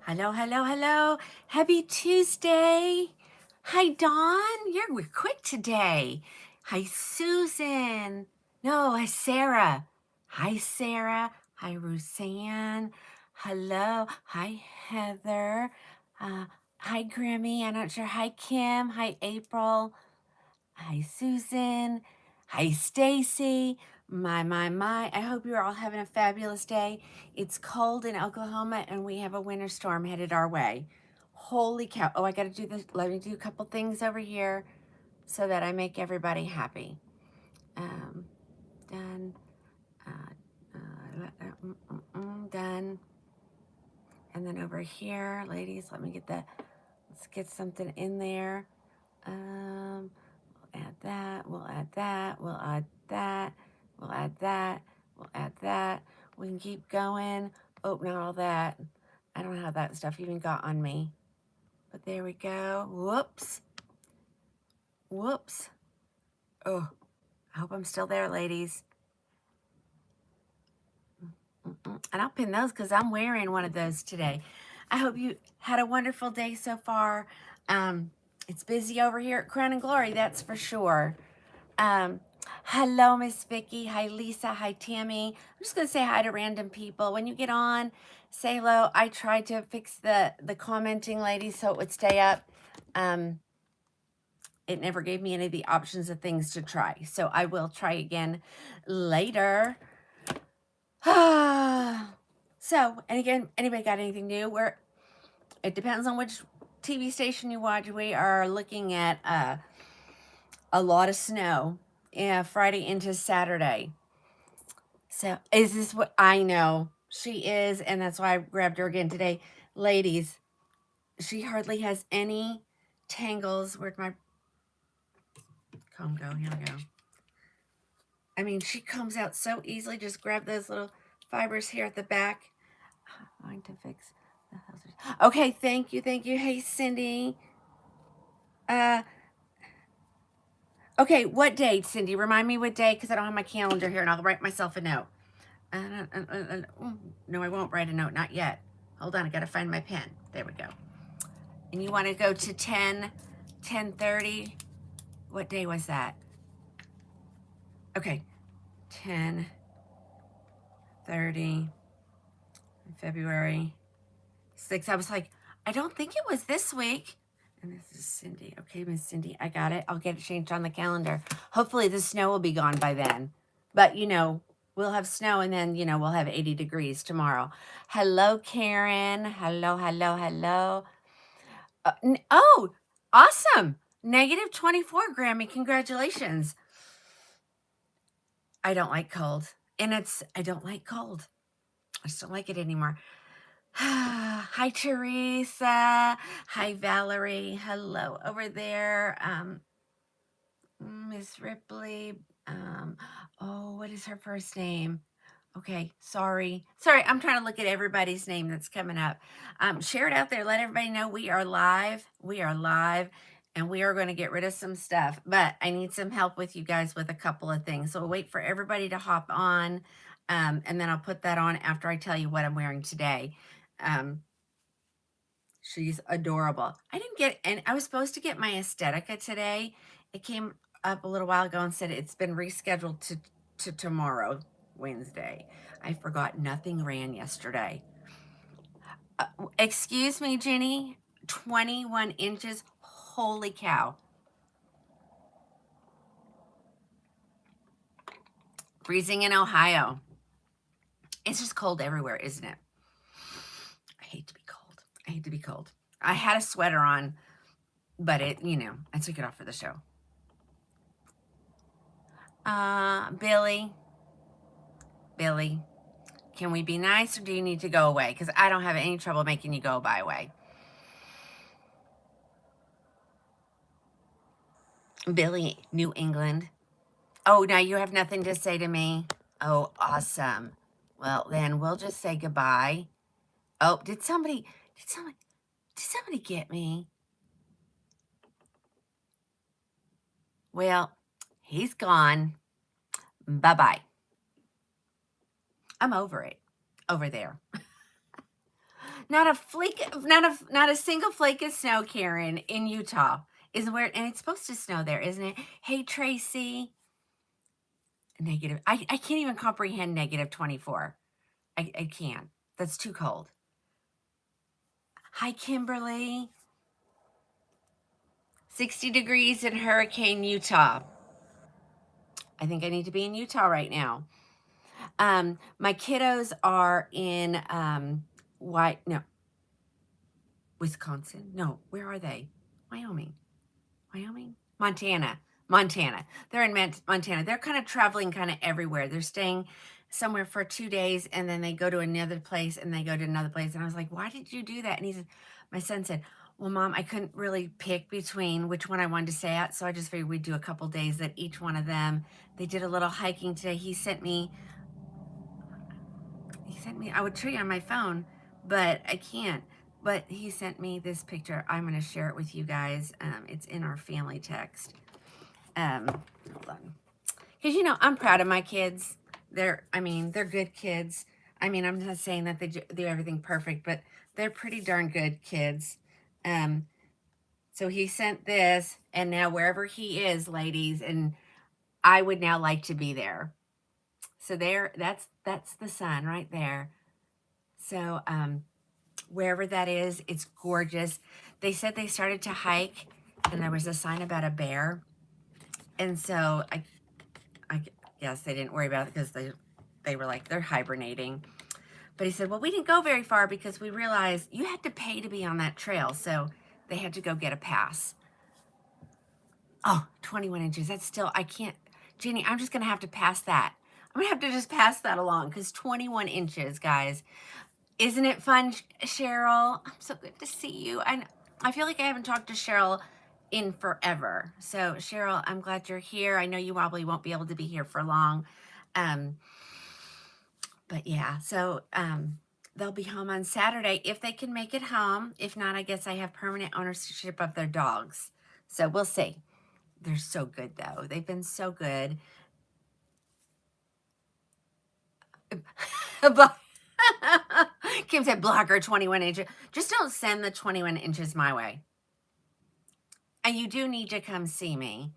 Hello, hello, hello. Happy Tuesday. Hi, Dawn. We're quick today. Hi, Susan. No, hi, Sarah. Hi, Sarah. Hi, Roseanne. Hello. Hi, Heather. Hi, Grammy. I'm not sure. Hi, Kim. Hi, April. Hi, Susan. Hi, Stacy. My. I hope you're all having a fabulous day. It's cold in Oklahoma and we have a winter storm headed our way. Holy cow. Oh, I got to do this. Let me do a couple things over here so that I make everybody happy. Done. Done. And then over here, ladies, let's get something in there. Add that, we'll add that, we'll add that, we'll add that, we'll add that. We can keep going. Oh, not all that. I don't know how that stuff even got on me. But there we go. Whoops. Whoops. Oh, I hope I'm still there, ladies. And I'll pin those because I'm wearing one of those today. I hope you had a wonderful day so far. It's busy over here at Krowning Glory, that's for sure. Hello, Miss Vicky. Hi, Lisa. Hi, Tammy. I'm just going to say hi to random people. When you get on, say hello. I tried to fix the commenting, ladies, so it would stay up. It never gave me any of the options of things to try. So I will try again later. So, and again, anybody got anything new? It depends on which TV station you watch. We are looking at a lot of snow. Yeah, Friday into Saturday. So is this what I know? She is, and that's why I grabbed her again today. Ladies, she hardly has any tangles. Where'd my comb go? Here we go. I mean, she comes out so easily. Just grab those little fibers here at the back. I'm going to fix the okay, thank you, thank you. Hey, Cindy. Okay, what date, Cindy? Remind me what day, because I don't have my calendar here, and I'll write myself a note. No, I won't write a note, not yet. Hold on, I gotta find my pen. There we go. And you want to go to 10:30. What day was that? Okay, 10:30, February 6th. I was like, I don't think it was this week. And this is Cindy. Okay, Miss Cindy, I got it. I'll get it changed on the calendar. Hopefully the snow will be gone by then. But, we'll have snow and then, we'll have 80 degrees tomorrow. Hello, Karen. Hello, hello, hello. Oh, awesome. -24, Grammy. Congratulations. I don't like cold. And I don't like cold. I just don't like it anymore. Hi, Teresa. Hi, Valerie. Hello over there. Miss Ripley. What is her first name? Okay, sorry. Sorry, I'm trying to look at everybody's name that's coming up. Share it out there. Let everybody know we are live. We are live, and we are going to get rid of some stuff. But I need some help with you guys with a couple of things. So I'll wait for everybody to hop on, and then I'll put that on after I tell you what I'm wearing today. She's adorable. I was supposed to get my Aesthetica today. It came up a little while ago and said it's been rescheduled to tomorrow, Wednesday. I forgot nothing ran yesterday. Excuse me, Jenny. 21 inches. Holy cow. Freezing in Ohio. It's just cold everywhere, isn't it? I hate to be cold. I hate to be cold. I had a sweater on, but I took it off for the show. Billy, can we be nice or do you need to go away? Because I don't have any trouble making you go by way. Billy, New England. Oh, now you have nothing to say to me? Oh, awesome. Well, then we'll just say goodbye. Oh, did somebody get me? Well, he's gone. Bye-bye. I'm over it. Over there. Not a flake, not a single flake of snow, Karen, in Utah. Is where, and it's supposed to snow there, isn't it? Hey, Tracy. Negative. I can't even comprehend negative 24. I can't. That's too cold. Hi, Kimberly. 60 degrees in Hurricane, Utah. I think I need to be in Utah right now. My kiddos are in no, Wisconsin. No, where are they? Wyoming. Montana. They're in Montana. They're kind of traveling kind of everywhere. They're staying somewhere for 2 days and then they go to another place and they go to another place. And I was like, why did you do that? And my son said, well, Mom, I couldn't really pick between which one I wanted to stay at. So I just figured we'd do a couple days at each one of them. They did a little hiking today. I would show you on my phone, but I can't. But he sent me this picture. I'm going to share it with you guys. It's in our family text. Hold on. Because, I'm proud of my kids. They're good kids. I'm not saying that they do everything perfect, but they're pretty darn good kids. So he sent this, and now wherever he is, ladies, and I would now like to be there. So that's the sun right there. So, wherever that is, it's gorgeous. They said they started to hike, and there was a sign about a bear. And so I guess they didn't worry about it because they were like, they're hibernating. But he said, well, we didn't go very far because we realized you had to pay to be on that trail. So they had to go get a pass. Oh, 21 inches. That's still, I can't, Jeannie, I'm just going to have to pass that. I'm going to have to just pass that along because 21 inches, guys. Isn't it fun, Cheryl? I'm so good to see you. I feel like I haven't talked to Cheryl in forever. So, Cheryl, I'm glad you're here. I know you probably won't be able to be here for long. But yeah, so they'll be home on Saturday if they can make it home. If not, I guess I have permanent ownership of their dogs. So we'll see. They're so good, though. They've been so good. Kim said, blocker 21 inches. Just don't send the 21 inches my way. And you do need to come see me.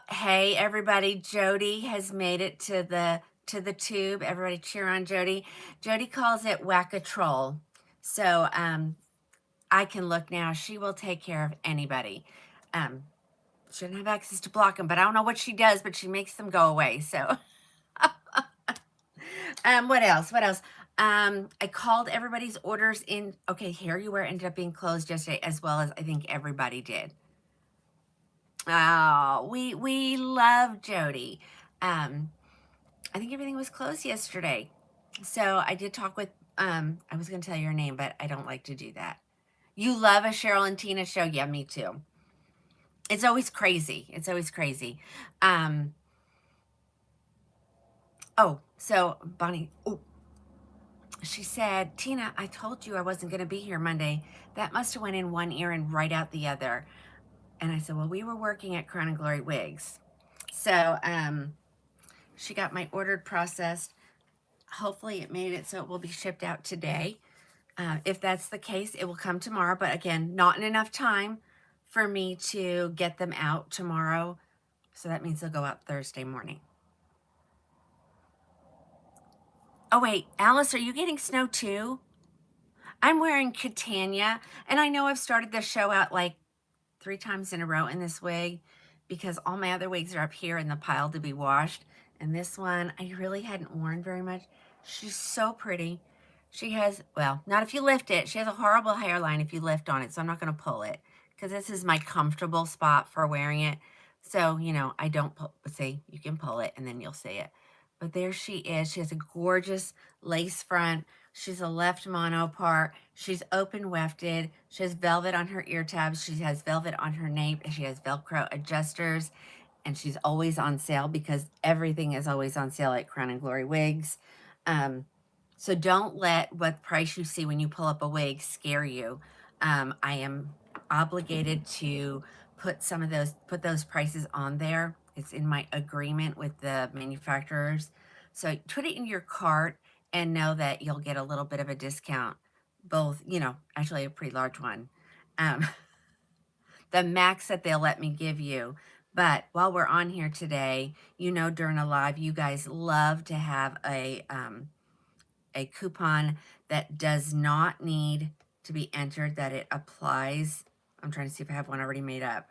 Hey, everybody. Jody has made it to the tube. Everybody cheer on Jody. Jody calls it whack-a-troll. So I can look now. She will take care of anybody. She doesn't have access to block them, but I don't know what she does, but she makes them go away. So what else? I called everybody's orders in. Okay, Hair You Wear ended up being closed yesterday, as well as I think everybody did. Oh, we love Jody. I think everything was closed yesterday. So I did talk with I was gonna tell you your name, but I don't like to do that. You love a Cheryl and Tina show? Yeah, me too. It's always crazy. Oh, so Bonnie, she said, Tina, I told you I wasn't going to be here Monday. That must have went in one ear and right out the other. And I said, well, we were working at Krowning Glory Wigs. So she got my ordered processed. Hopefully it made it so it will be shipped out today. If that's the case, it will come tomorrow. But again, not in enough time for me to get them out tomorrow. So that means they'll go out Thursday morning. Oh, wait, Alice, are you getting snow too? I'm wearing Catania, and I know I've started the show out like 3 times in a row in this wig because all my other wigs are up here in the pile to be washed. And this one, I really hadn't worn very much. She's so pretty. She has, well, not if you lift it. She has a horrible hairline if you lift on it, so I'm not going to pull it because this is my comfortable spot for wearing it. So, I don't pull, see, you can pull it and then you'll see it. But there she is. She has a gorgeous lace front. She's a left mono part. She's open wefted. She has velvet on her ear tabs. She has velvet on her nape. She has Velcro adjusters. And she's always on sale because everything is always on sale at Krowning Glory Wigs. So don't let what price you see when you pull up a wig scare you. I am obligated to put those prices on there. It's in my agreement with the manufacturers. So put it in your cart and know that you'll get a little bit of a discount. both, you know, actually a pretty large one. Um, the max that they'll let me give you. But while we're on here today, you know, during a live, you guys love to have a coupon that does not need to be entered, that it applies. I'm trying to see if I have one already made up.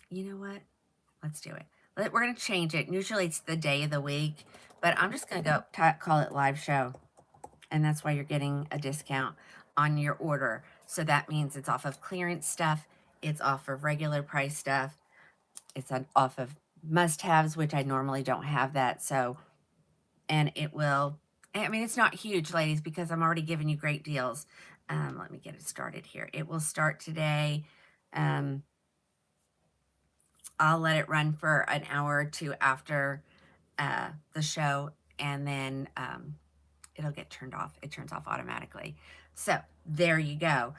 You know what? Let's do it. We're going to change it. Usually it's the day of the week, but I'm just going to go call it live show. And that's why you're getting a discount on your order. So that means it's off of clearance stuff. It's off of regular price stuff. It's off of must-haves, which I normally don't have that. So, and it will, I mean, it's not huge, ladies, because I'm already giving you great deals. Let me get it started here. It will start today. I'll let it run for an hour or two after the show, and then it'll get turned off. It turns off automatically. So there you go.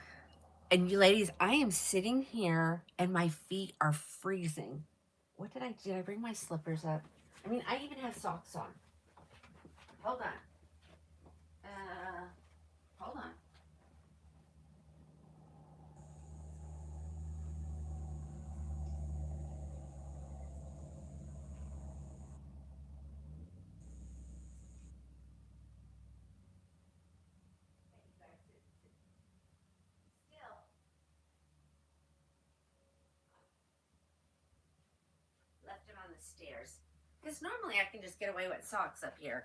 And you ladies, I am sitting here and my feet are freezing. What did I do? Did I bring my slippers up? I mean, I even have socks on. Hold on. Hold on. Still left them on the stairs. Because normally I can just get away with socks up here.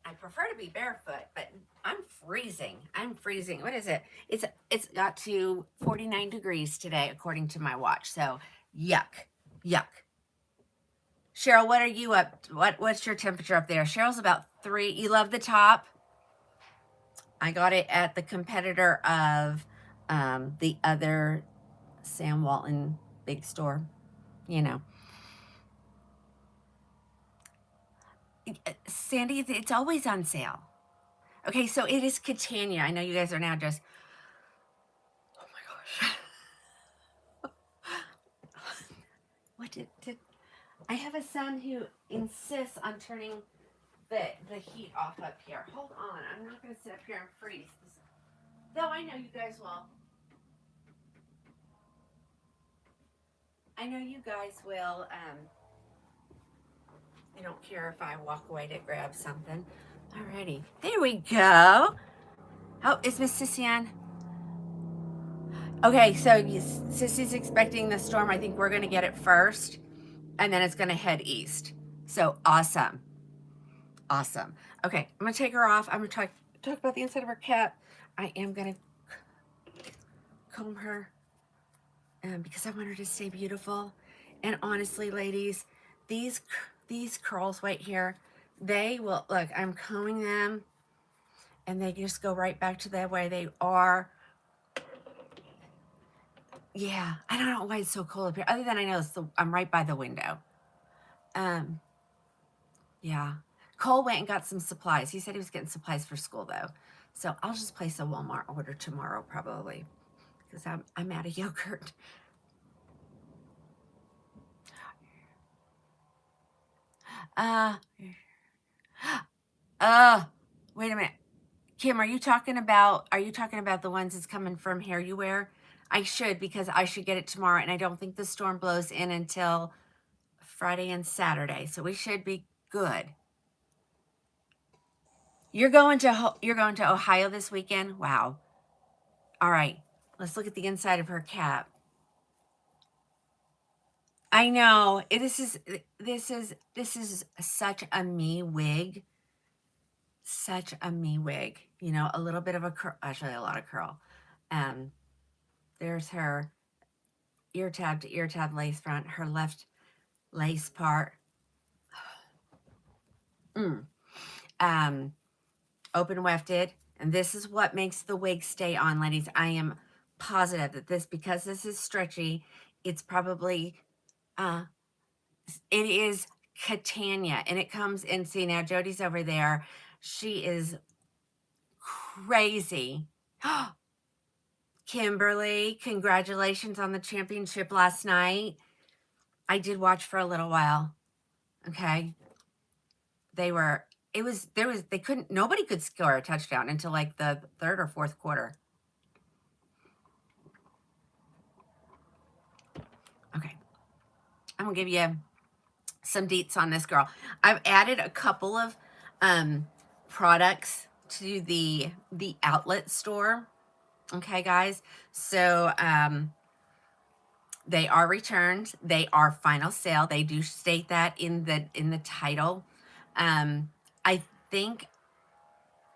I prefer to be barefoot, but I'm freezing. I'm freezing. What is it? It's got to 49 degrees today, according to my watch. So yuck, yuck. Cheryl, what are you up? What's your temperature up there? Cheryl's about 3. You love the top? I got it at the competitor of the other Sam Walton big store. You know, Sandy, it's always on sale. Okay, so it is Catania. I know you guys are now just, oh my gosh. What did I have a son who insists on turning the heat off up here. Hold on. I'm not going to sit up here and freeze. Though I know you guys will. I know you guys will. I don't care if I walk away to grab something. Alrighty. There we go. Oh, is Miss Sissy on? Okay, so Sissy's expecting the storm. I think we're going to get it first, and then it's going to head east. So awesome. Awesome. Okay, I'm going to take her off. I'm going to talk about the inside of her cap. I am going to comb her because I want her to stay beautiful. And honestly, ladies, these curls right here, they will, look, I'm combing them and they just go right back to the way they are. Yeah, I don't know why it's so cold up here, other than I know I'm right by the window. Yeah. Cole went and got some supplies. He said he was getting supplies for school though. So I'll just place a Walmart order tomorrow probably because I'm out of yogurt. Wait a minute. Kim, are you talking about the ones that's coming from Hair You Wear? I should, because I should get it tomorrow, and I don't think the storm blows in until Friday and Saturday, so we should be good. You're going to Ohio this weekend? Wow. All right. Let's look at the inside of her cap. I know. This is such a me wig. Such a me wig. You know, a little bit of a curl, actually a lot of curl. There's her ear tab to ear tab lace front, her left lace part. Open wefted. And this is what makes the wig stay on, ladies. I am positive that because this is stretchy, it's probably, it is Catania. And it comes in, see now Jody's over there. She is crazy. Kimberly, congratulations on the championship last night. I did watch for a little while. Okay. They were nobody could score a touchdown until like the third or fourth quarter. Okay. I'm gonna give you some deets on this girl. I've added a couple of products to the outlet store. Okay, guys. So they are returned. They are final sale. They do state that in the title. I think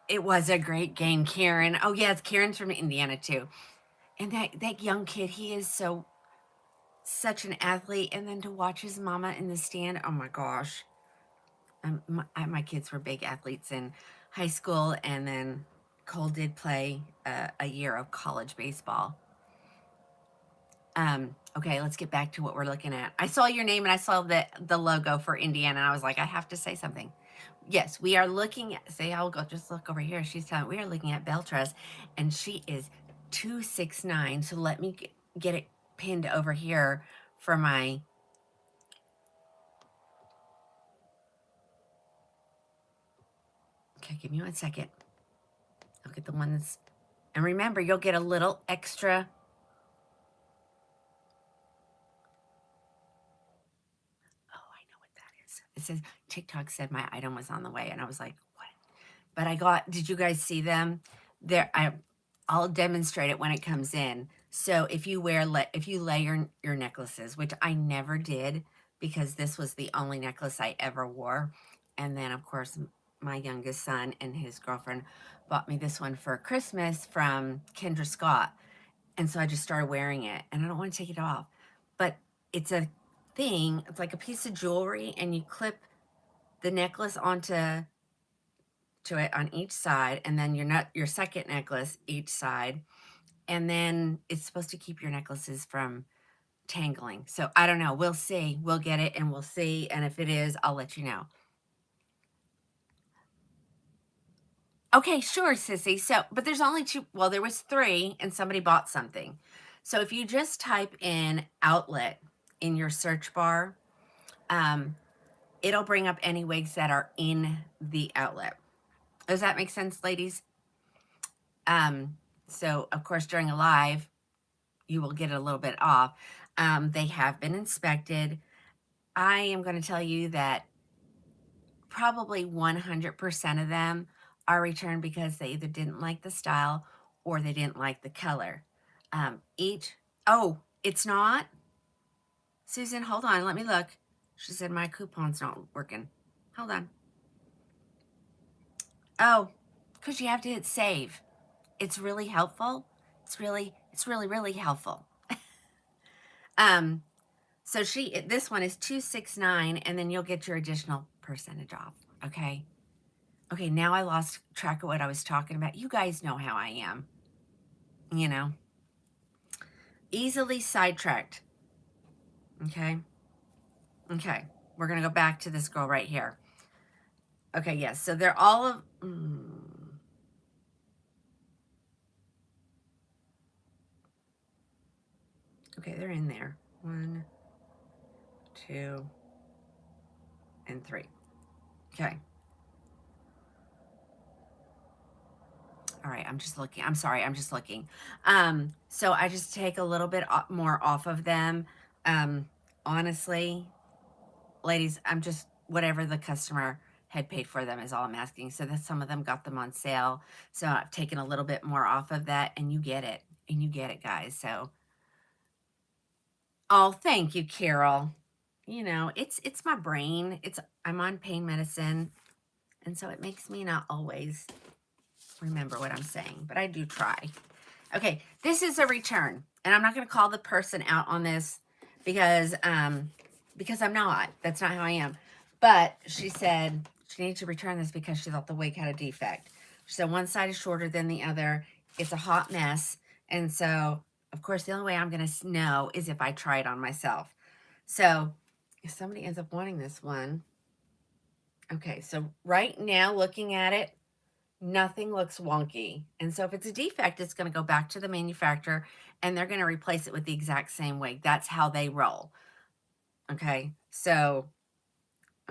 it was a great game, Karen. Oh yes, Karen's from Indiana too. And that young kid, he is such an athlete. And then to watch his mama in the stand, oh my gosh. My kids were big athletes in high school, and then Cole did play a year of college baseball. Okay, let's get back to what we're looking at. I saw your name and I saw the logo for Indiana, and I was like, I have to say something. Yes, we are looking at, say, I'll go just look over here. She's telling, we are looking at Beltra's, and she is 269. So let me get it pinned over here for my, okay, give me 1 second. I'll get the one that's, and remember, you'll get a little extra. Oh, I know what that is. It says TikTok said my item was on the way, and I was like, what? But I got, did you guys see them? There, I'll demonstrate it when it comes in. So if you if you layer your necklaces, which I never did because this was the only necklace I ever wore. And then of course, my youngest son and his girlfriend bought me this one for Christmas from Kendra Scott. And so I just started wearing it, and I don't want to take it off, but it's a thing. It's like a piece of jewelry, and you clip the necklace onto it on each side, and then your second necklace each side, and then it's supposed to keep your necklaces from tangling. So I don't know. We'll see. We'll get it and we'll see. And if it is, I'll let you know. Okay, sure, sissy. So, but there's only two. Well, there was three, and somebody bought something. So if you just type in outlet in your search bar, it'll bring up any wigs that are in the outlet. Does that make sense, ladies? So of course, during a live, you will get a little bit off. They have been inspected. I am going to tell you that probably 100% of them are returned because they either didn't like the style or they didn't like the color. Oh, it's not? Susan, hold on. Let me look. She said my coupon's not working. Hold on. Oh, because you have to hit save. It's really helpful. It's really, really helpful. So this one is 269, and then you'll get your additional percentage off. Okay. Okay. Now I lost track of what I was talking about. You guys know how I am, you know, easily sidetracked. Okay. Okay. We're going to go back to this girl right here. Okay. Yes. So they're all of, okay. They're in there. 1, 2, and 3. Okay. All right, I'm just looking. I'm sorry, I'm just looking. So I just take a little bit more off of them. Honestly, ladies, I'm just, whatever the customer had paid for them is all I'm asking. So that some of them got them on sale. So I've taken a little bit more off of that, and you get it. And you get it, guys. So, oh, thank you, Carol. You know, it's my brain. I'm on pain medicine, and so it makes me not always remember what I'm saying, but I do try. Okay, this is a return, and I'm not going to call the person out on this because I'm not. That's not how I am. But she said she needed to return this because she thought the wig had a defect. She said one side is shorter than the other. It's a hot mess, and so of course the only way I'm going to know is if I try it on myself. So if somebody ends up wanting this one, okay. So right now, looking at it, nothing looks wonky. And so if it's a defect, it's going to go back to the manufacturer and they're going to replace it with the exact same wig. That's how they roll. Okay. So,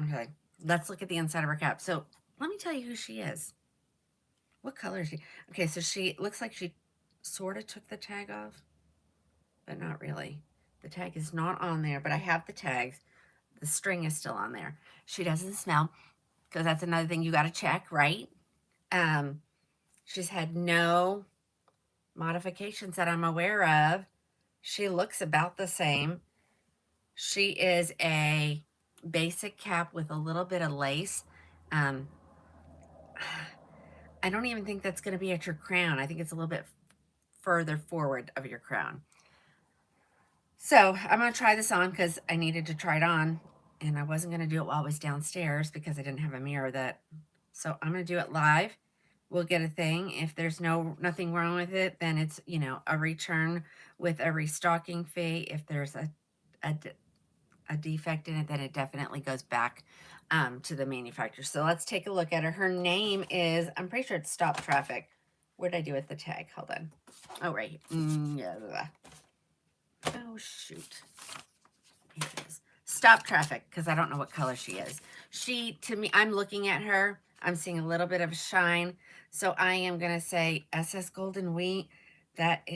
okay, let's look at the inside of her cap. So let me tell you who she is. What color is she? Okay, so she looks like she sort of took the tag off, but not really. The tag is not on there, but I have the tags. The string is still on there. She doesn't smell, because that's another thing you got to check, right? Um, she's had no modifications that I'm aware of. She looks about the same. She is a basic cap with a little bit of lace. Um, I don't even think that's going to be at your crown. I think it's a little bit further forward of your crown. So I'm going to try this on because I needed to try it on, and I wasn't going to do it while I was downstairs because I didn't have a mirror that. So I'm going to do it live. We'll get a thing. If there's nothing wrong with it, then it's, you know, a return with a restocking fee. If there's a defect in it, then it definitely goes back to the manufacturer. So let's take a look at her. Her name is, I'm pretty sure it's Stop Traffic. What did I do with the tag? Hold on. Oh, right. Yeah. Oh, shoot. Here it is. Stop Traffic, because I don't know what color she is. She, to me, I'm looking at her. I'm seeing a little bit of shine. So I am going to say SS Golden Wheat. That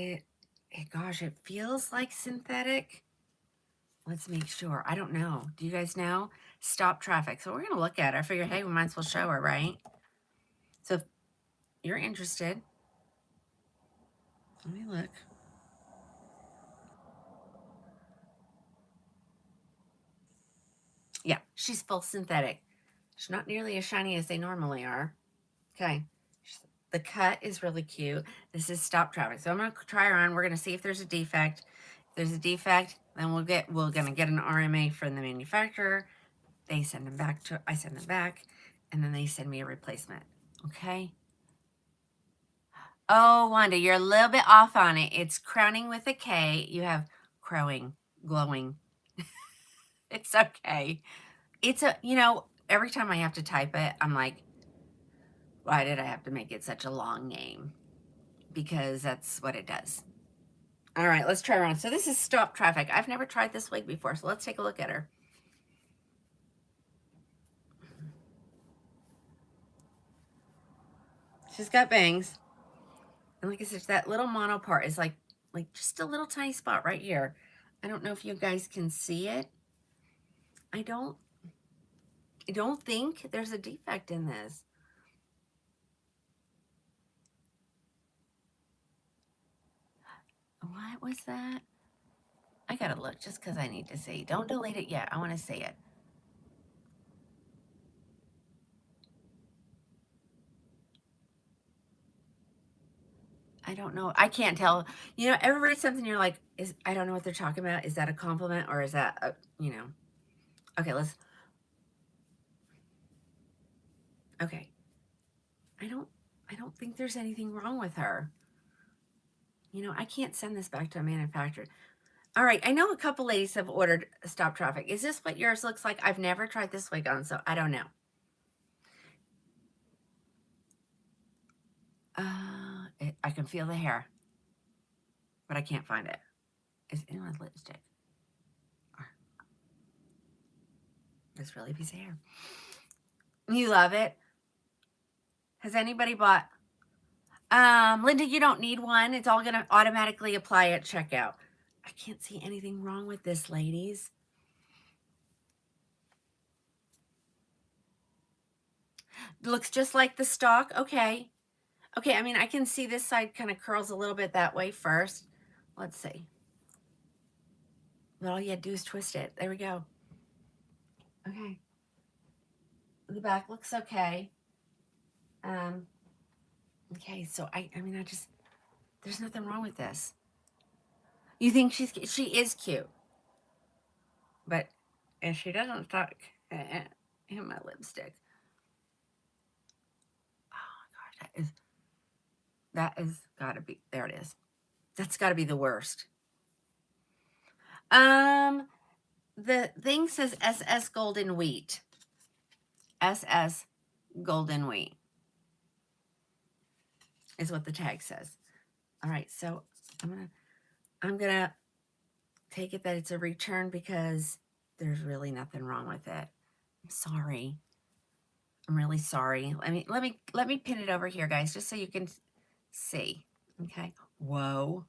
gosh, it feels like synthetic. Let's make sure. I don't know. Do you guys know? Stop Traffic. So we're going to look at her. I figure, hey, we might as well show her, right? So if you're interested, let me look. Yeah, she's full synthetic. She's not nearly as shiny as they normally are. Okay. The cut is really cute. This is Stop Traffic. So I'm going to try her on. We're going to see if there's a defect. If there's a defect, then we're going to get an RMA from the manufacturer. They send them back to, I send them back, and then they send me a replacement. Okay. Oh, Wanda, you're a little bit off on it. It's crowning with a K. You have crowing, glowing. It's okay. It's you know, every time I have to type it, I'm like, why did I have to make it such a long name? Because that's what it does. All right, let's try her on. So this is Stop Traffic. I've never tried this wig before, so let's take a look at her. She's got bangs. And like I said, that little mono part is like just a little tiny spot right here. I don't know if you guys can see it. I don't think there's a defect in this. What was that? I gotta look just because I need to see. Don't delete it yet. I want to see it. I don't know. I can't tell. You know, everybody something you're like, I don't know what they're talking about. Is that a compliment or is that a, you know? Okay, okay. I don't think there's anything wrong with her. You know, I can't send this back to a manufacturer. All right, I know a couple ladies have ordered Stop Traffic. Is this what yours looks like? I've never tried this wig on, so I don't know. I can feel the hair, but I can't find it. It's in my lipstick. This really piece of hair. You love it. Has anybody bought? Linda, you don't need one. It's all going to automatically apply at checkout. I can't see anything wrong with this, ladies. Looks just like the stock. Okay. Okay, I mean, I can see this side kind of curls a little bit that way first. Let's see. But all you had to do is twist it. There we go. Okay. The back looks okay. Okay, so I mean, there's nothing wrong with this. You think she is cute, but if she doesn't stop in my lipstick, oh my gosh, that is gotta be, there it is. That's gotta be the worst. The thing says SS Golden Wheat. SS Golden Wheat is what the tag says. All right, so I'm gonna take it that it's a return because there's really nothing wrong with it. I'm sorry. I'm really sorry. Let me pin it over here, guys, just so you can see. Okay. Whoa.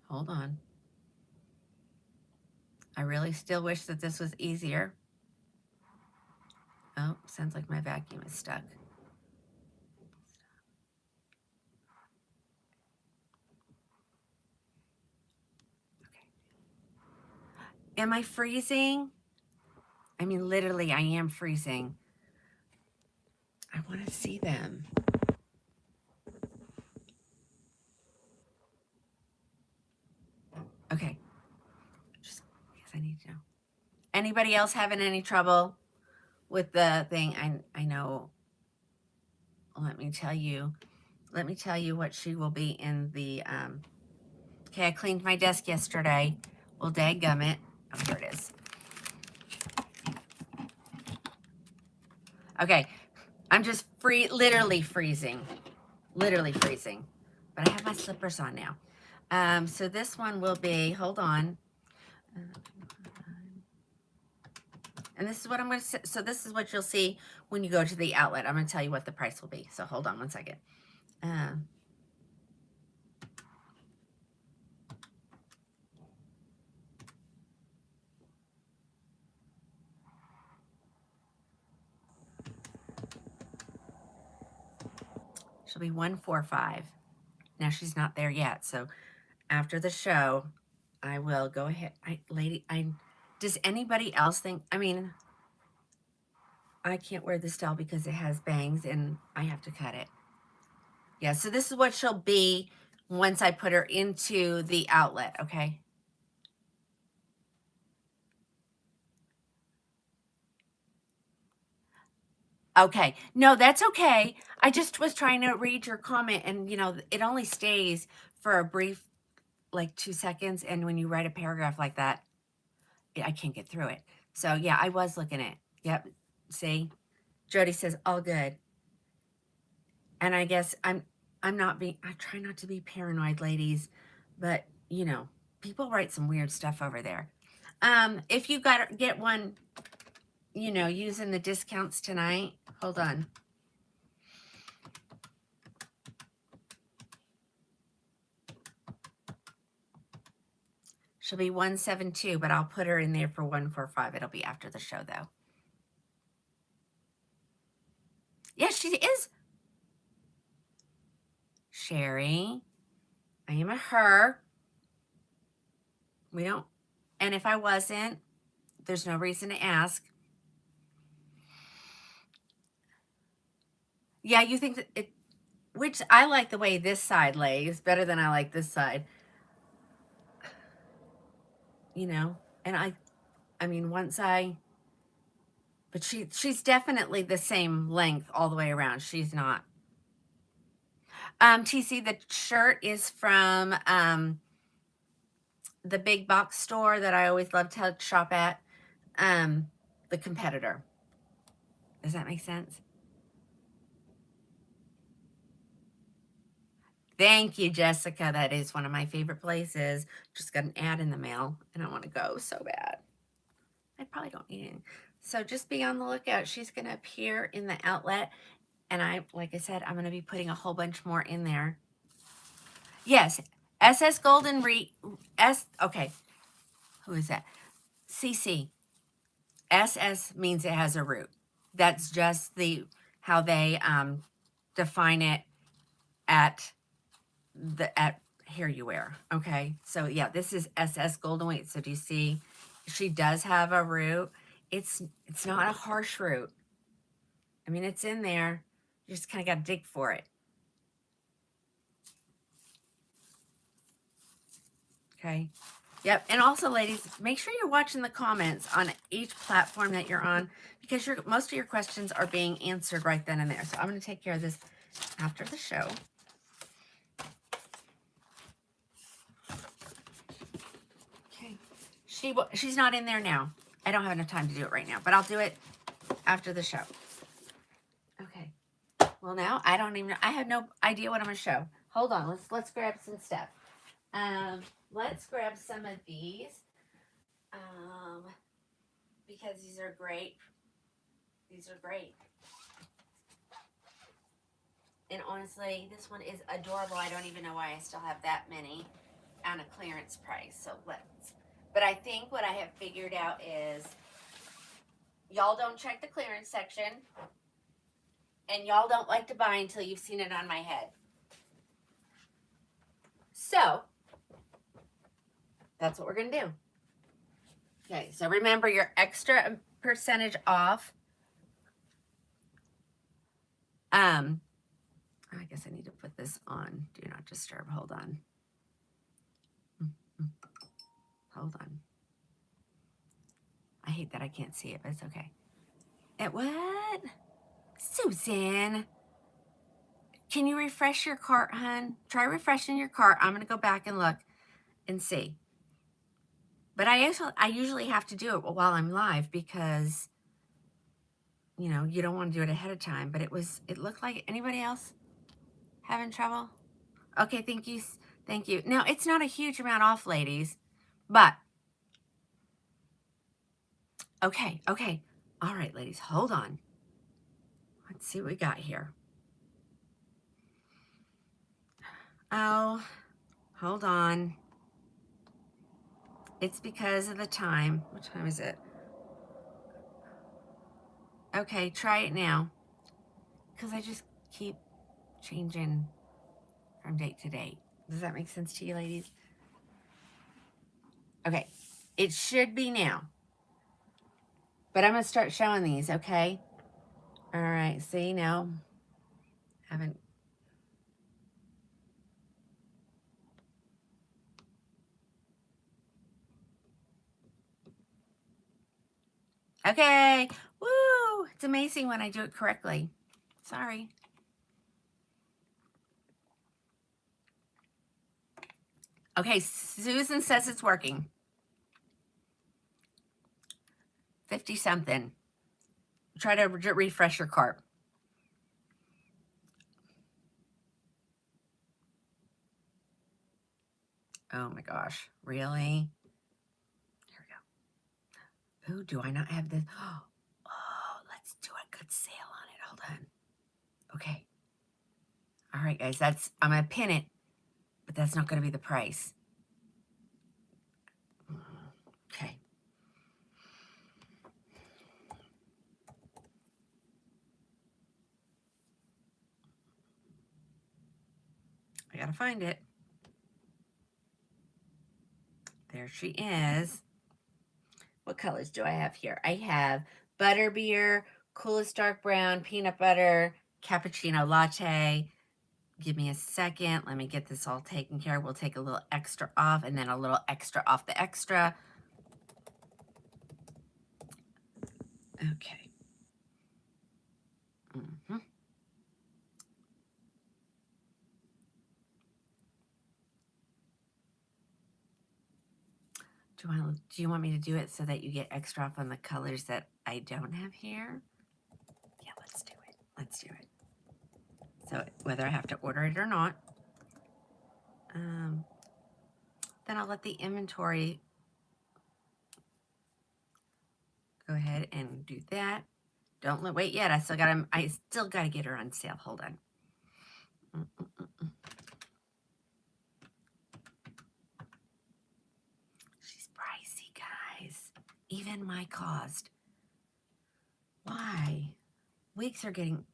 Hold on. I really still wish that this was easier. Oh, sounds like my vacuum is stuck. Okay. Am I freezing? I mean, literally, I am freezing. I want to see them. Okay. Just because I need to know. Anybody else having any trouble with the thing? I know. Let me tell you what she will be in the, okay, I cleaned my desk yesterday. Well, dadgummit. Oh, here it is. Okay, I'm just literally freezing. Literally freezing. But I have my slippers on now. So this one will be, hold on. And this is what I'm going to, so this is what you'll see when you go to the outlet. I'm going to tell you what the price will be. So hold on one second. She'll be 145. Now she's not there yet. So after the show, I will go ahead. Does anybody else think, I mean, I can't wear this style because it has bangs and I have to cut it. Yeah, so this is what she'll be once I put her into the outlet, okay? Okay, no, that's okay. I just was trying to read your comment and, you know, it only stays for a brief, like 2 seconds. And when you write a paragraph like that, I can't get through it. So yeah, I was looking at, yep, see? Jody says, all good. And I guess I try not to be paranoid, ladies, but you know, people write some weird stuff over there. If you get one, you know, using the discounts tonight, hold on. She'll be 172, but I'll put her in there for 145. It'll be after the show though. Yes, she is. Sherry, I am a her. We don't, and if I wasn't, there's no reason to ask. Yeah, you think that it, which I like the way this side lays better than I like this side. You know, and I mean, but she's definitely the same length all the way around. She's not. TC, the shirt is from the big box store that I always love to shop at. The Competitor. Does that make sense? Thank you, Jessica. That is one of my favorite places. Just got an ad in the mail and I want to go so bad. I probably don't need it. So just be on the lookout. She's going to appear in the outlet. And like I said, I'm going to be putting a whole bunch more in there. Yes, SS Golden okay. Who is that? CC. SS means it has a root. That's just how they define it at Hair You Wear. Okay, so yeah, this is SS Golden Weight. So do you see? She does have a root. It's not a harsh root. I mean, it's in there. You just kind of got to dig for it. Okay. Yep. And also, ladies, make sure you're watching the comments on each platform that you're on because most of your questions are being answered right then and there. So I'm going to take care of this after the show. Okay. She's not in there now. I don't have enough time to do it right now, but I'll do it after the show. Okay. Well, now I have no idea what I'm going to show. Hold on. Let's grab some stuff. Let's grab some of these. because these are great. These are great. And honestly, this one is adorable. I don't even know why I still have that many on a clearance price. So but I think what I have figured out is y'all don't check the clearance section, and y'all don't like to buy until you've seen it on my head. So that's what we're gonna do. Okay, so remember your extra percentage off. I guess I need to put this on do not disturb. Hold on. Hold on. I hate that I can't see it, but it's okay. What? Susan, can you refresh your cart, hon? Try refreshing your cart. I'm going to go back and look and see. But I usually have to do it while I'm live because, you know, you don't want to do it ahead of time. But it looked like anybody else having trouble? Okay, thank you. Thank you. Now, it's not a huge amount off, ladies, but okay. All right, ladies, hold on. Let's see what we got here. Oh, hold on. It's because of the time. What time is it? Okay, try it now. Because I just keep changing from date to date. Does that make sense to you, ladies? Okay, it should be now. But I'm going to start showing these, okay? All right, see now. Haven't. Okay, woo! It's amazing when I do it correctly. Sorry. Okay, Susan says it's working. 50 something. Try to refresh your cart. Oh my gosh, really? Here we go. Oh, do I not have this? Oh, let's do a good sale on it. Hold on. Okay. All right, guys, I'm going to pin it, but that's not going to be the price. Okay. I got to find it. There she is. What colors do I have here? I have butterbeer, coolest dark brown, peanut butter, cappuccino latte. Give me a second. Let me get this all taken care of. We'll take a little extra off and then a little extra off the extra. Okay. Do you want me to do it so that you get extra off on the colors that I don't have here? Yeah, let's do it. Let's do it. So whether I have to order it or not, then I'll let the inventory go ahead and do that. Don't wait yet. I still got to get her on sale. Hold on. She's pricey, guys. Even my cost. Why? Wigs are getting,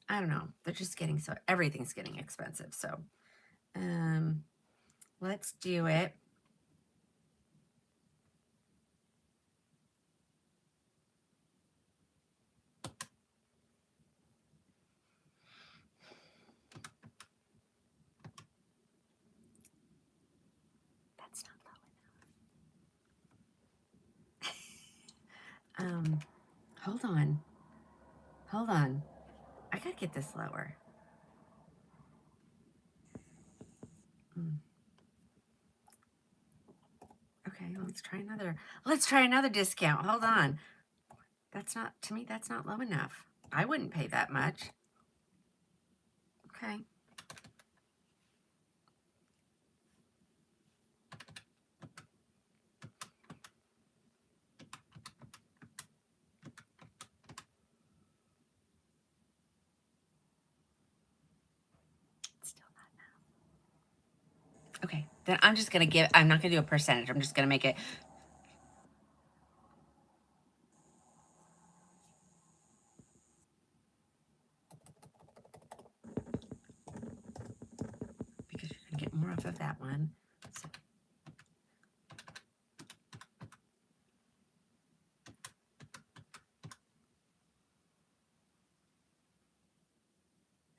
I don't know. They're just getting everything's getting expensive. So, let's do it. That's not low enough. Hold on. Hold on. I gotta get this lower. Okay, let's try another discount. Hold on. To me, that's not low enough. I wouldn't pay that much. Okay. Okay, then I'm just going to I'm not going to do a percentage. I'm just going to make it. Because you're going to get more off of that one. So,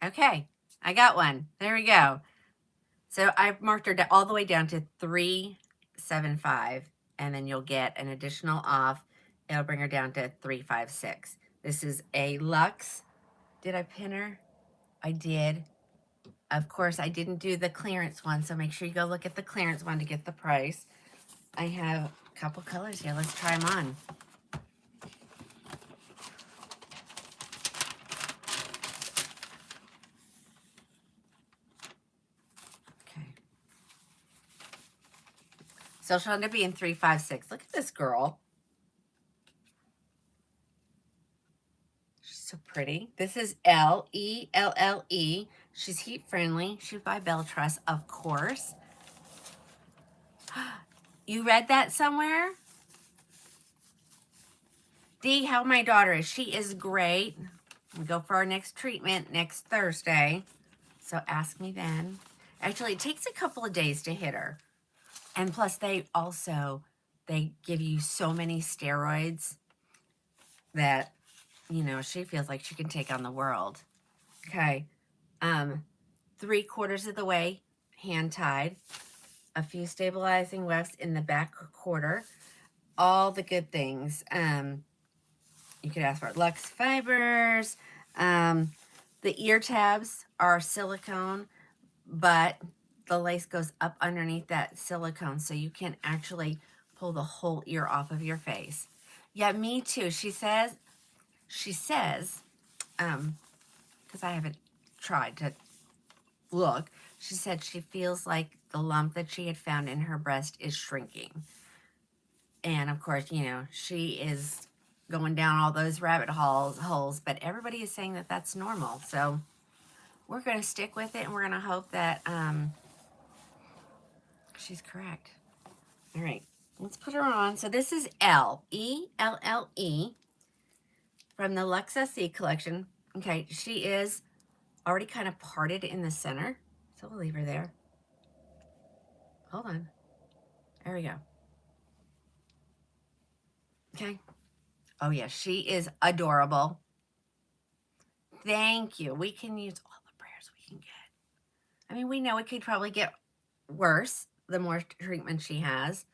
okay, I got one. There we go. So I've marked her all the way down to 375, and then you'll get an additional off. It'll bring her down to 356. This is a Luxe. Did I pin her? I did. Of course, I didn't do the clearance one, so make sure you go look at the clearance one to get the price. I have a couple colors here. Let's try them on. Okay. So she'll end up being 356. Look at this girl. She's so pretty. This is L-E-L-L-E. She's heat friendly. She's by Belle Truss, of course. You read that somewhere? D, how my daughter is. She is great. We go for our next treatment next Thursday. So ask me then. Actually, it takes a couple of days to hit her. And plus they give you so many steroids that, you know, she feels like she can take on the world. Okay. 3/4 of the way, hand tied. A few stabilizing wefts in the back quarter. All the good things. You could ask for Luxe fibers. The ear tabs are silicone, but the lace goes up underneath that silicone, so you can actually pull the whole ear off of your face. Yeah, me too. She says, because I haven't tried to look, she said she feels like the lump that she had found in her breast is shrinking. And of course, you know, she is going down all those rabbit holes, but everybody is saying that that's normal. So we're going to stick with it, and we're going to hope that she's correct. All right, let's put her on. So this is L-E-L-L-E from the Luxe SE collection. Okay, she is already kind of parted in the center, so we'll leave her there. Hold on. There we go. Okay. Oh, yeah, she is adorable. Thank you. We can use all the prayers we can get. I mean, we know it could probably get worse the more treatment she has.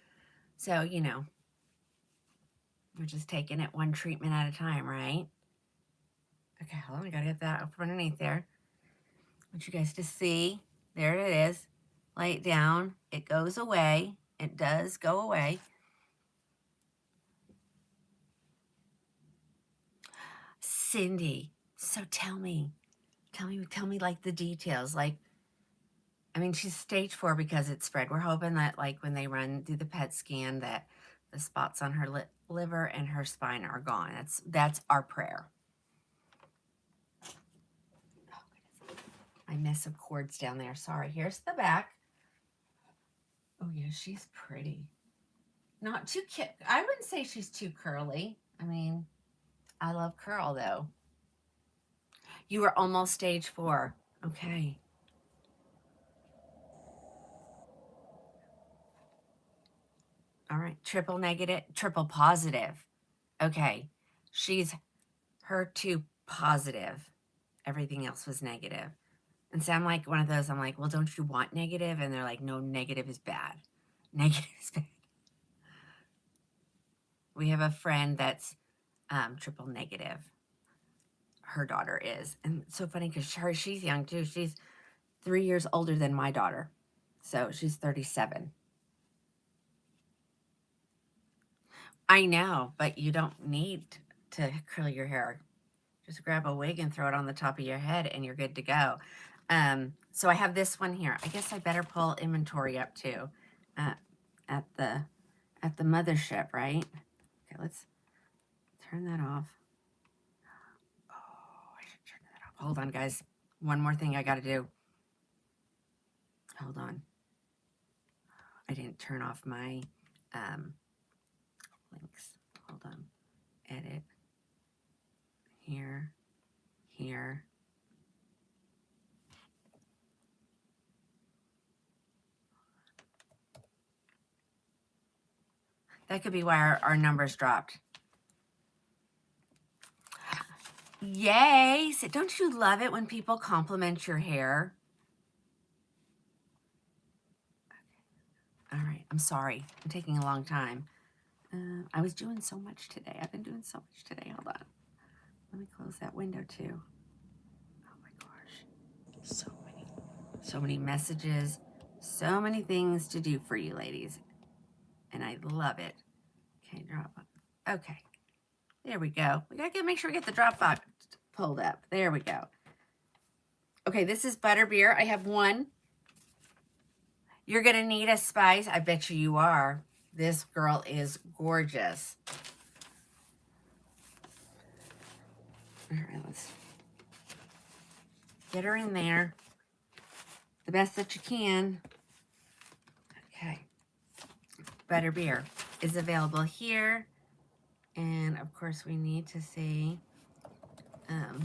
So, you know, we're just taking it one treatment at a time, right? Okay, hold on. I gotta get that up from underneath there. I want you guys to see. There it is. Lay it down. It goes away. It does go away. Cindy, so tell me like the details. Like, I mean, she's stage 4 because it's spread. We're hoping that, like, when they do the PET scan, that the spots on her liver and her spine are gone. That's our prayer. My mess of cords down there. Sorry. Here's the back. Oh yeah, she's pretty. Not too cute. I wouldn't say she's too curly. I mean, I love curl though. You were almost stage 4. Okay. All right. Triple positive. Okay. She's HER2 positive. Everything else was negative. And so I'm like one of those, I'm like, well, don't you want negative? And they're like, no, negative is bad. Negative is bad. We have a friend that's triple negative. Her daughter is. And it's so funny because she's young too. She's 3 years older than my daughter. So she's 37. I know, but you don't need to curl your hair. Just grab a wig and throw it on the top of your head and you're good to go. So I have this one here. I guess I better pull inventory up too at the mothership, right? Okay, let's turn that off. Oh, I should turn that off. Hold on, guys. One more thing I got to do. Hold on. I didn't turn off my links. Hold on. Edit. Here. Here. That could be why our numbers dropped. Yay! So don't you love it when people compliment your hair? All right, I'm sorry. I'm taking a long time. I was doing so much today. I've been doing so much today. Hold on. Let me close that window too. Oh my gosh. So many messages, so many things to do for you ladies. And I love it. Okay, drop. Okay. There we go. We gotta make sure we get the drop box pulled up. There we go. Okay, this is butterbeer. I have one. You're gonna need a spice. I bet you are. This girl is gorgeous. All right, let's get her in there the best that you can. Okay. Butterbeer is available here. And of course we need to see okay.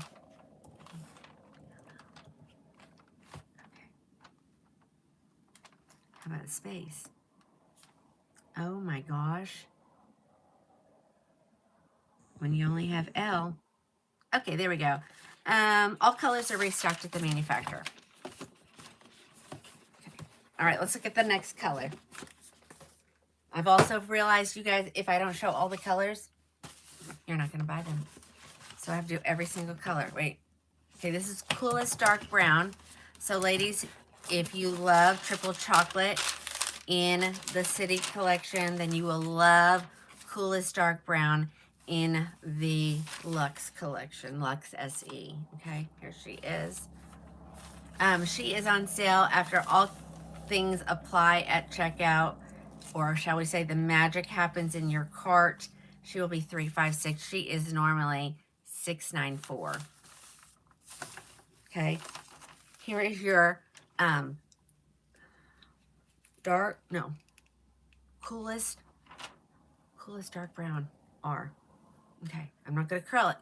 How about a space? Oh my gosh. When you only have L. Okay, there we go. All colors are restocked at the manufacturer. Okay. All right, let's look at the next color. I've also realized, you guys, if I don't show all the colors, you're not going to buy them. So I have to do every single color. Wait. Okay, this is Coolest Dark Brown. So ladies, if you love triple chocolate in the City collection, then you will love Coolest Dark Brown in the Luxe collection, Luxe SE. Okay, here she is. She is on sale after all things apply at checkout, or shall we say the magic happens in your cart. She will be $356. She is normally $694. Okay, here is your coolest dark brown R. Okay, I'm not gonna curl it,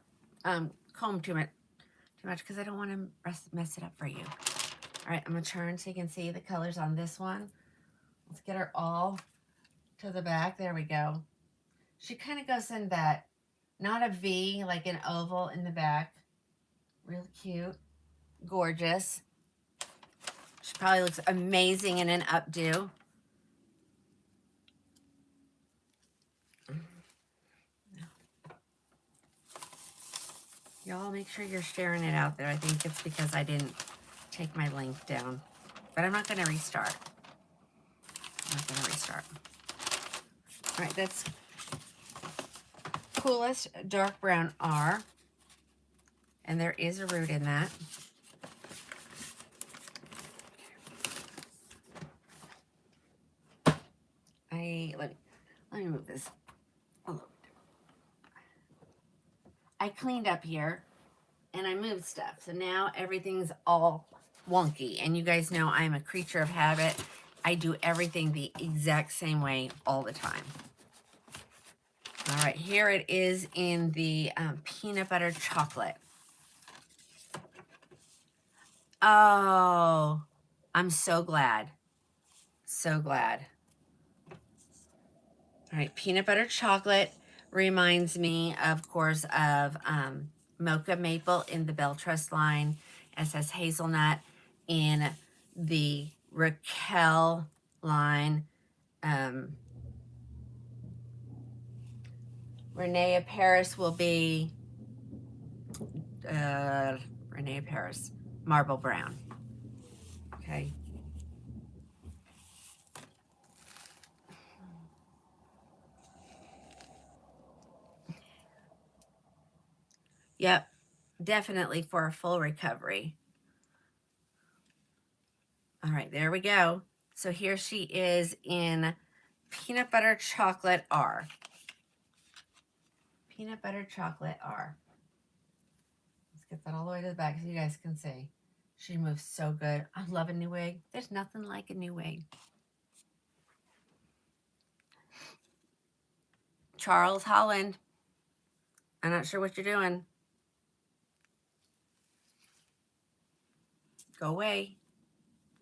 comb too much because I don't want to mess it up for you. All right, I'm gonna turn so you can see the colors on this one. Let's get her all to the back. There we go. She kind of goes in that, not a V, like an oval in the back. Real cute, gorgeous. She probably looks amazing in an updo. Y'all make sure you're sharing it out there. I think it's because I didn't take my link down. But I'm not going to restart. All right, that's Coolest Dark Brown R. And there is a root in that. Let me move this a little bit. I cleaned up here and I moved stuff. So now everything's all wonky. And you guys know I'm a creature of habit. I do everything the exact same way all the time. All right, here it is in the peanut butter chocolate. Oh, I'm so glad. So glad. All right, peanut butter chocolate reminds me, of course, of Mocha Maple in the Belle Trust line. It says hazelnut in the Raquel line. Renee Paris will be Renee Paris, Marble Brown. Okay. Yep, definitely for a full recovery. All right, there we go. So here she is in Peanut Butter Chocolate R. Peanut Butter Chocolate R. Let's get that all the way to the back so you guys can see. She moves so good. I love a new wig. There's nothing like a new wig. Charles Holland. I'm not sure what you're doing. Go away.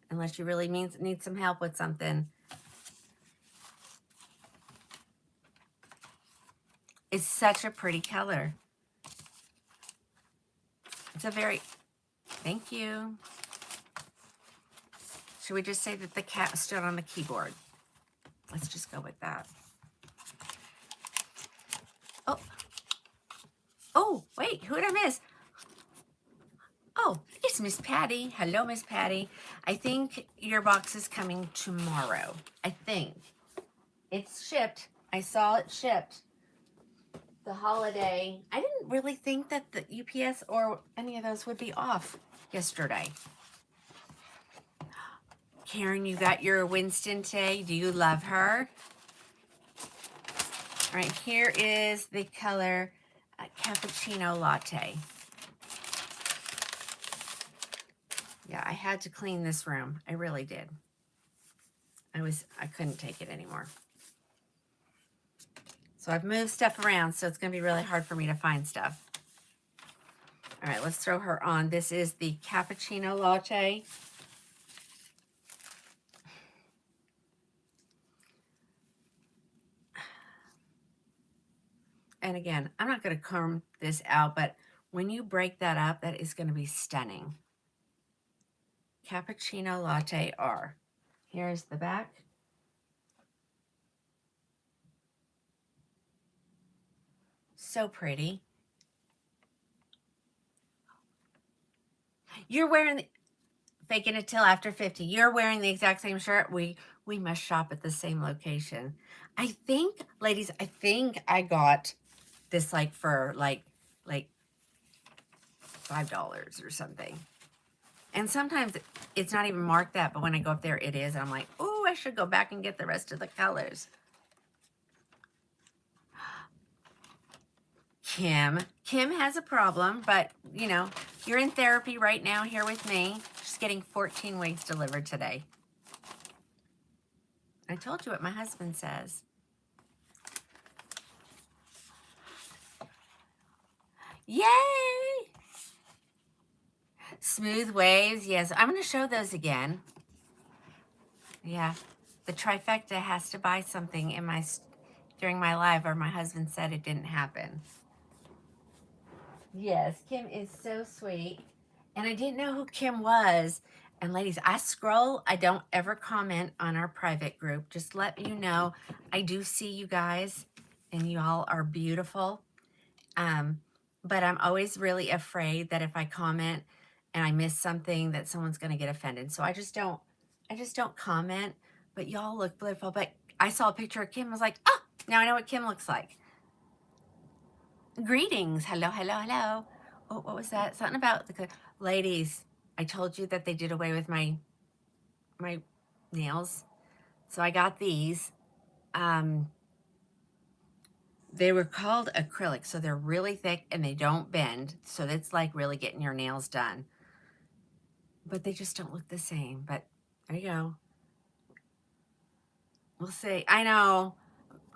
Unless you really need some help with something. It's such a pretty color. It's a very, thank you. Should we just say that the cat stood on the keyboard? Let's just go with that. Oh, oh, wait, who did I miss? Oh, it's Miss Patty. Hello, Miss Patty. I think your box is coming tomorrow. I think. It's shipped. I saw it shipped. The holiday. I didn't really think that the UPS or any of those would be off yesterday. Karen, you got your Winston today. Do you love her? All right, here is the color Cappuccino Latte. Yeah, I had to clean this room. I really did. I couldn't take it anymore. So I've moved stuff around, so it's going to be really hard for me to find stuff. All right, let's throw her on. This is the Cappuccino Latte. And again, I'm not going to comb this out, but when you break that up, that is going to be stunning. Cappuccino Latte R. Here's the back. So pretty. You're wearing the, faking it till after 50. You're wearing the exact same shirt. We must shop at the same location. I think, ladies, I think I got this like for like $5 or something. And sometimes it's not even marked that, but when I go up there, it is. And I'm like, oh, I should go back and get the rest of the colors. Kim has a problem, but you know, you're in therapy right now here with me. She's getting 14 wigs delivered today. I told you what my husband says. Yay! Smooth waves. Yes, I'm going to show those again. Yeah, the trifecta has to buy something in during my live, or my husband said it didn't happen. Yes, Kim is so sweet. And I didn't know who Kim was. And ladies, I scroll. I don't ever comment on our private group. Just let you know, I do see you guys, and you all are beautiful. But I'm always really afraid that if I comment and I miss something, that someone's going to get offended. So I just don't comment. But y'all look beautiful. But I saw a picture of Kim. I was like, oh, now I know what Kim looks like. Greetings. Hello, hello, hello. Oh, what was that? Something about the ladies. I told you that they did away with my nails. So I got these. They were called acrylic, so they're really thick and they don't bend. So it's like really getting your nails done. But they just don't look the same. But there you go. We'll see. I know.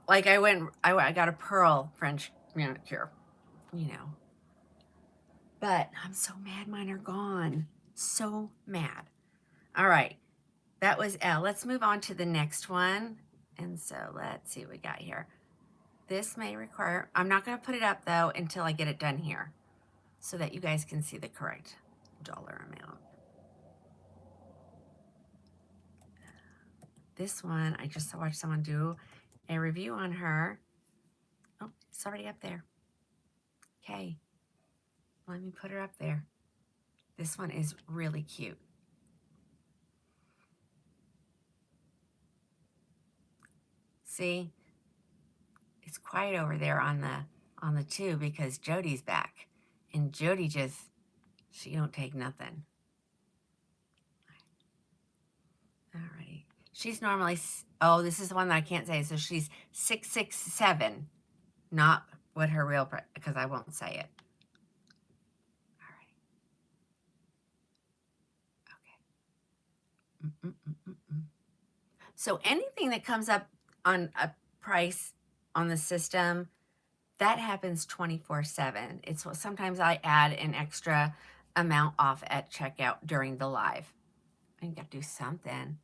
Like I got a pearl French manicure, you know. But I'm so mad mine are gone. So mad. All right. That was L. Let's move on to the next one. And so let's see what we got here. This may require, I'm not going to put it up though until I get it done here so that you guys can see the correct dollar amount. This one, I just watched someone do a review on her. Oh, it's already up there. Okay. Let me put her up there. This one is really cute. See? It's quiet over there on the two because Jody's back. And Jody she don't take nothing. Alrighty. She's normally, oh, this is the one that I can't say. So she's 667, not what her real price, because I won't say it. All right. Okay. So anything that comes up on a price on the system, that happens 24/7. It's sometimes I add an extra amount off at checkout during the live. I got to do something.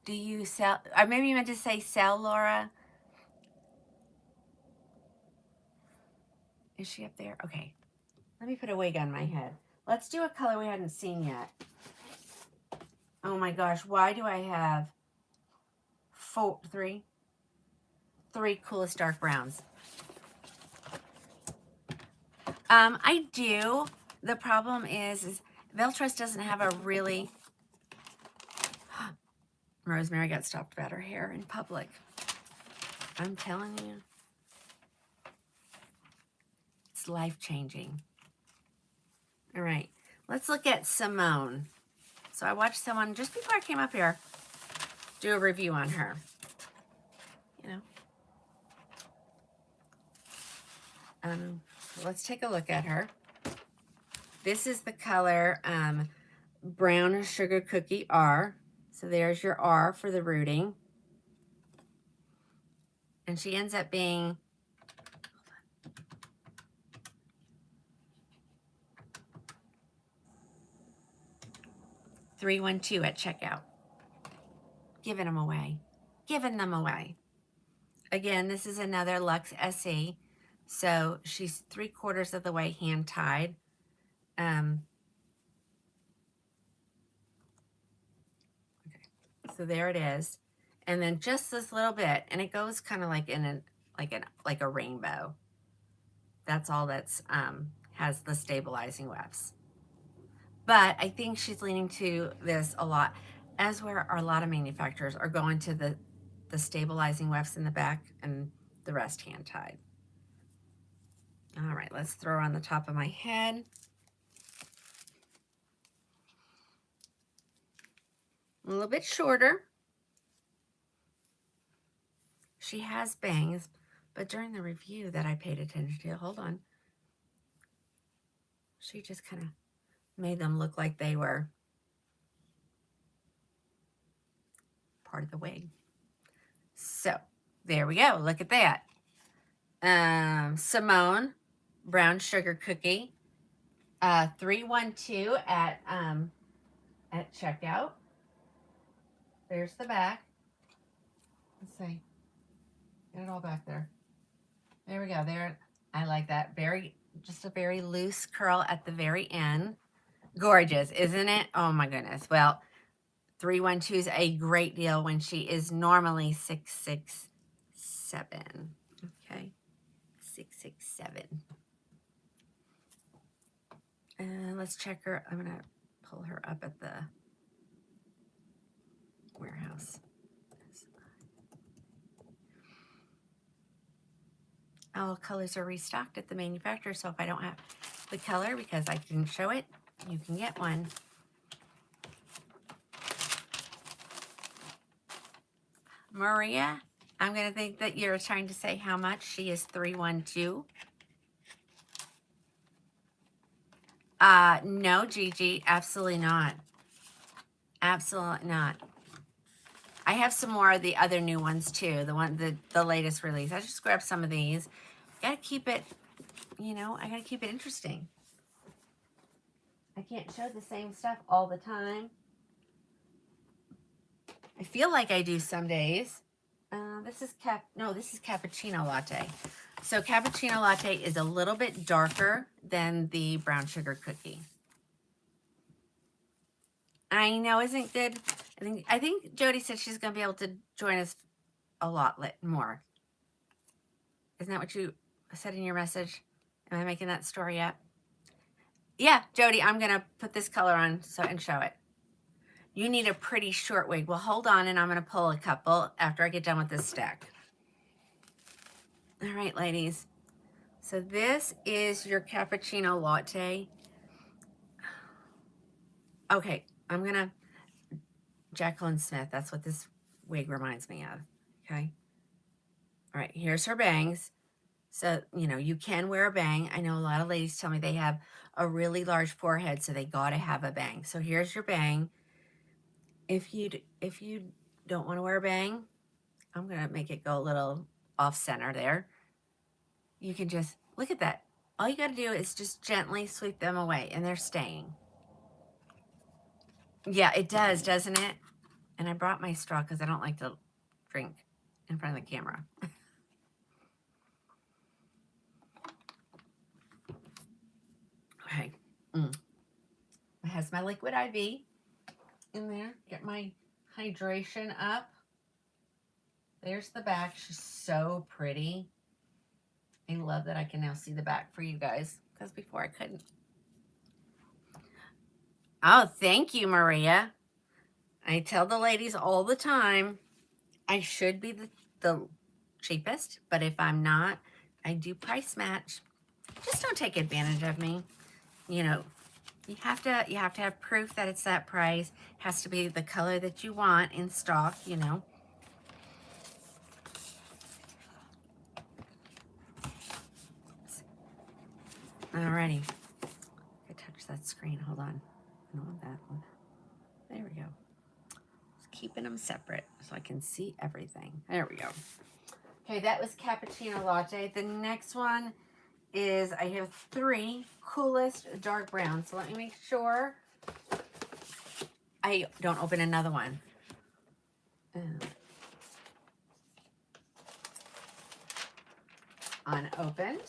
Do you sell? Or maybe you meant to say sell, Laura. Is she up there? Okay. Let me put a wig on my head. Let's do a color we hadn't seen yet. Oh my gosh, why do I have three coolest dark browns? I do. The problem is Veltrust doesn't have a really... Rosemary got stopped about her hair in public. I'm telling you. It's life-changing. All right, let's look at Simone. So I watched someone just before I came up here do a review on her. You know. Let's take a look at her. This is the color Brown Sugar Cookie R. So there's your R for the rooting. And she ends up being... 312 at checkout. Giving them away. Giving them away. Again, this is another Luxe SE. So she's 3/4 of the way hand tied. Okay. So there it is. And then just this little bit, and it goes kind of like in like a rainbow. That's all that's has the stabilizing wefts. But I think she's leaning to this a lot, as where a lot of manufacturers are going to the stabilizing wefts in the back and the rest hand tied. All right, let's throw her on the top of my head. A little bit shorter. She has bangs, but during the review that I paid attention to, hold on, she just kind of made them look like they were part of the wig. So there we go. Look at that. Simone Brown Sugar Cookie, 312 at checkout. There's the back. Let's see. Get it all back there. There we go. There. I like that. Just a very loose curl at the very end. Gorgeous, isn't it? Oh my goodness. Well, 312 is a great deal when she is normally 667. Okay. 667. And let's check her. I'm going to pull her up at the warehouse. All colors are restocked at the manufacturer, so if I don't have the color because I didn't show it, you can get one. Maria, I'm going to think that you're trying to say how much. She is 312. No, Gigi, absolutely not. Absolutely not. I have some more of the other new ones too. The latest release. I just grabbed some of these. Gotta keep it, I gotta keep it interesting. I can't show the same stuff all the time. I feel like I do some days. This is cappuccino latte. So cappuccino latte is a little bit darker than the brown sugar cookie. I know, isn't good? I think Jody said she's going to be able to join us a lot more. Isn't that what you said in your message? Am I making that story up? Yeah, Jody, I'm going to put this color on and show it. You need a pretty short wig. Well, hold on, and I'm going to pull a couple after I get done with this stack. All right, ladies. So this is your cappuccino latte. Okay, I'm going to... Jacqueline Smith, that's what this wig reminds me of, okay? All right, here's her bangs. So, you can wear a bang. I know a lot of ladies tell me they have a really large forehead, so they got to have a bang. So here's your bang. If you don't want to wear a bang, I'm going to make it go a little off center there. You can just, look at that. All you got to do is just gently sweep them away, and they're staying. Yeah, it does, doesn't it? And I brought my straw because I don't like to drink in front of the camera. Okay. It has my liquid IV in there. Get my hydration up. There's the back. She's so pretty. I love that I can now see the back for you guys, because before I couldn't. Oh, thank you, Maria. I tell the ladies all the time, I should be the cheapest, but if I'm not, I do price match. Just don't take advantage of me. You know, you have to have proof that it's that price. It has to be the color that you want in stock, you know. Alrighty. I touch that screen. Hold on. I don't want that one. There we go. Just keeping them separate so I can see everything. There we go. Okay, that was cappuccino latte. The next one is, I have 3 coolest dark brown. So let me make sure I don't open another one. Unopened.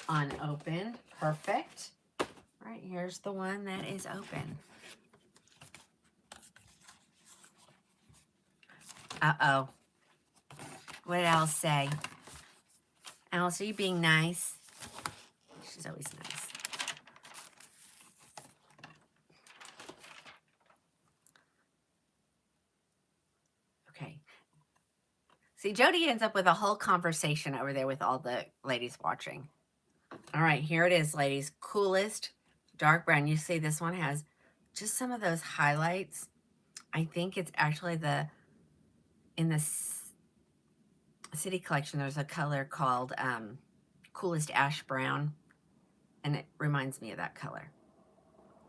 Unopened. Perfect. All right, here's the one that is open. Uh-oh. What did Alice say? Alice, are you being nice? She's always nice. Okay. See, Jody ends up with a whole conversation over there with all the ladies watching. All right, here it is, ladies. Coolest dark brown. You see this one has just some of those highlights. I think it's actually in the City Collection, there's a color called Coolest Ash Brown, and it reminds me of that color.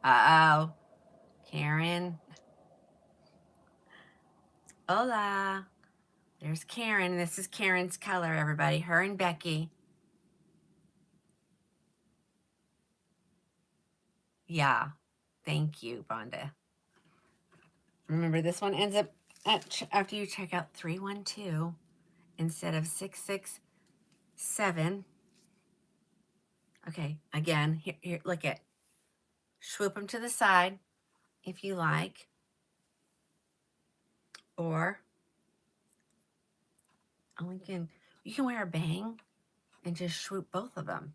Uh-oh. Karen. Hola. There's Karen. This is Karen's color, everybody. Her and Becky. Yeah. Thank you, Vonda. Remember, this one ends up after you check out 312 instead of 667. Okay, again, here, look at. Swoop them to the side if you like. Or you can wear a bang and just swoop both of them.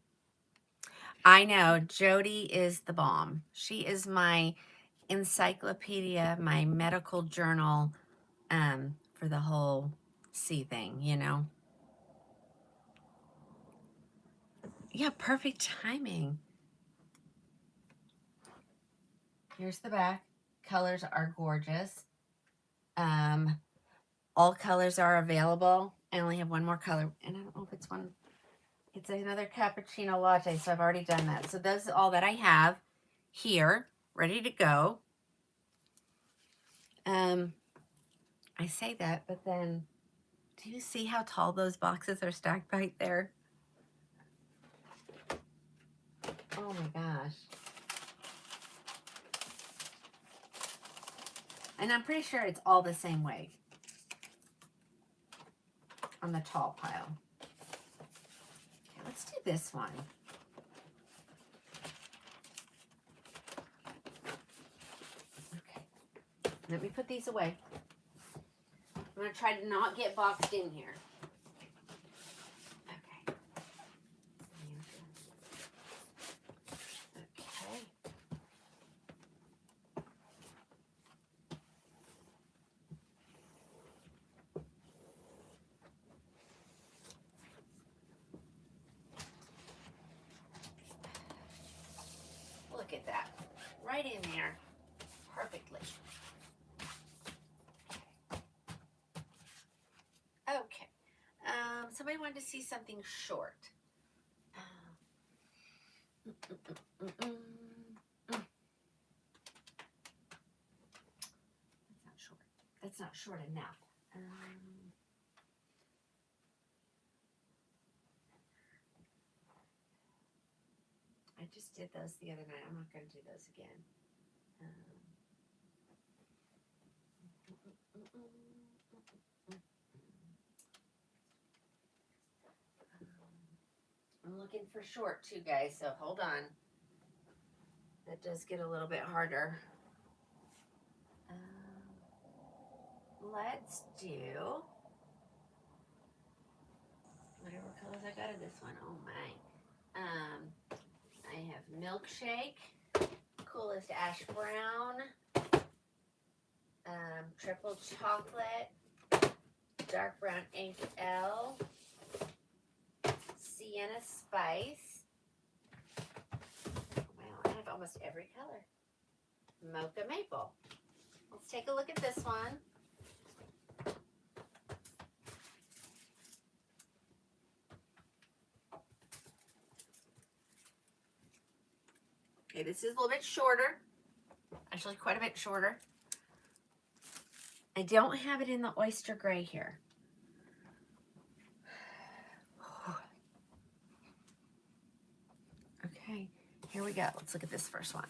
I know, Jody is the bomb. She is my encyclopedia, my medical journal for the whole C thing, you know. Yeah, perfect timing. Here's the back. Colors are gorgeous. All colors are available. I only have one more color, and I don't know if it's one. It's another cappuccino latte, so I've already done that. So that's all that I have here, ready to go. I say that, but then, do you see how tall those boxes are stacked right there? Oh my gosh. And I'm pretty sure it's all the same weight on the tall pile. Okay, let's do this one. Okay, let me put these away. I'm going to try to not get boxed in here. Okay. Okay. Look at that. Right in there. Perfectly. Okay. Somebody wanted to see something short. That's not short enough. I just did those the other night. I'm not going to do those again. I'm looking for short too, guys, so hold on. That does get a little bit harder. Let's do whatever colors I got in this one. Oh my. I have milkshake, coolest ash brown, triple chocolate, dark brown ink L, sienna spice. Wow, I have almost every color. Mocha maple. Let's take a look at this one. Okay, this is a little bit shorter. Actually, quite a bit shorter. I don't have it in the oyster gray here. Okay, here we go. Let's look at this first one.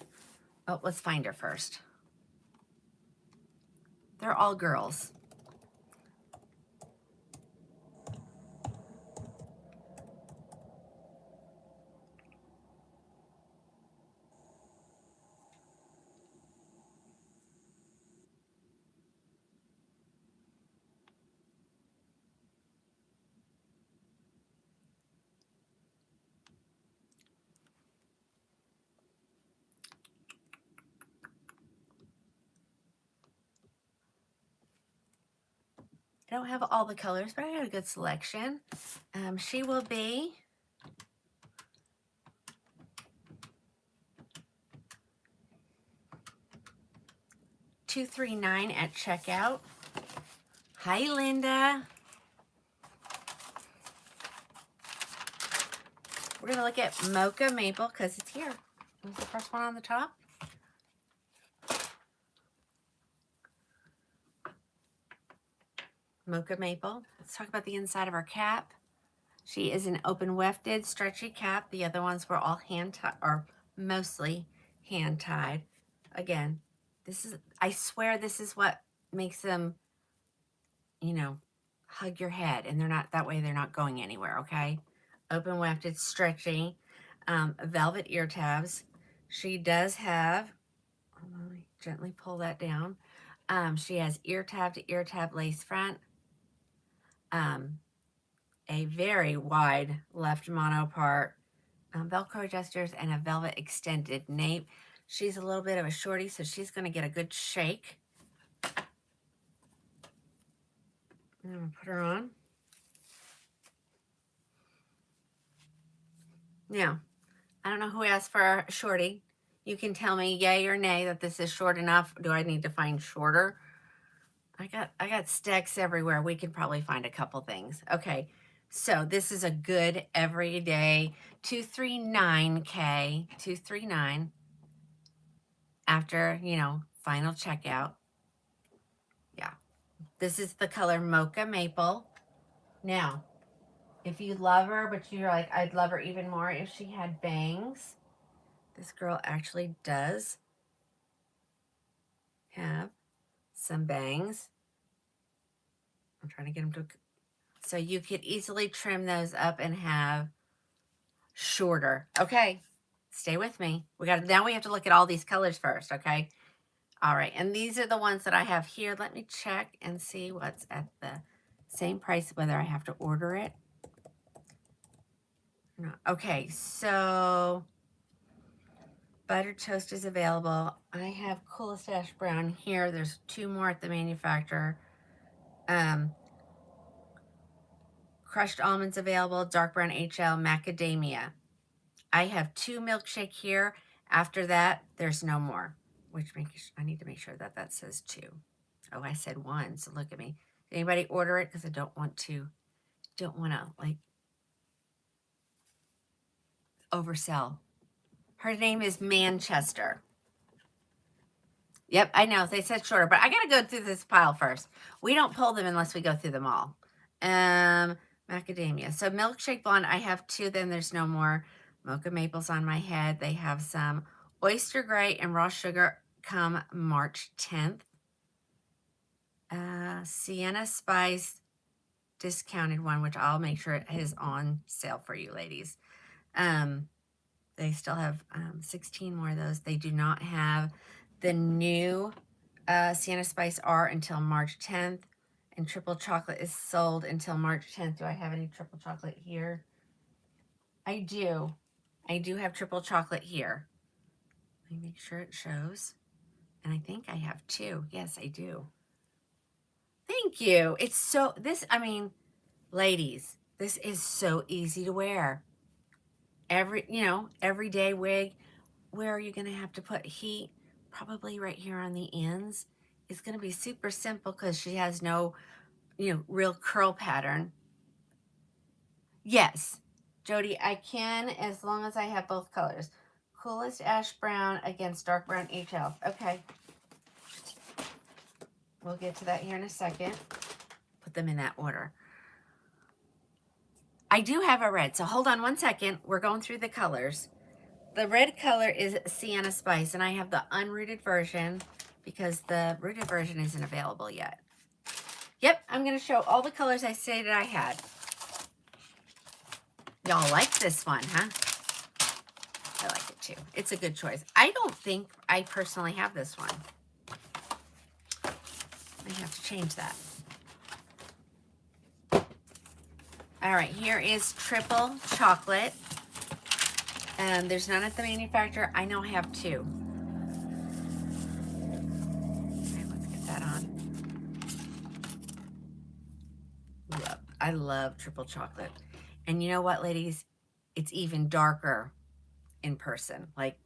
Oh, let's find her first. They're all girls. I don't have all the colors, but I got a good selection. She will be $239 at checkout. Hi, Linda. We're gonna look at Mocha Maple because it's here. It was the first one on the top. Mocha Maple. Let's talk about the inside of her cap. She is an open wefted, stretchy cap. The other ones were all hand tied, or mostly hand tied. Again, this is, I swear this is what makes them, you know, hug your head, and they're not, that way they're not going anywhere, okay? Open wefted, stretchy, velvet ear tabs. She does have, let me gently pull that down. She has ear tab to ear tab lace front. A very wide left mono part, Velcro adjusters, and a velvet extended nape. She's a little bit of a shorty, so she's going to get a good shake. I'm going to put her on. Now, I don't know who asked for a shorty. You can tell me yay or nay that this is short enough. Do I need to find shorter? I got stacks everywhere. We can probably find a couple things. Okay, so this is a good everyday $239K, $239 after, you know, final checkout. Yeah, this is the color Mocha Maple. Now, if you love her, but you're like, I'd love her even more if she had bangs. This girl actually does have some bangs. I'm trying to get them to, so you could easily trim those up and have shorter. Okay, stay with me. Now we have to look at all these colors first, okay? All right, and these are the ones that I have here. Let me check and see what's at the same price, whether I have to order it. No. Okay, so buttered toast is available. I have Coolest Ash Brown here. There's 2 more at the manufacturer. Crushed almonds available, dark brown HL, macadamia. I have 2 milkshake here. After that, there's no more. Which I need to make sure that that says 2. Oh, I said 1, so look at me. Did anybody order it? Because I don't want to like oversell. Her name is Manchester. Yep, I know. They said shorter, but I got to go through this pile first. We don't pull them unless we go through them all. Macadamia. So milkshake blonde, I have 2. Then there's no more. Mocha maples on my head. They have some oyster gray and raw sugar come March 10th. Sienna spice discounted one, which I'll make sure it is on sale for you ladies. They still have 16 more of those. They do not have the new Sienna Spice R until March 10th. And triple chocolate is sold until March 10th. Do I have any triple chocolate here? I do. I do have triple chocolate here. Let me make sure it shows. And I think I have 2. Yes, I do. Thank you. It's so, I mean, ladies, this is so easy to wear. Everyday wig. Where are you going to have to put heat? Probably right here on the ends. It's going to be super simple because she has no, real curl pattern. Yes, Jody, I can as long as I have both colors. Coolest ash brown against dark brown HL. Okay. We'll get to that here in a second. Put them in that order. I do have a red, so hold on one second. We're going through the colors. The red color is Sienna Spice, and I have the unrooted version because the rooted version isn't available yet. Yep, I'm going to show all the colors I stated I had. Y'all like this one, huh? I like it too. It's a good choice. I don't think I personally have this one. I have to change that. All right, here is triple chocolate. There's none at the manufacturer. I now have 2. Okay, let's get that on. I love triple chocolate. And you know what, ladies? It's even darker in person. Like,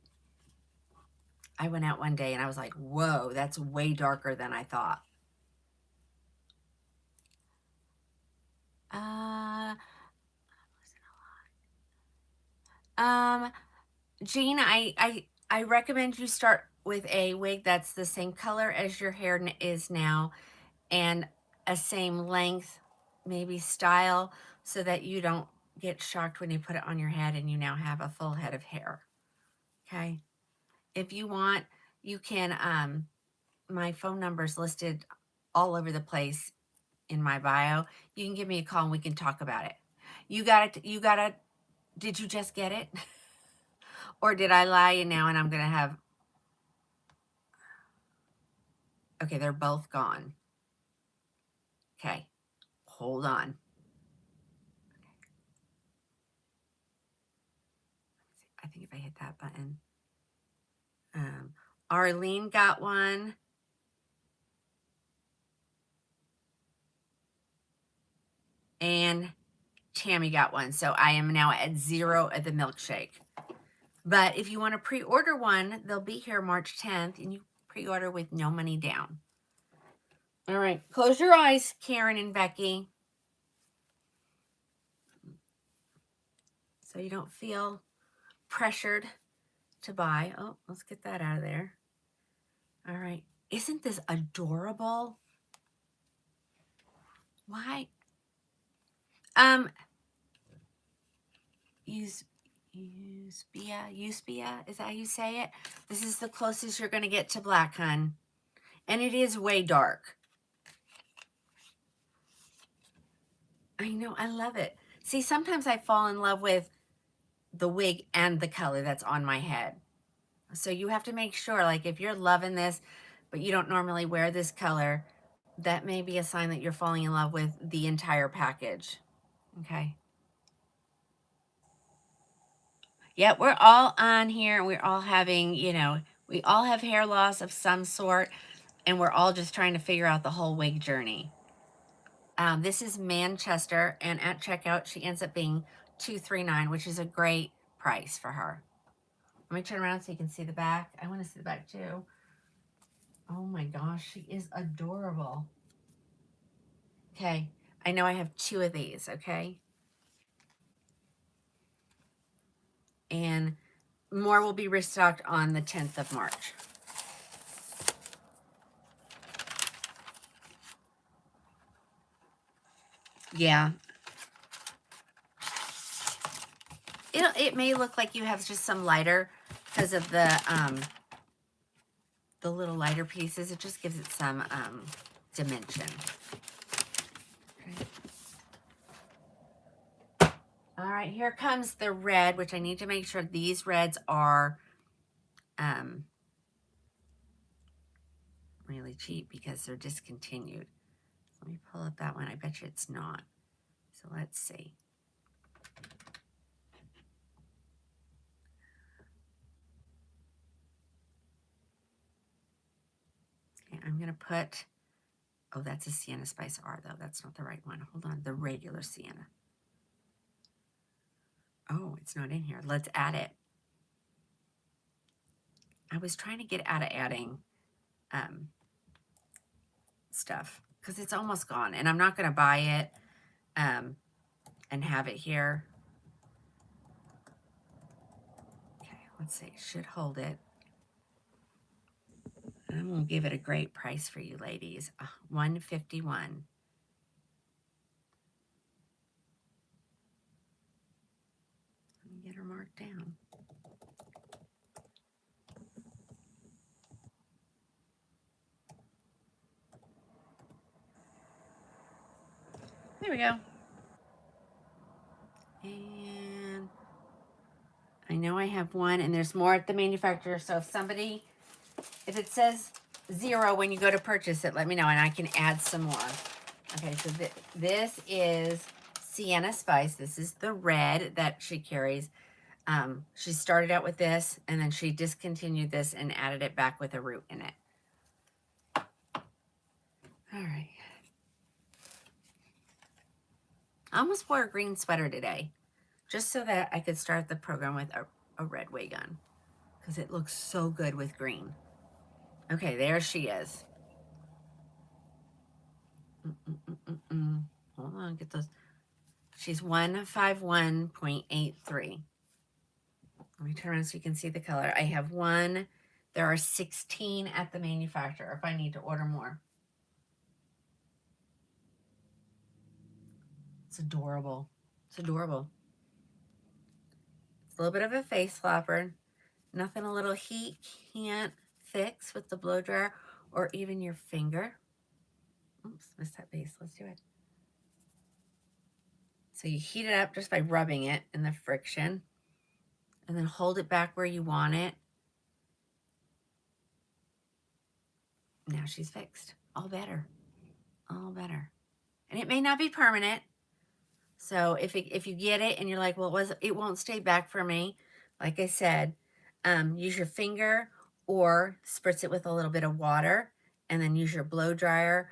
I went out one day and I was like, whoa, that's way darker than I thought. Jean, I recommend you start with a wig that's the same color as your hair is now and a same length, maybe style, so that you don't get shocked when you put it on your head and you now have a full head of hair. Okay. If you want, you can, my phone number is listed all over the place in my bio. You can give me a call and we can talk about it. You got it. Did you just get it? Or did I lie you now and I'm going to have, okay, they're both gone. Okay, hold on. I think if I hit that button. Arlene got one. And Tammy got one. So I am now at 0 at the milkshake. But if you want to pre-order one, they'll be here March 10th. And you pre-order with no money down. All right. Close your eyes, Karen and Becky. So you don't feel pressured to buy. Oh, let's get that out of there. All right. Isn't this adorable? Why? Euspia, is that how you say it? This is the closest you're going to get to black, hun. And it is way dark. I know, I love it. See, sometimes I fall in love with the wig and the color that's on my head. So you have to make sure, like if you're loving this, but you don't normally wear this color, that may be a sign that you're falling in love with the entire package. Okay. Yeah, we're all on here and we're all having, we all have hair loss of some sort and we're all just trying to figure out the whole wig journey. This is Manchester and at checkout, she ends up being $239, which is a great price for her. Let me turn around so you can see the back. I want to see the back too. Oh my gosh, she is adorable. Okay, I know I have 2 of these, okay? And more will be restocked on the 10th of March. Yeah. It may look like you have just some lighter because of the little lighter pieces. It just gives it some dimension. Okay. All right, here comes the red, which I need to make sure these reds are really cheap because they're discontinued. Let me pull up that one. I bet you it's not. So let's see. Okay, I'm going to put, oh, that's a Sienna Spice R, though. That's not the right one. Hold on, the regular Sienna. Oh, it's not in here. Let's add it. I was trying to get out of adding stuff because it's almost gone, and I'm not going to buy it and have it here. Okay, let's see. Should hold it. I'm going to give it a great price for you ladies. $151. Let me get her marked down. There we go. And I know I have one, and there's more at the manufacturer. So if it says 0 when you go to purchase it, let me know, and I can add some more. Okay, so this is Sienna Spice. This is the red that she carries. She started out with this, and then she discontinued this and added it back with a root in it. All right. I almost wore a green sweater today, just so that I could start the program with a red wig on, because it looks so good with green. Okay, there she is. Hold on, get those. She's 151.83. Let me turn around so you can see the color. I have one. There are 16 at the manufacturer if I need to order more. It's adorable. It's adorable. It's a little bit of a face flopper. Nothing a little heat can't fix with the blow dryer or even your finger. Oops, missed that base. Let's do it. So you heat it up just by rubbing it in the friction, and then hold it back where you want it. Now she's fixed. All better. All better. And it may not be permanent. So if you get it and you're like, well, it won't stay back for me, like I said, use your finger or spritz it with a little bit of water, and then use your blow dryer.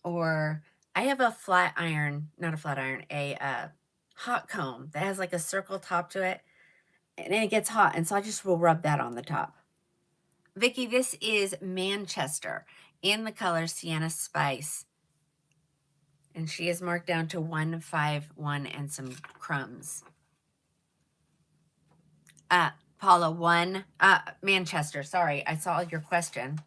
Or I have a flat iron, not a flat iron, a hot comb that has like a circle top to it, and it gets hot, and so I just will rub that on the top. Vicki, this is Manchester in the color Sienna Spice. And she is marked down to 151 and some crumbs. Paula, Manchester, sorry, I saw your question.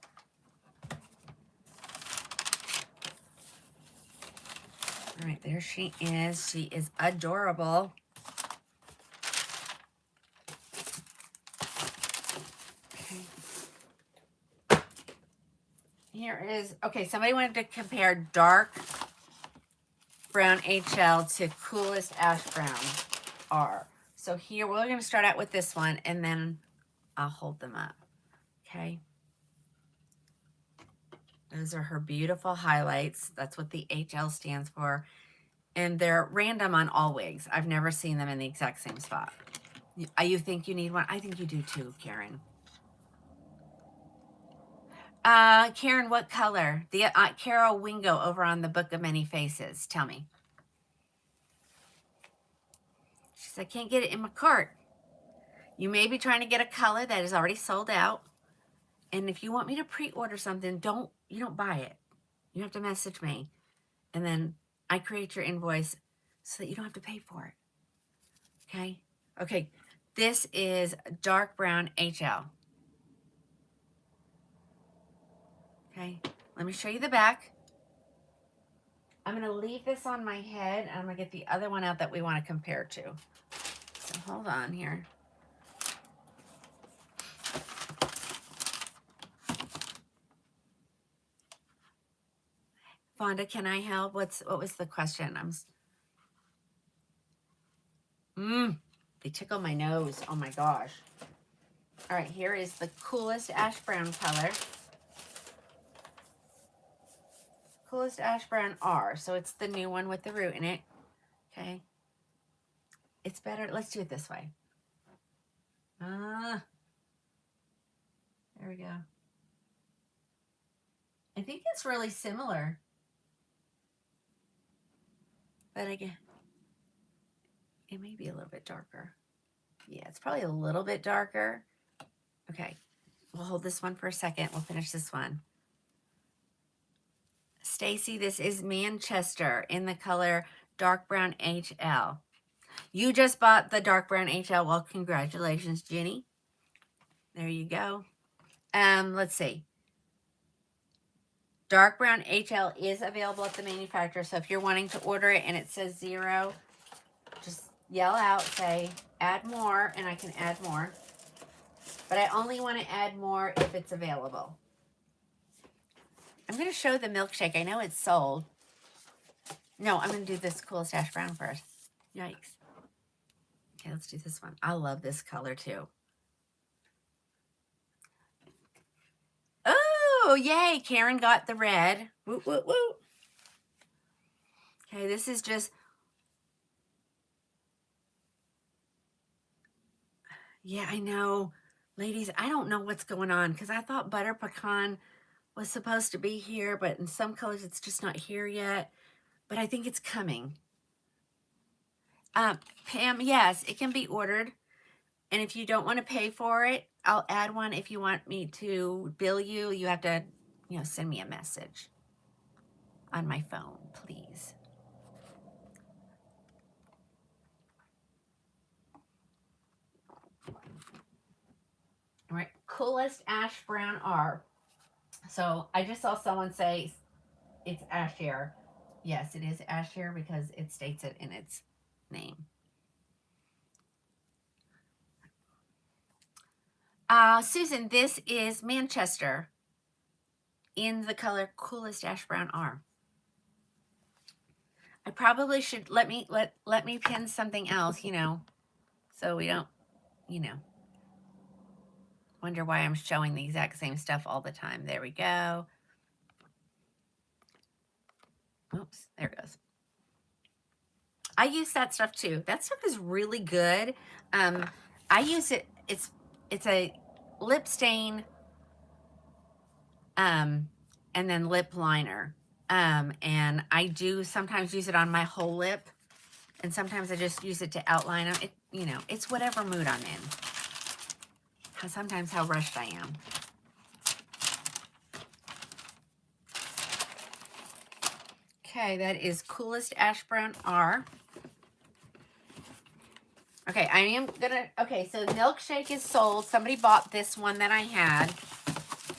All right, there she is. She is adorable. Okay. Here is, okay, somebody wanted to compare dark brown HL to coolest ash brown R. So here, we're going to start out with this one, and then I'll hold them up, okay? Those are her beautiful highlights. That's what the HL stands for. And they're random on all wigs. I've never seen them in the exact same spot. You think you need one? I think you do too, Karen. Karen, what color? The Carol Wingo over on the Book of Many Faces. Tell me. She said, I can't get it in my cart. You may be trying to get a color that is already sold out. And if you want me to pre-order something, you don't buy it. You have to message me. And then I create your invoice so that you don't have to pay for it. Okay? Okay. This is dark brown HL. Okay. Let me show you the back. I'm going to leave this on my head, and I'm going to get the other one out that we want to compare to. So hold on here. Fonda, can I help? What was the question? They tickle my nose. Oh my gosh. All right, here is the coolest ash brown color. Coolest ash brown R. So it's the new one with the root in it. Okay. It's better. Let's do it this way. There we go. I think it's really similar. But again, it may be a little bit darker. Yeah, it's probably a little bit darker. Okay. We'll hold this one for a second. We'll finish this one. Stacy, this is Manchester in the color dark brown HL. You just bought the dark brown HL. Well, congratulations, Jenny. There you go. Let's see. Dark brown HL is available at the manufacturer. So if you're wanting to order it and it says 0, just yell out, say, add more, and I can add more. But I only want to add more if it's available. I'm going to show the milkshake. I know it's sold. No, I'm going to do this coolest ash brown first. Yikes. Okay, let's do this one. I love this color too. Oh, yay. Karen got the red. Woo, woo, woo. Okay, this is just... Yeah, I know. Ladies, I don't know what's going on because I thought butter pecan was supposed to be here, but in some colors it's just not here yet. But I think it's coming. Pam, yes, it can be ordered. And if you don't want to pay for it, I'll add one. If you want me to bill you, you have to, send me a message on my phone, please. All right, coolest ash brown R. So I just saw someone say it's ash hair. Yes, it is ash hair because it states it in its name. Susan, this is Manchester in the color coolest ash brown R. I probably should let me pin something else, so we don't, wonder why I'm showing the exact same stuff all the time. There we go. Oops, there it goes. I use that stuff too. That stuff is really good. I use it. It's a lip stain, and then lip liner. And I do sometimes use it on my whole lip, and sometimes I just use it to outline them. It's whatever mood I'm in. Sometimes how rushed I am. Okay, that is coolest ash brown R. Okay, I am gonna, so milkshake is sold. Somebody bought this one that I had.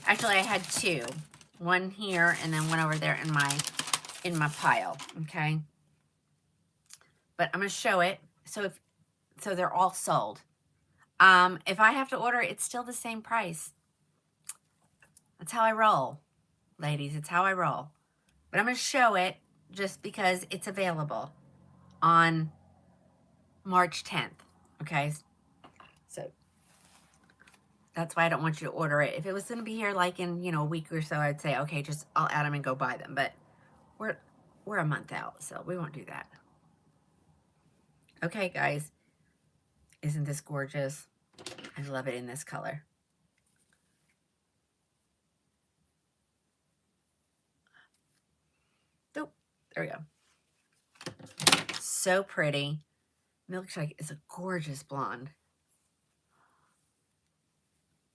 Actually, I had two. One here and then one over there in my pile, okay? But I'm gonna show it. So they're all sold. If I have to order it, it's still the same price. That's how I roll, ladies. It's how I roll. But I'm gonna show it just because it's available on March 10th, okay? So that's why I don't want you to order it. If it was going to be here like in, a week or so, I'd say, okay, I'll add them and go buy them. But we're a month out, so we won't do that. Okay, guys. Isn't this gorgeous? I love it in this color. Oh, there we go. So pretty. Milkshake is a gorgeous blonde.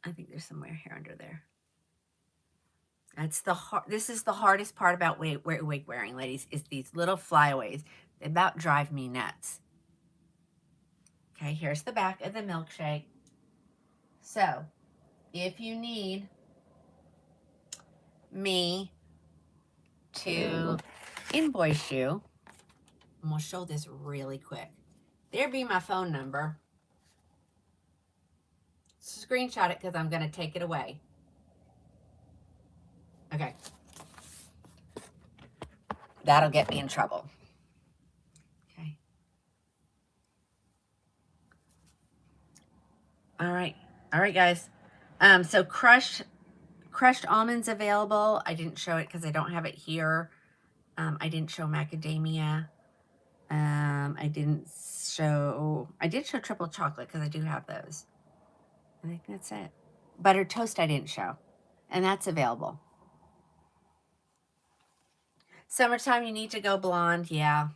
I think there's some hair under there. This is the hardest part about wig wearing, ladies, is these little flyaways. They about drive me nuts. Okay, here's the back of the milkshake. So, if you need me to invoice you. And we'll show this really quick. There be my phone number. Screenshot it because I'm going to take it away. Okay. That'll get me in trouble. Okay. All right. All right, guys. So crushed almonds available. I didn't show it because I don't have it here. I didn't show macadamia. I did show triple chocolate because I do have those. I think that's it. Buttered toast I didn't show. And that's available. Summertime, you need to go blonde. Yeah.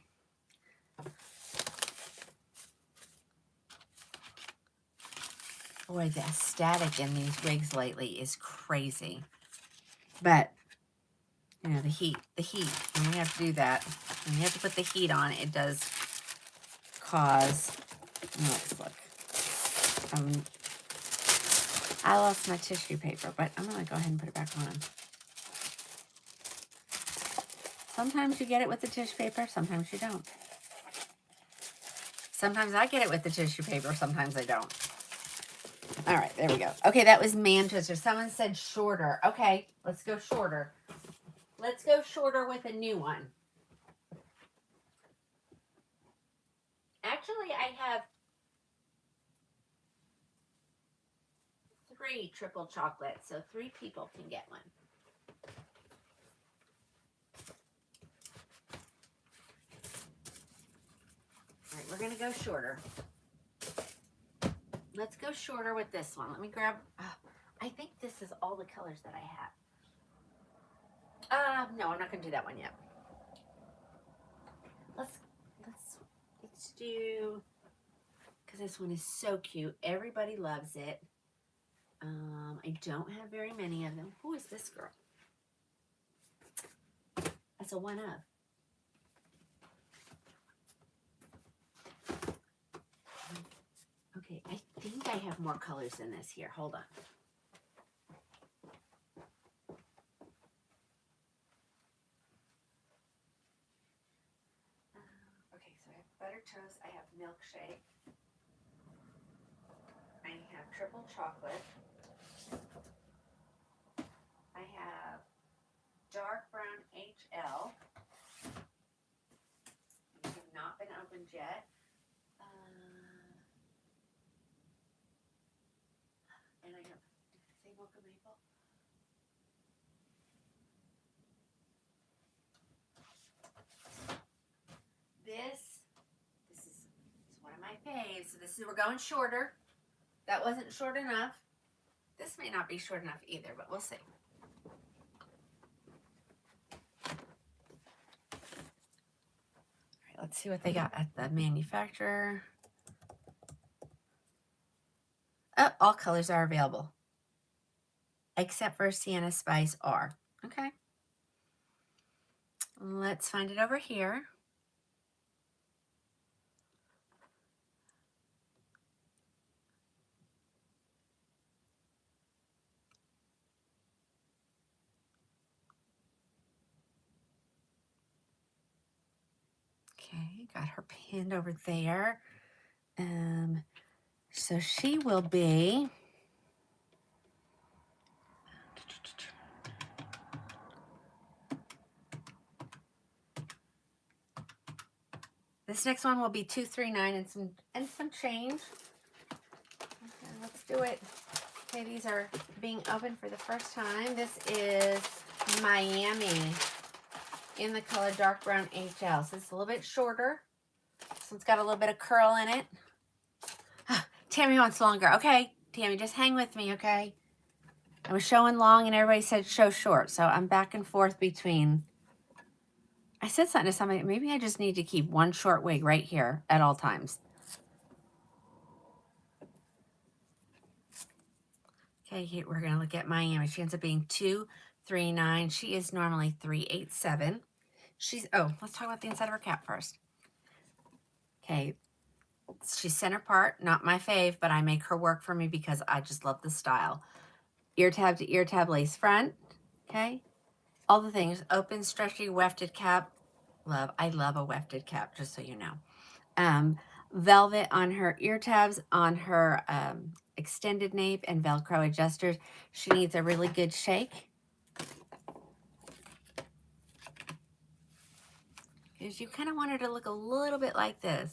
Boy, the aesthetic in these wigs lately is crazy. But, you know, the heat. When you have to do that, when you have to put the heat on, it does cause, let's look. I lost my tissue paper, but I'm going to go ahead and put it back on. Sometimes you get it with the tissue paper, sometimes you don't. Sometimes I get it with the tissue paper, sometimes I don't. All right, there we go. Okay, that was man twister. Someone said shorter. Okay, let's go shorter. Let's go shorter with a new one. Actually, I have 3 triple chocolates, so 3 people can get one. All right, we're going to go shorter. Let's go shorter with this one. Let me grab, I think this is all the colors that I have. No, I'm not going to do that one yet. Let's do, because this one is so cute. Everybody loves it. I don't have very many of them. Who is this girl? That's a one of. Okay, I think I have more colors than this here. Hold on. Okay, so I have butter toast. I have milkshake. I have triple chocolate. I have dark brown HL. These have not been opened yet. And I have, did I say mocha maple? This is one of my faves. So this is, we're going shorter. That wasn't short enough. This may not be short enough either, but we'll see. All right, let's see what they got at the manufacturer. Oh, all colors are available. Except for Sienna Spice R. Okay. Let's find it over here. Okay, got her pinned over there. So she will be, this next one will be 239 and some change. Okay, let's do it. Okay, these are being opened for the first time. This is Miami in the color dark brown HL. So it's a little bit shorter. So it's got a little bit of curl in it. Tammy wants longer. Okay, Tammy, just hang with me, okay? I was showing long and everybody said show short. So I'm back and forth between. I said something to somebody. Maybe I just need to keep one short wig right here at all times. Okay, we're going to look at Miami. She ends up being 239. She is normally 387. Let's talk about the inside of her cap first. Okay, she's center part, not my fave, but I make her work for me because I just love the style. Ear tab to ear tab lace front. Okay, all the things. Open, stretchy, wefted cap. I love a wefted cap, just so you know. Velvet on her ear tabs, on her extended nape, and Velcro adjusters. She needs a really good shake. Because you kind of want her to look a little bit like this.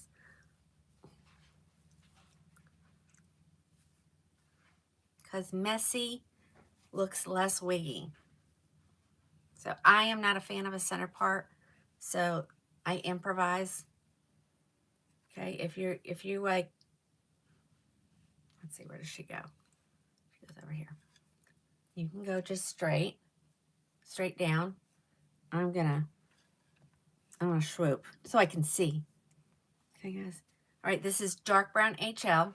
Because messy looks less wiggy. So I am not a fan of a center part, so I improvise. Okay, if you like, let's see, where does she go? She goes over here. You can go just straight down. I'm gonna swoop so I can see. Okay, guys. All right, this is dark brown HL.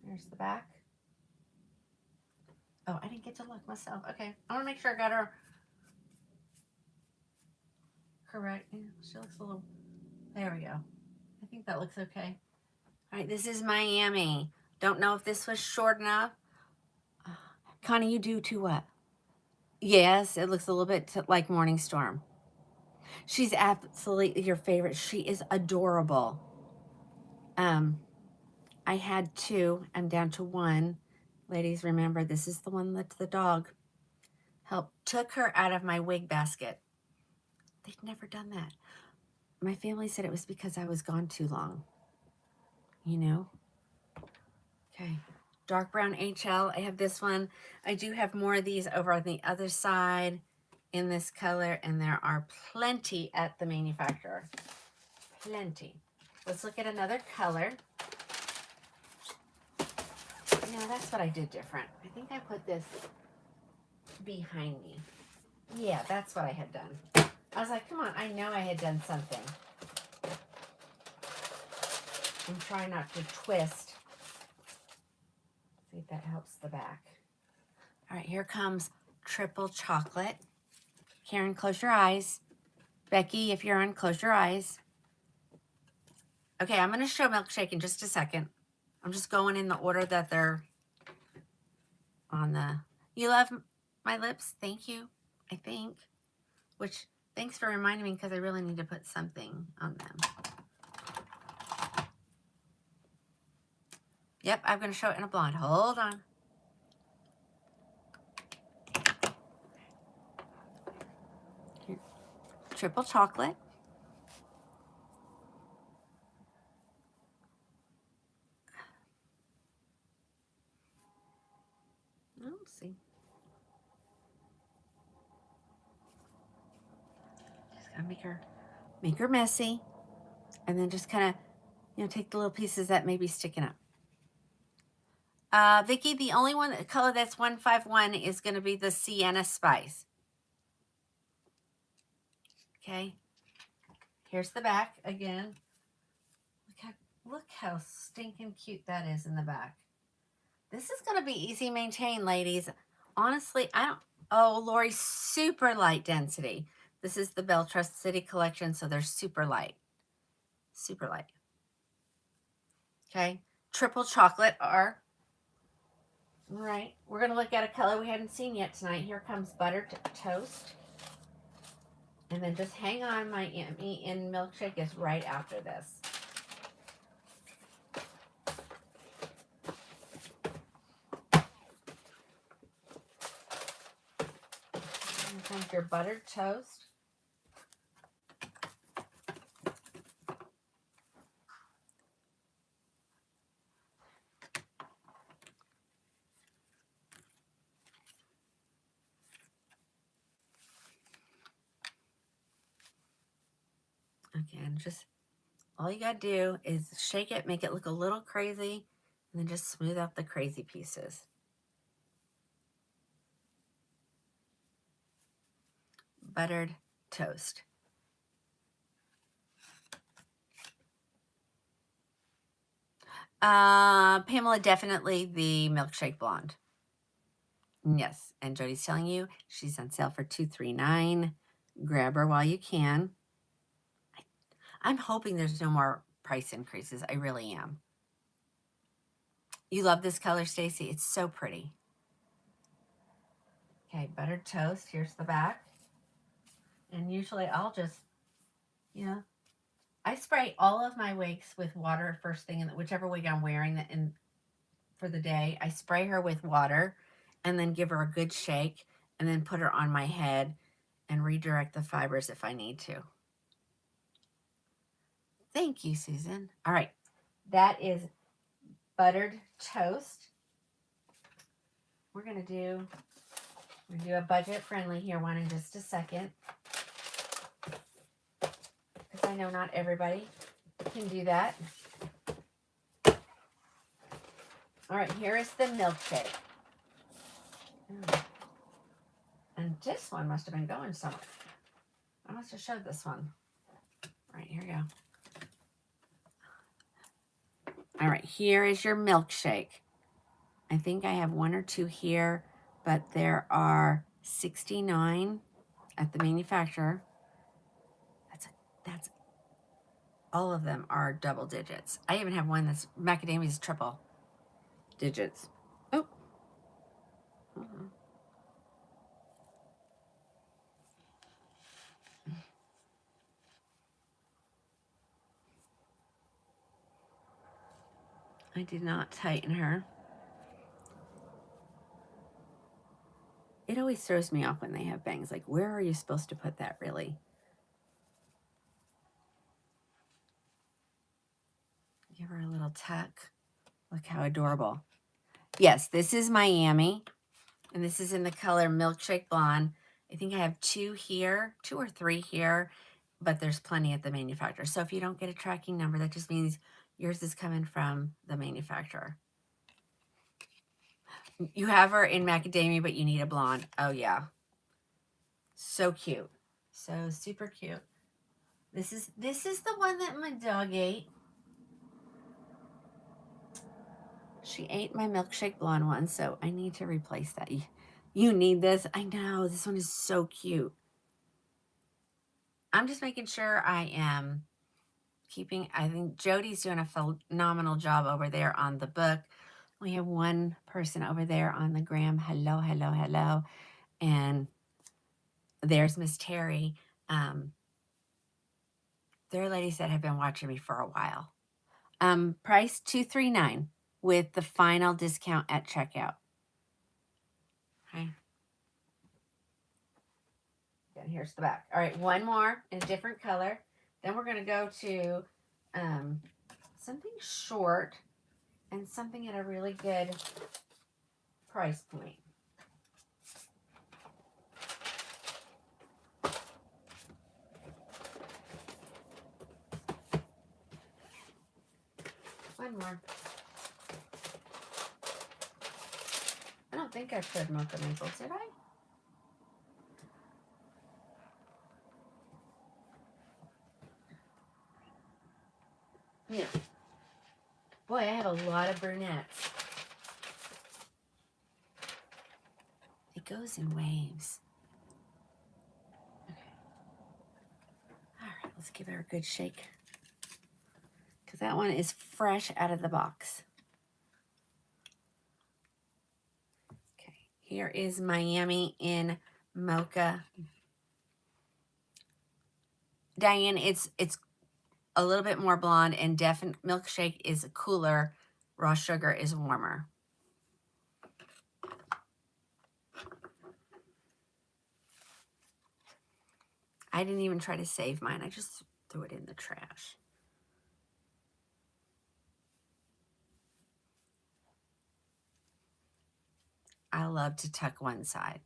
There's the back. Oh, I didn't get to look myself. Okay, I want to make sure I got her correct. Yeah, she looks a little. There we go. I think that looks okay. All right, this is Miami. Don't know if this was short enough. Connie, you do too what? Yes, it looks a little bit like Morning Storm. She's absolutely your favorite. She is adorable. I had two. I'm down to one. Ladies, remember, this is the one that the dog took her out of my wig basket. They've never done that. My family said it was because I was gone too long. You know? Okay. Dark brown HL. I have this one. I do have more of these over on the other side in this color, and there are plenty at the manufacturer. Plenty. Let's look at another color. Yeah, that's what I did different. I think I put this behind me. Yeah, that's what I had done. I was like, come on, I know I had done something. I'm trying not to twist. See if that helps the back. All right, here comes triple chocolate. Karen, close your eyes. Becky, if you're on, close your eyes. Okay, I'm going to show Milkshake in just a second. I'm just going in the order that they're on the... You love my lips? Thank you, I think. Which, thanks for reminding me, because I really need to put something on them. Yep, I'm going to show it in a blonde. Hold on. Here. Triple chocolate. Let's see. Just gotta make her messy, and then just kind of, take the little pieces that may be sticking up. Vicki, the only color that's 151 is going to be the Sienna Spice. Okay. Here's the back again. Look how stinking cute that is in the back. This is going to be easy maintained, ladies. Honestly, oh, Lori, super light density. This is the Belle Trust City collection, so they're super light. Super light. Okay. Triple chocolate are... All right, we're going to look at a color we hadn't seen yet tonight. Here comes Buttered Toast. And then just hang on, my Emmy in Milkshake is right after this. Here comes your Buttered Toast. Again, just all you gotta do is shake it, make it look a little crazy, and then just smooth out the crazy pieces. Buttered Toast. Pamela, definitely the Milkshake Blonde. Yes, and Jody's telling you she's on sale for $239. Grab her while you can. I'm hoping there's no more price increases. I really am. You love this color, Stacy? It's so pretty. Okay, buttered toast. Here's the back. And usually I'll just, I spray all of my wigs with water first thing, in whichever wig I'm wearing for the day. I spray her with water and then give her a good shake and then put her on my head and redirect the fibers if I need to. Thank you, Susan. All right, that is buttered toast. We're gonna do a budget-friendly here one in just a second, because I know not everybody can do that. All right, here is the milkshake. And this one must have been going somewhere. I must have showed this one. All right, here we go. All right, here is your milkshake. I think I have one or two here, but there are 69 at the manufacturer. That's all of them are double digits. I even have one that's macadamia's triple digits. Oh. I did not tighten her. It always throws me off when they have bangs. Like, where are you supposed to put that, really? Give her a little tuck. Look how adorable. Yes, this is Miami, and this is in the color Milkshake Blonde. I think I have two or three here, but there's plenty at the manufacturer. So if you don't get a tracking number, that just means yours is coming from the manufacturer. You have her in macadamia, but you need a blonde. Oh, yeah. So cute. So super cute. This is the one that my dog ate. She ate my Milkshake Blonde one, so I need to replace that. You need this. I know. This one is so cute. I'm just making sure I am keeping, I think Jody's doing a phenomenal job over there on the book. We have one person over there on the gram. Hello, hello, hello. And there's Miss Terry. They're ladies that have been watching me for a while. Price $239 with the final discount at checkout. Okay. And here's the back. All right, one more in a different color. Then we're going to go to something short and something at a really good price point. One more. I don't think I put mocha maple, did I? Yeah. Boy, I have a lot of brunettes. It goes in waves. Okay. All right, let's give her a good shake, because that one is fresh out of the box. Okay, here is Miami in mocha. Diane, it's a little bit more blonde, and definite Milkshake is cooler. Raw sugar is warmer. I didn't even try to save mine. I just threw it in the trash. I love to tuck one side.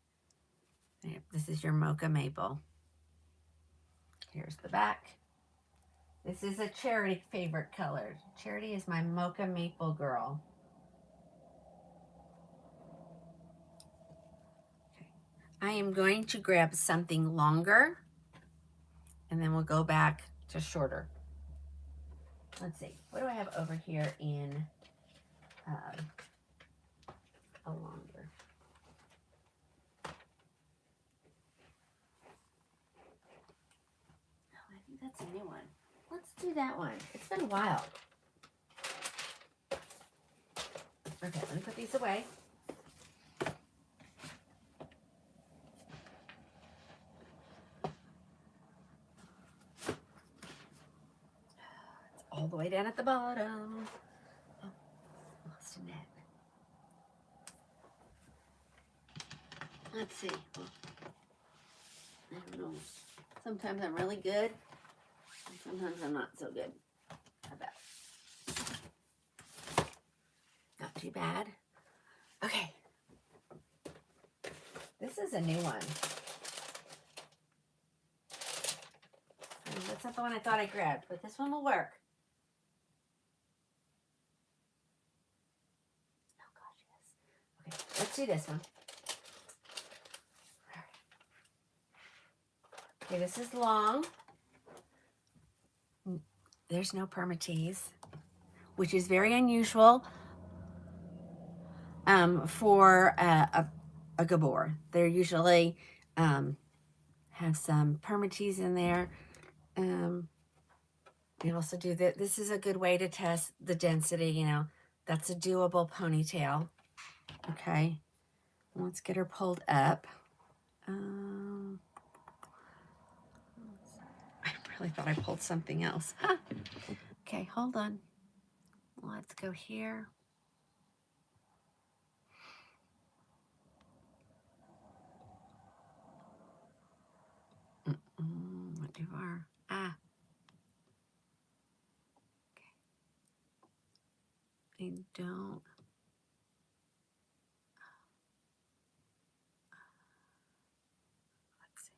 This is your mocha maple. Here's the back. This is a Charity favorite color. Charity is my mocha maple girl. Okay. I am going to grab something longer, and then we'll go back to shorter. Let's see. What do I have over here in a longer? Oh, I think that's a new one. Let's do that one. It's been a while. Okay, let me put these away. way down at the bottom. Oh, lost a net. Let's see. Oh, I don't know. Sometimes I'm really good, and sometimes I'm not so good. How about? Not too bad. Okay. This is a new one. That's not the one I thought I grabbed, but this one will work. Oh gosh, yes. Okay, let's do this one. Okay, this is long. There's no permatease, which is very unusual for a gabor. They're usually have some permatease in there. They also do that. This is a good way to test the density. You know, that's a doable ponytail. Okay, let's get her pulled up. I really thought I pulled something else. Huh. Okay, hold on. Let's go here. Not too far. Ah. Okay. I don't. Let's see.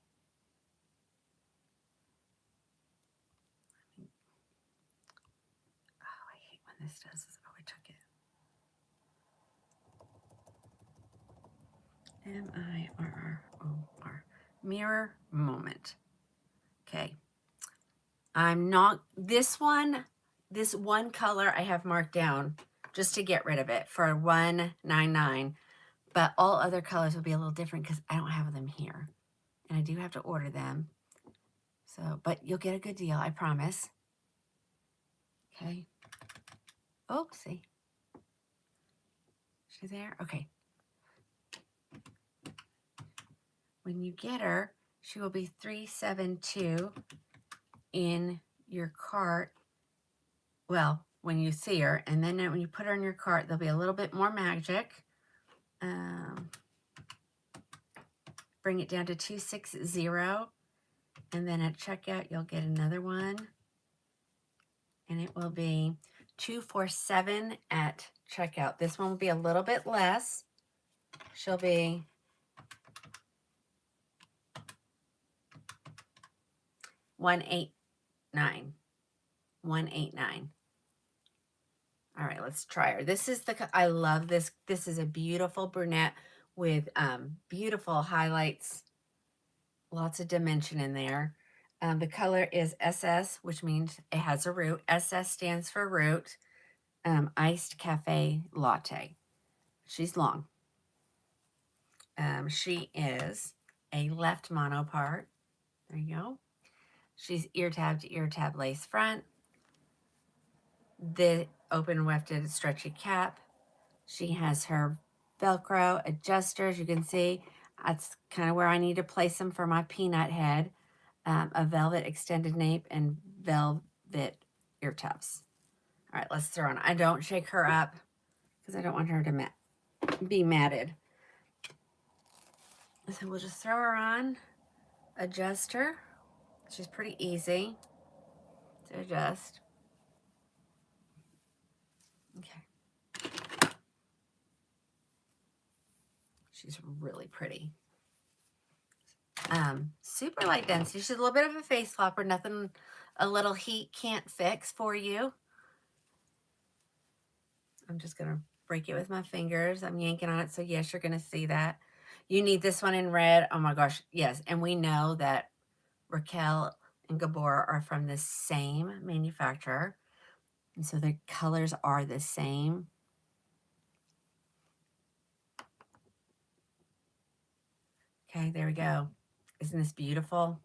Oh, I hate when this does this. Oh, I took it. M-I-R-R-O-R. Mirror moment. Okay. I'm not, this one color I have marked down just to get rid of it for $1.99. But all other colors will be a little different because I don't have them here. And I do have to order them. So, but you'll get a good deal, I promise. Okay. Oh, see. She's there? Okay. When you get her, she will be $372 in your cart. Well, when you see her, and then when you put her in your cart, there'll be a little bit more magic. Bring it down to $260, and then at checkout, you'll get another one, and it will be $247 at checkout. This one will be a little bit less. She'll be $189. $189. All right, let's try her. This is I love this. This is a beautiful brunette with beautiful highlights, lots of dimension in there. The color is SS, which means it has a root. SS stands for root. Iced cafe latte. She's long. She is a left mono part. There you go. She's ear tab to ear tab lace front. The open wefted stretchy cap. She has her Velcro adjusters. You can see that's kind of where I need to place them for my peanut head. A velvet extended nape and velvet ear tufts. All right, let's throw on. I don't shake her up because I don't want her to be matted. So we'll just throw her on, adjust her. She's pretty easy to adjust. Okay. She's really pretty. Super light density. She's a little bit of a face flopper. Nothing a little heat can't fix for you. I'm just going to break it with my fingers. I'm yanking on it. So yes, you're going to see that. You need this one in red. Oh my gosh. Yes. And we know that Raquel and Gabor are from the same manufacturer. And so the colors are the same. Okay, there we go. Isn't this beautiful?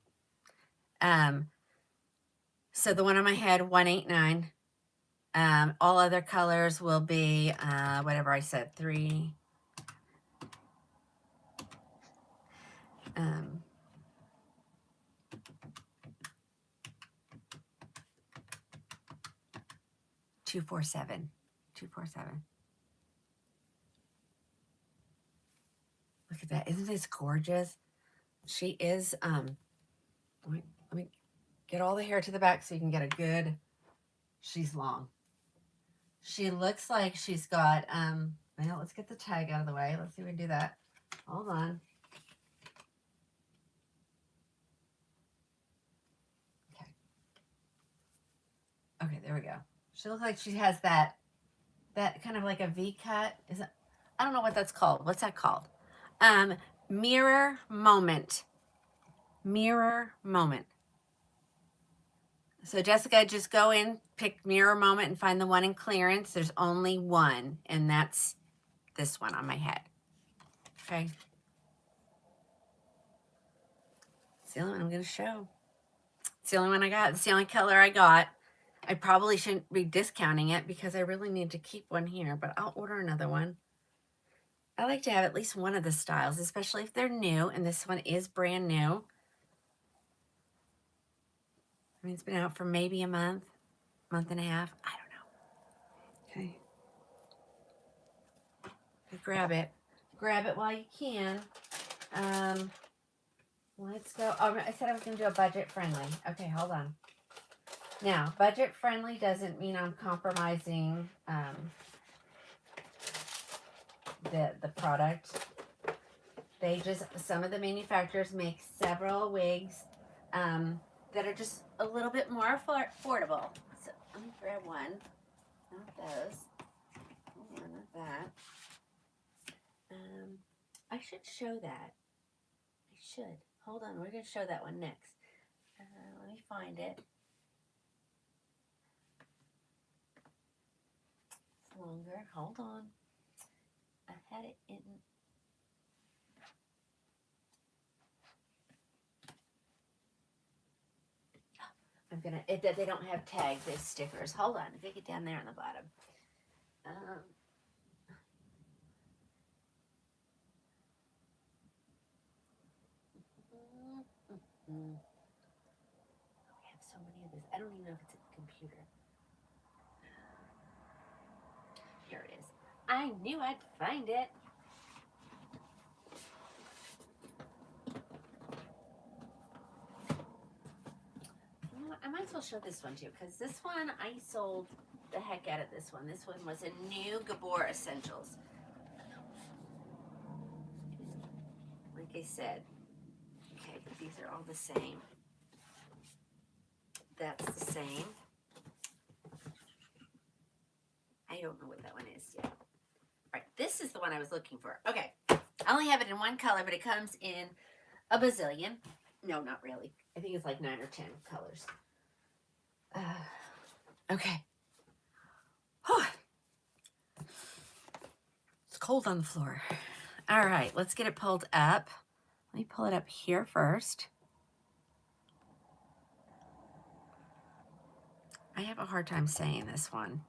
So the one on my head, $189. All other colors will be whatever I said, $3. 247. 247. Look at that. Isn't this gorgeous? She is, let me get all the hair to the back so you can get a good, she's long. She looks like she's got, well, let's get the tag out of the way. Let's see if we can do that. Hold on. Okay. Okay, there we go. She looks like she has that kind of like a V cut. Is it? I don't know what that's called. What's that called? Mirror moment. Mirror moment. So Jessica, just go in, pick mirror moment and find the one in clearance. There's only one, and that's this one on my head. Okay. It's the only one I'm going to show. It's the only one I got. It's the only color I got. I probably shouldn't be discounting it because I really need to keep one here, but I'll order another one. I like to have at least one of the styles, especially if they're new, and this one is brand new. I mean, it's been out for maybe a month and a half. I don't know. Okay. Grab it. Grab it while you can. Let's go. Oh, I said I was going to do a budget friendly. Okay, hold on. Now, budget friendly doesn't mean I'm compromising the product. They just, some of the manufacturers make several wigs that are just a little bit more affordable. So let me grab one. Not those. Hold on, not that. I should show that. I should. Hold on, we're going to show that one next. Let me find it. It's longer. Hold on. I had it in. I'm gonna. They don't have tags. They have stickers. Hold on. Take it down there on the bottom. We have so many of this. I don't even know if it's a computer. Here it is. I knew I'd find it. You know what? I might as well show this one too, because this one I sold the heck out of this one. This one was a new Gabor Essentials. Like I said. Okay, but these are all the same. That's the same. I don't know what that one is yet. All right, this is the one I was looking for. Okay, I only have it in one color, but it comes in a bazillion. No, not really. I think it's like 9 or 10 colors. Okay. Whew. It's cold on the floor. All right, let's get it pulled up. Let me pull it up here first. I have a hard time saying this one.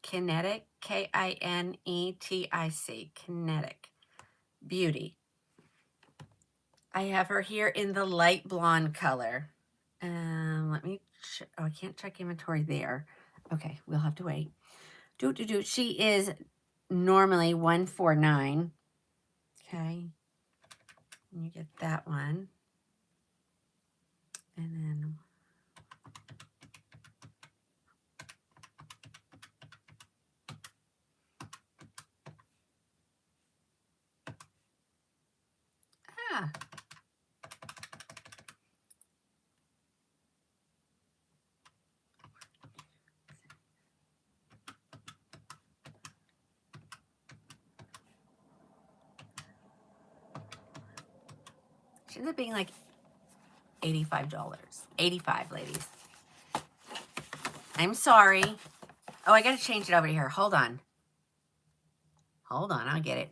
Kinetic, Kinetic, Kinetic Beauty. I have her here in the light blonde color. Let me, oh, I can't check inventory there. Okay, we'll have to wait. She is normally $149. Okay. And you get that one. And then she ends up being like $85. 85, ladies. I'm sorry. Oh, I gotta change it over here. Hold on. Hold on, I'll get it.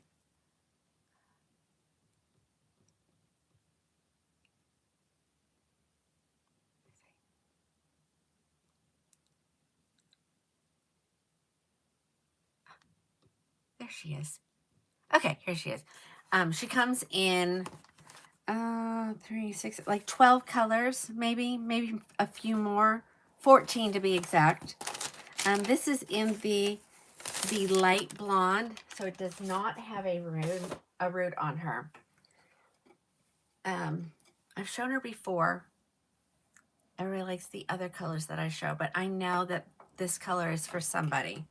There she is. Okay, here she is. She comes in 3, 6, like 12 colors, maybe a few more, 14 to be exact. This is in the light blonde, so it does not have a root on her. I've shown her before. I really likes the other colors that I show, but I know that this color is for somebody.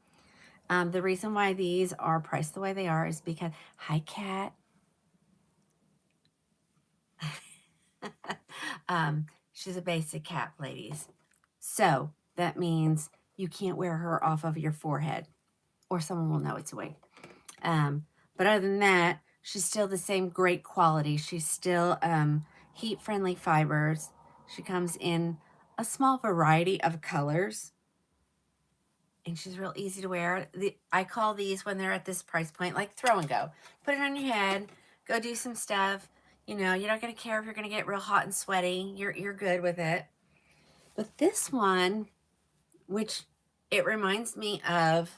The reason why these are priced the way they are is because, hi, Cat. She's a basic cat, ladies. So that means you can't wear her off of your forehead or someone will know it's a wig. But other than that, she's still the same great quality. She's still heat-friendly fibers. She comes in a small variety of colors. And she's real easy to wear. I call these, when they're at this price point, like throw and go. Put it on your head, go do some stuff. You know, you're not going to care if you're going to get real hot and sweaty. You're good with it. But this one, which it reminds me of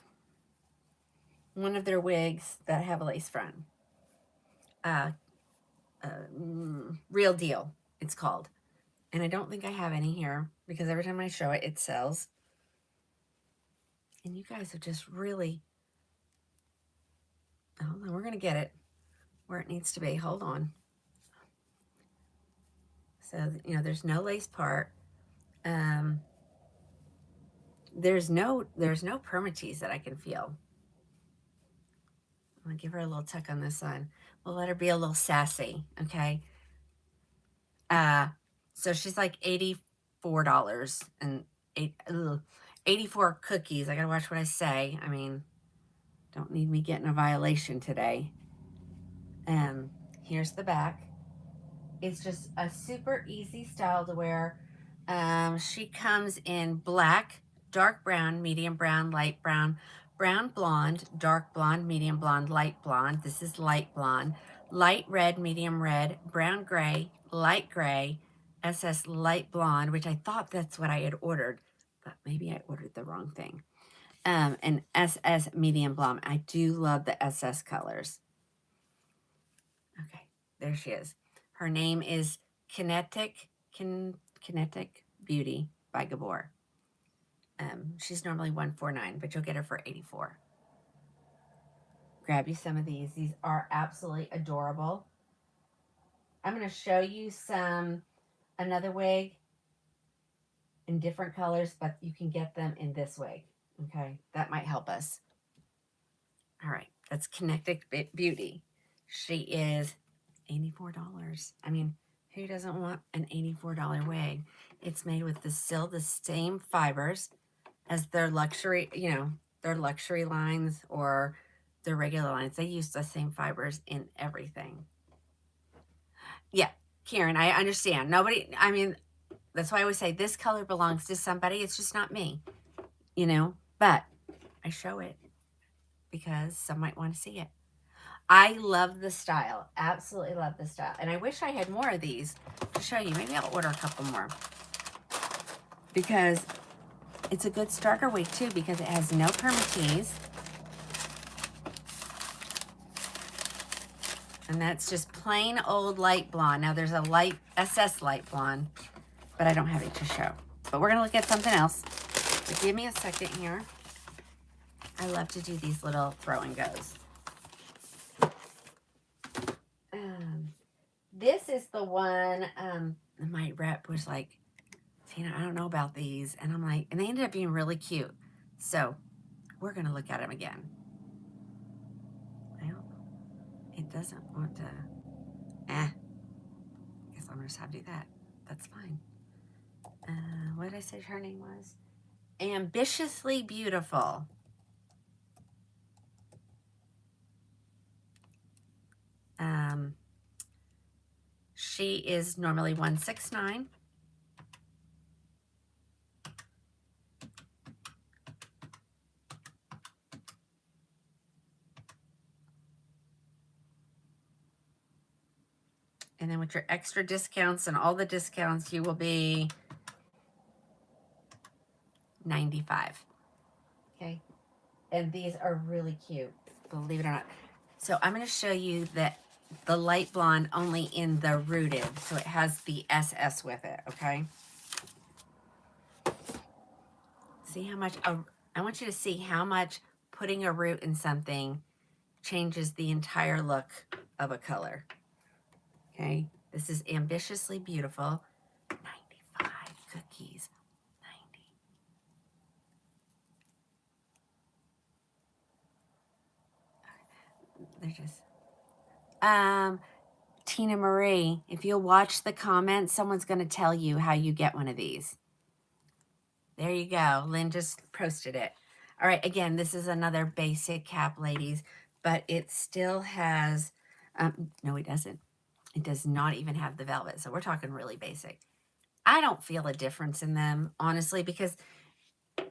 one of their wigs that have a lace front. Real Deal, it's called. And I don't think I have any here because every time I show it, it sells. And you guys have just really... Hold on, we're going to get it where it needs to be. Hold on. So, you know, there's no lace part. There's no permatease that I can feel. I'm going to give her a little tuck on this side. We'll let her be a little sassy, okay? So she's like $84 and 84 cookies. I got to watch what I say. I mean, don't need me getting a violation today. Here's the back. It's just a super easy style to wear. She comes in black, dark brown, medium brown, light brown, brown blonde, dark blonde, medium blonde, light blonde. This is light blonde. Light red, medium red, brown gray, light gray, SS light blonde, which I thought that's what I had ordered, but maybe I ordered the wrong thing. And SS medium blonde. I do love the SS colors. Okay, there she is. Her name is Kinetic Beauty by Gabor. She's normally $149, but you'll get her for $84. Grab you some of these. These are absolutely adorable. I'm going to show you another wig in different colors, but you can get them in this wig. Okay, that might help us. All right, that's Kinetic Beauty. She is $84. I mean, who doesn't want an $84 wig? It's made with still the same fibers as their luxury, you know, their luxury lines or their regular lines. They use the same fibers in everything. Yeah, Karen, I understand. I mean, that's why I always say this color belongs to somebody. It's just not me, you know, but I show it because some might want to see it. I love the style. Absolutely love the style. And I wish I had more of these to show you. Maybe I'll order a couple more. Because it's a good starter wig too, because it has no permatease. And that's just plain old light blonde. Now there's a light SS light blonde, but I don't have it to show. But we're going to look at something else. But give me a second here. I love to do these little throw and goes. This is the one, my rep was like, Tina, I don't know about these. And I'm like, and they ended up being really cute. So we're going to look at them again. Well, it doesn't want to, guess I'm going to just have to do that. That's fine. What did I say her name was? Ambitiously Beautiful. She is normally $169. And then with your extra discounts and all the discounts, you will be $95. Okay. And these are really cute, believe it or not. So I'm going to show you that the light blonde only in the rooted. So it has the SS with it, okay? See how much, I want you to see how much putting a root in something changes the entire look of a color. Okay, this is Ambitiously Beautiful. 95 cookies. 90. They're just Tina Marie, if you'll watch the comments, someone's going to tell you how you get one of these. There you go. Lynn just posted it. All right, again, this is another basic cap, ladies, but it still has, no, it doesn't. It does not even have the velvet, so we're talking really basic. I don't feel a difference in them, honestly, because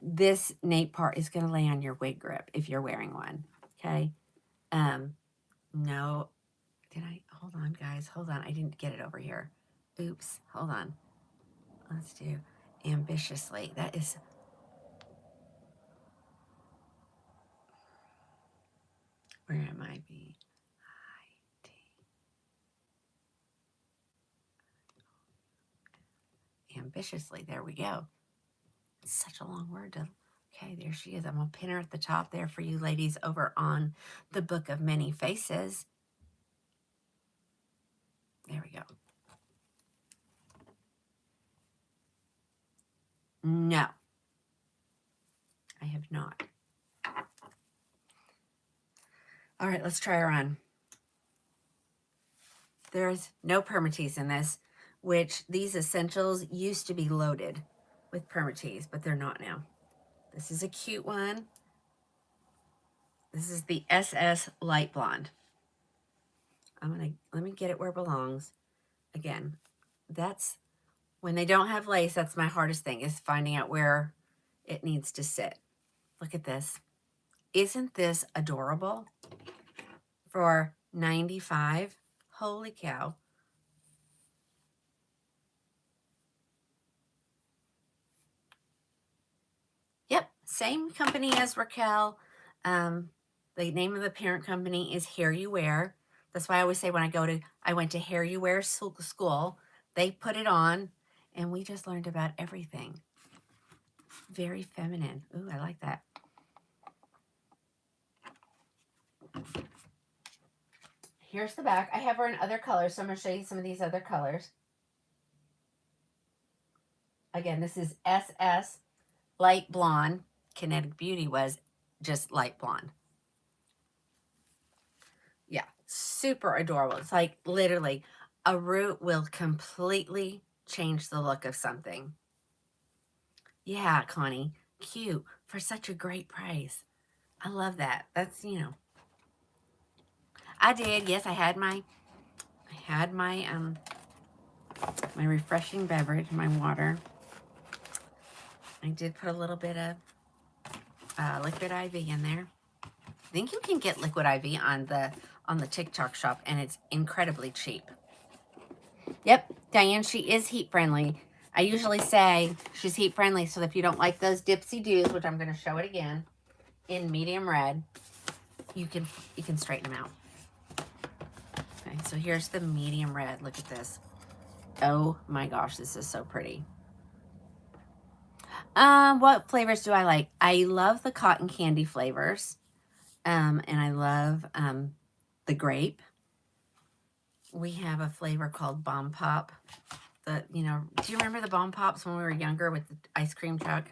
this nape part is going to lay on your wig grip if you're wearing one, okay? No, did I? Hold on, guys. Hold on. I didn't get it over here. Oops. Hold on. Let's do Ambitiously. That is... Where am I? Ambitiously. There we go. It's such a long word to... Okay, there she is. I'm going to pin her at the top there for you ladies over on the Book of Many Faces. There we go. No, I have not. All right, let's try her on. There's no permatease in this, which these essentials used to be loaded with permatease, but they're not now. This is a cute one. This is the SS Light Blonde. Let me get it where it belongs. Again, that's when they don't have lace, that's my hardest thing, is finding out where it needs to sit. Look at this. Isn't this adorable? For $95. Holy cow. Yep, same company as Raquel. The name of the parent company is Hair You Wear. That's why I always say when I went to Hair You Wear school, they put it on, and we just learned about everything. Very feminine. Ooh, I like that. Here's the back. I have her in other colors, so I'm going to show you some of these other colors. Again, this is SS Light Blonde. Kinetic Beauty was just light blonde. Yeah, super adorable. It's like literally a root will completely change the look of something. Yeah, Connie, cute for such a great price. I love that. That's, you know, I did. Yes, I had my my refreshing beverage, my water. I did put a little bit of liquid IV in there. I think you can get liquid IV on the TikTok shop, and it's incredibly cheap. Yep, Diane, she is heat friendly. I usually say she's heat friendly, so if you don't like those dipsy doos, which I'm going to show it again in medium red, you can straighten them out. Okay, so here's the medium red. Look at this. Oh my gosh, this is so pretty. What flavors do I like? I love the cotton candy flavors. And I love the grape. We have a flavor called Bomb Pop. Do you remember the Bomb Pops when we were younger with the ice cream truck?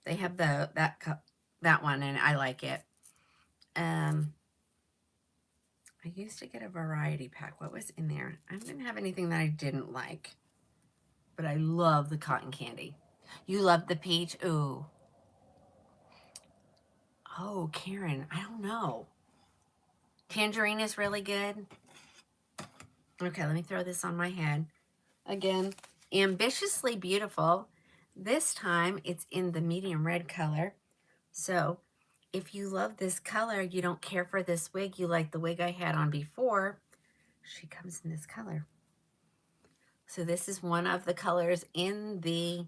They have that one, and I like it. I used to get a variety pack. What was in there? I didn't have anything that I didn't like, but I love the cotton candy. You love the peach? Ooh. Oh, Karen, I don't know. Tangerine is really good. Okay, let me throw this on my head. Again, Ambitiously Beautiful. This time it's in the medium red color. So if you love this color, you don't care for this wig, you like the wig I had on before, she comes in this color. So this is one of the colors in the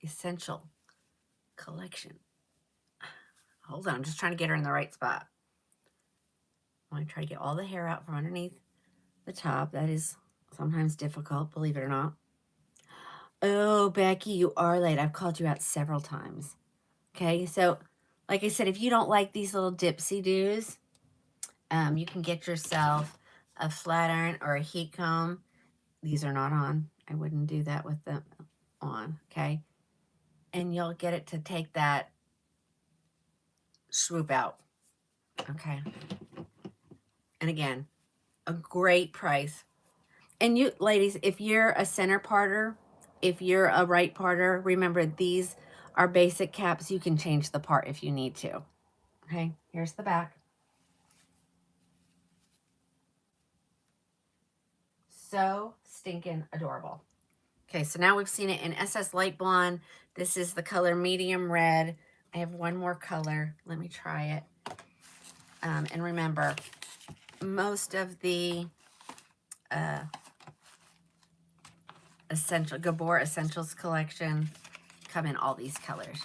Essential collection. Hold on, I'm just trying to get her in the right spot. I want to try to get all the hair out from underneath the top. That is sometimes difficult, believe it or not. Oh, Becky, you are late. I've called you out several times. Okay, so like I said, if you don't like these little dipsy-doos, you can get yourself a flat iron or a heat comb. These are not on. I wouldn't do that with them on, okay? And you'll get it to take that swoop out, okay? And again, a great price. And you, ladies, if you're a center parter, if you're a right parter, remember these are basic caps. You can change the part if you need to. Okay, here's the back. So stinking adorable. Okay, so now we've seen it in SS Light Blonde. This is the color Medium Red. I have one more color. Let me try it. And remember, most of the Gabor Essentials collection come in all these colors.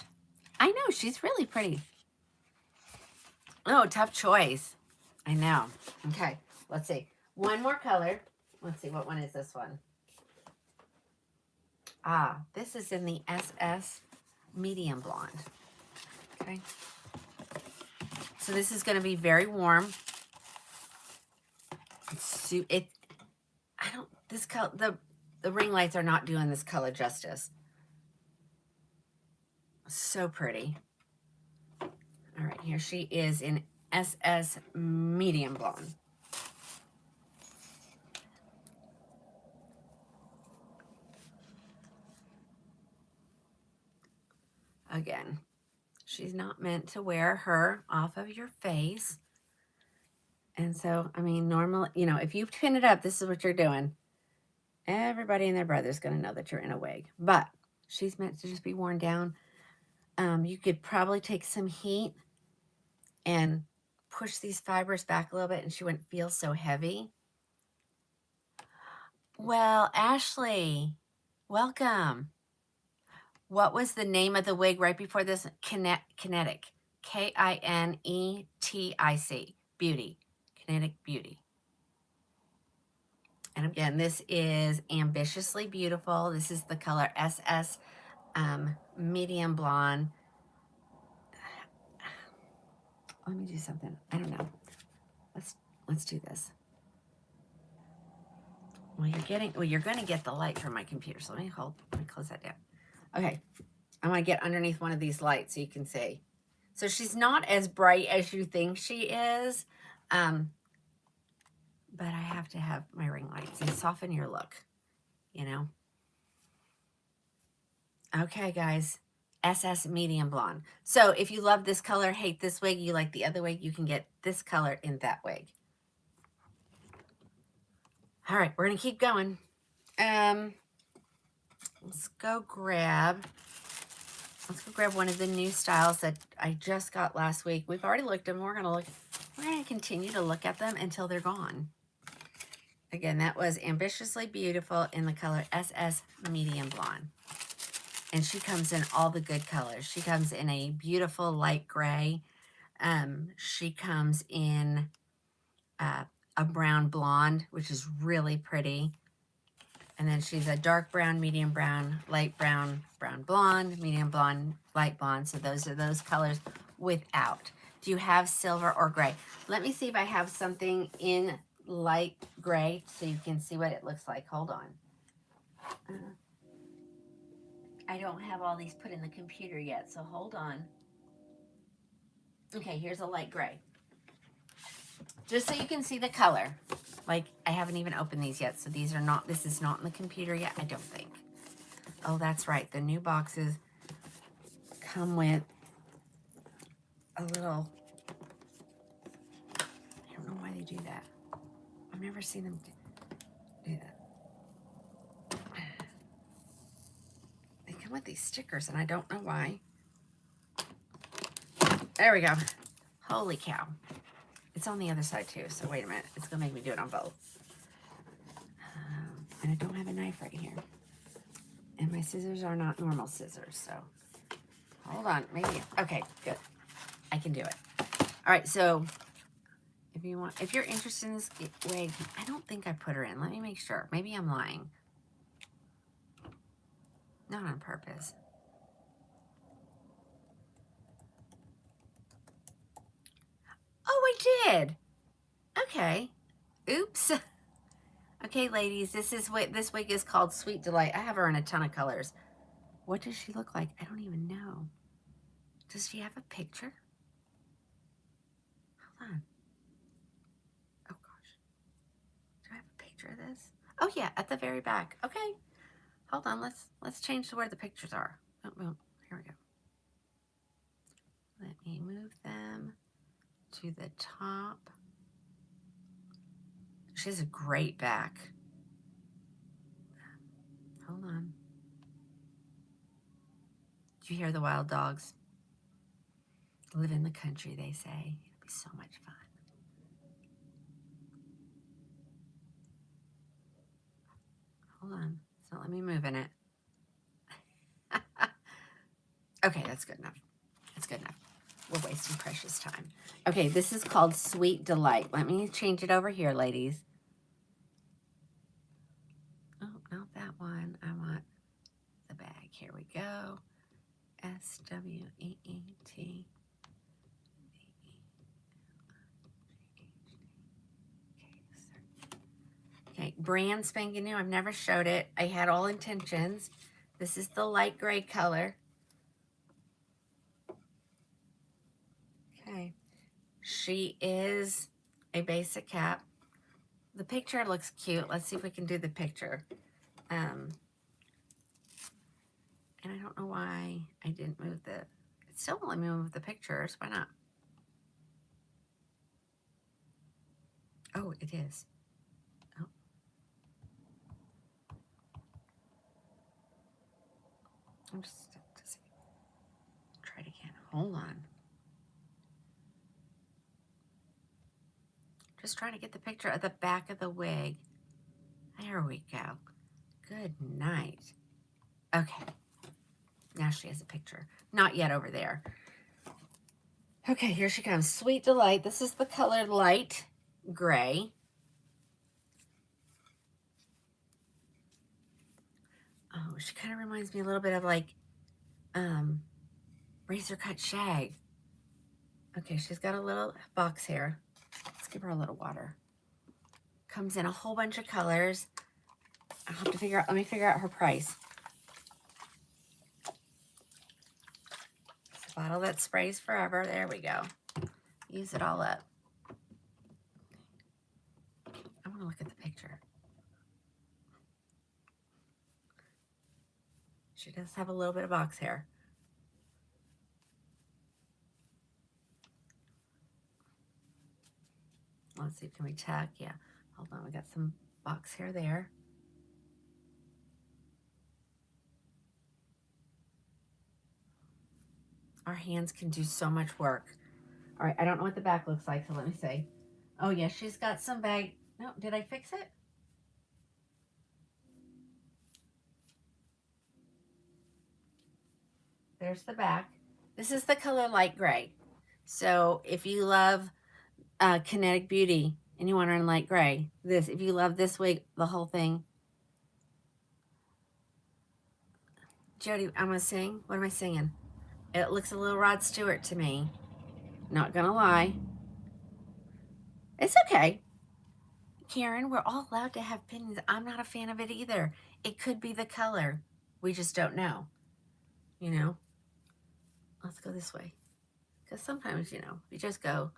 I know, she's really pretty. Oh, tough choice. I know. Okay, let's see. One more color. Let's see, what one is this one? Ah, this is in the SS Medium Blonde. Okay. So this is going to be very warm. This color, the ring lights are not doing this color justice. So pretty. All right, here she is in SS Medium Blonde. Again, she's not meant to wear her off of your face. And so, I mean, normal, you know, if you pin it up, this is what you're doing. Everybody and their brother's going to know that you're in a wig. But she's meant to just be worn down. You could probably take some heat and push these fibers back a little bit and she wouldn't feel so heavy. Well, Ashley, welcome. What was the name of the wig right before this? Kinetic. K-I-N-E-T-I-C. Beauty. Kinetic Beauty. And again, this is Ambitiously Beautiful. This is the color SS Medium Blonde. Let me do something. I don't know. Let's do this. Well, you're going to get the light from my computer. So let me close that down. Okay. I want to get underneath one of these lights so you can see. So she's not as bright as you think she is. But I have to have my ring lights. They soften your look, you know. Okay, guys. SS Medium Blonde. So if you love this color, hate this wig, you like the other wig, you can get this color in that wig. All right, we're going to keep going. Let's go grab one of the new styles that I just got last week. We've already looked at them. We're going to continue to look at them until they're gone. Again, that was Ambitiously Beautiful in the color SS Medium Blonde. And she comes in all the good colors. She comes in a beautiful light gray. She comes in a brown blonde, which is really pretty. And then she's a dark brown, medium brown, light brown, brown blonde, medium blonde, light blonde. So those are those colors without. Do you have silver or gray? Let me see if I have something in light gray so you can see what it looks like. Hold on. I don't have all these put in the computer yet, so hold on. Okay, here's a light gray. Just so you can see the color. Like, I haven't even opened these yet, so this is not in the computer yet, I don't think. Oh, that's right. The new boxes come with a little, I don't know why they do that. I've never seen them do that. They come with these stickers, and I don't know why. There we go. Holy cow. It's on the other side, too, so wait a minute. It's going to make me do it on both. And I don't have a knife right here. And my scissors are not normal scissors, so hold on. Maybe. Okay, good. I can do it. All right, so if you're interested in this wig, I don't think I put her in. Let me make sure. Maybe I'm lying. Not on purpose. Oh, I did. Okay. Oops. Okay, ladies, this wig is called Sweet Delight. I have her in a ton of colors. What does she look like? I don't even know. Does she have a picture? Hold on. Oh gosh. Do I have a picture of this? Oh yeah, at the very back. Okay. Hold on. Let's change to where the pictures are. Oh, oh, here we go. Let me move them to the top. She has a great back. Hold on. Do you hear the wild dogs? Live in the country, they say. It'll be so much fun. Hold on. It's not letting me move in it. Okay, that's good enough. That's good enough. We're wasting precious time. Okay, this is called Sweet Delight. Let me change it over here, ladies. Oh, not that one. I want the bag. Here we go. SWEET. Okay, brand spanking new. I've never showed it. I had all intentions. This is the light gray color. Okay. She is a basic cap. The picture looks cute. Let's see if we can do the picture. And I don't know why I didn't move it still won't let me move the pictures. Why not? Oh, it is. Oh. I'm just try it again. Hold on. Just trying to get the picture at the back of the wig. There we go. Good night. Okay. Now she has a picture. Not yet over there. Okay, here she comes. Sweet Delight. This is the color light gray. Oh, she kind of reminds me a little bit of like razor cut shag. Okay, she's got a little box hair. Let's give her a little water. Comes in a whole bunch of colors. I'll have to figure out, let me figure out her price. It's a bottle that sprays forever. There we go. Use it all up. I want to look at the picture. She does have a little bit of box hair. Let's see, can we tuck? Yeah. Hold on, we got some box hair there. Our hands can do so much work. All right, I don't know what the back looks like, so let me see. Oh, yeah, she's got some bag. No, did I fix it? There's the back. This is the color light gray. So if you love Kinetic Beauty and you want her in light gray, if you love this wig, the whole thing. Jody, I'm going to sing. What am I singing? It looks a little Rod Stewart to me. Not going to lie. It's okay. Karen, we're all allowed to have opinions. I'm not a fan of it either. It could be the color. We just don't know. You know? Let's go this way. Because sometimes, you know, if you just go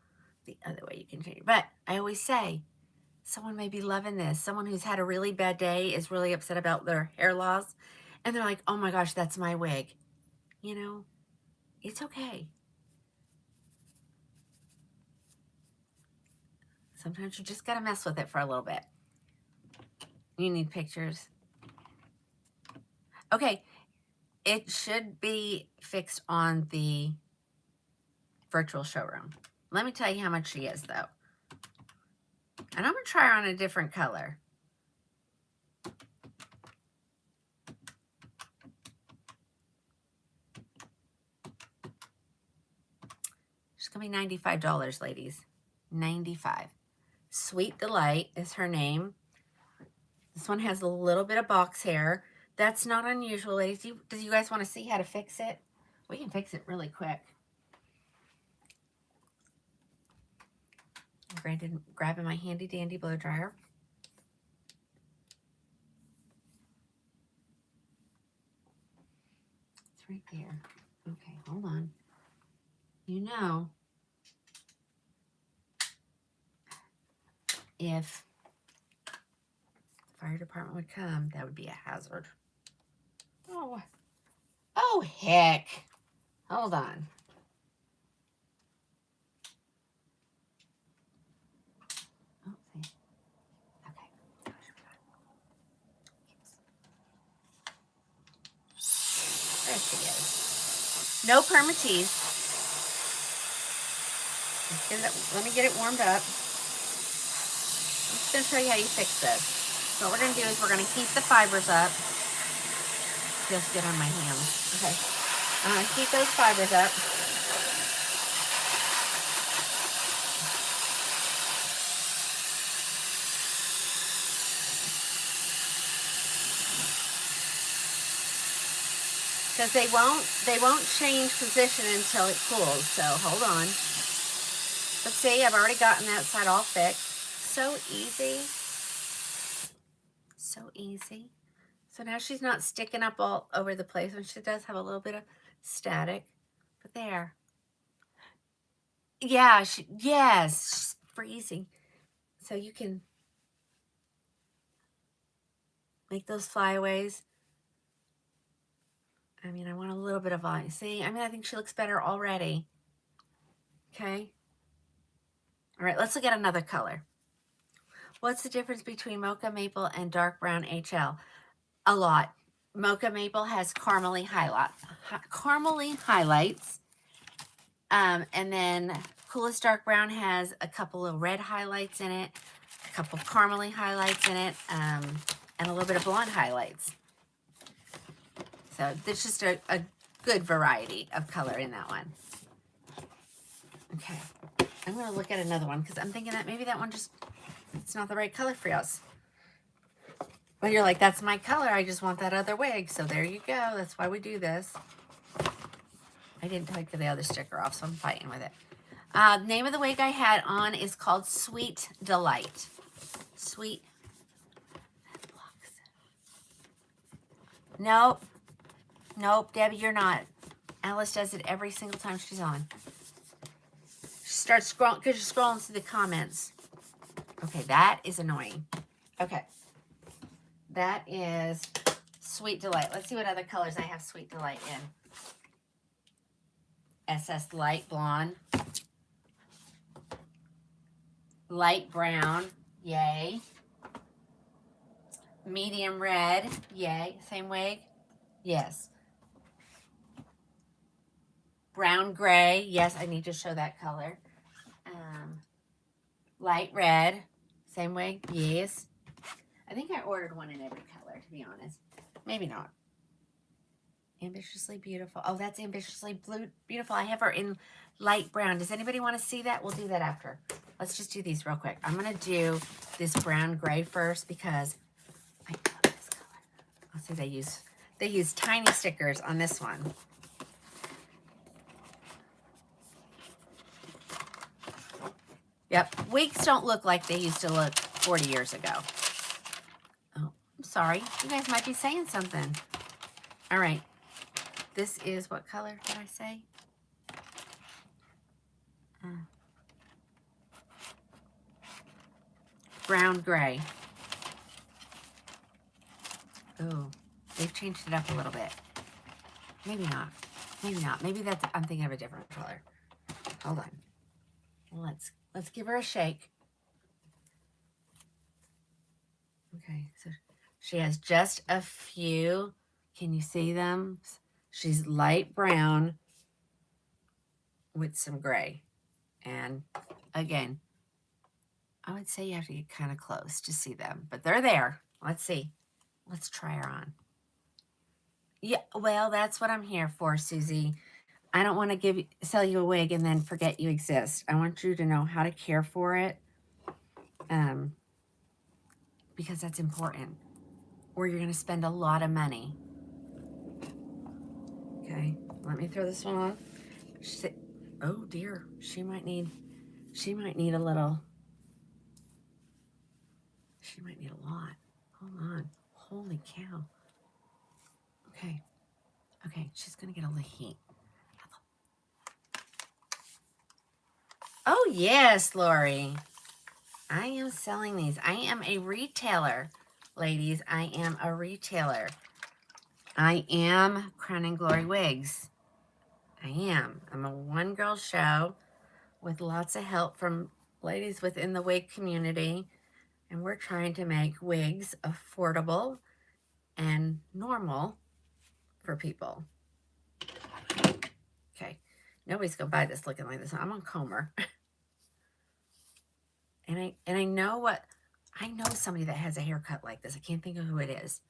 the other way, you can change. But I always say, someone may be loving this. Someone who's had a really bad day is really upset about their hair loss. And they're like, oh my gosh, that's my wig. You know, it's okay. Sometimes you just got to mess with it for a little bit. You need pictures. Okay, it should be fixed on the virtual showroom. Let me tell you how much she is, though. And I'm going to try her on a different color. She's going to be $95, ladies. $95. Sweet Delight is her name. This one has a little bit of box hair. That's not unusual, ladies. Do you guys want to see how to fix it? We can fix it really quick. I'm grabbing my handy dandy blow dryer. It's right there. Okay, hold on. You know, if the fire department would come, that would be a hazard. Oh heck. Hold on. Oh, see. Okay. There she is. No permatease. Let me get it warmed up. I'm just going to show you how you fix this. So what we're going to do is we're going to heat the fibers up. Feels good on my hands. Okay. I'm going to heat those fibers up. Because they won't change position until it cools. So hold on. Let's see, I've already gotten that side all fixed. So easy. So easy. So now she's not sticking up all over the place, and she does have a little bit of static. But there. Yeah, yes, she's freezing. So you can make those flyaways. I mean, I want a little bit of volume. See, I mean, I think she looks better already. Okay. All right, let's look at another color. What's the difference between Mocha Maple and Dark Brown HL? A lot. Mocha Maple has caramely highlights. And then Coolest Dark Brown has a couple of red highlights in it, a couple of caramely highlights in it, and a little bit of blonde highlights. So there's just a good variety of color in that one. Okay, I'm going to look at another one because I'm thinking that maybe that one it's not the right color for us. Well, you're like, that's my color. I just want that other wig. So there you go. That's why we do this. I didn't take the other sticker off, so I'm fighting with it. Name of the wig I had on is called Sweet Delight. Sweet. Nope. Nope, Debbie, you're not. Alice does it every single time she's on. She starts scrolling because she's scrolling through the comments. Okay, that is annoying. Okay. That is Sweet Delight. Let's see what other colors I have Sweet Delight in. SS Light Blonde. Light Brown. Yay. Medium Red. Yay. Same wig? Yes. Brown Gray. Yes, I need to show that color. Light Red. Same wig? Yes. I think I ordered one in every color, to be honest. Maybe not. Ambitiously Beautiful. Oh, that's Ambitiously Beautiful. I have her in light brown. Does anybody want to see that? We'll do that after. Let's just do these real quick. I'm going to do this brown gray first because I love this color. I'll see they use tiny stickers on this one. Yep. Wigs don't look like they used to look 40 years ago. Oh, I'm sorry. You guys might be saying something. All right. This is, what color did I say? Brown gray. Oh, they've changed it up a little bit. Maybe not. Maybe not. Maybe I'm thinking of a different color. Hold on. Let's give her a shake. Okay, so she has just a few. Can you see them? She's light brown with some gray. And again, I would say you have to get kind of close to see them, but they're there. Let's see. Let's try her on. Yeah, well, that's what I'm here for, Susie. I don't want to sell you a wig and then forget you exist. I want you to know how to care for it, because that's important, or you're going to spend a lot of money. Okay, let me throw this one on. Oh dear, she might need a little. She might need a lot. Hold on. Holy cow. Okay. Okay, she's going to get a little heat. Oh, yes, Lori. I am selling these. I am a retailer, ladies. I am a retailer. I am Krowning Glory Wigs. I am. I'm a one-girl show with lots of help from ladies within the wig community. And we're trying to make wigs affordable and normal for people. Okay. Nobody's going to buy this looking like this. I'm on Comer. And I know I know somebody that has a haircut like this. I can't think of who it is.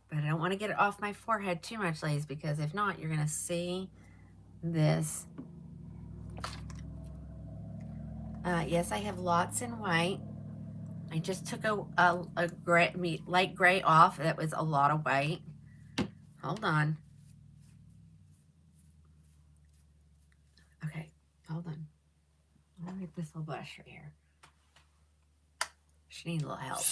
But I don't want to get it off my forehead too much, ladies, because if not, you're going to see this. Yes, I have lots in white. I just took a light gray off. That was a lot of white. Hold on. Okay, hold on. Let me get this little blush right here. She needs a little help.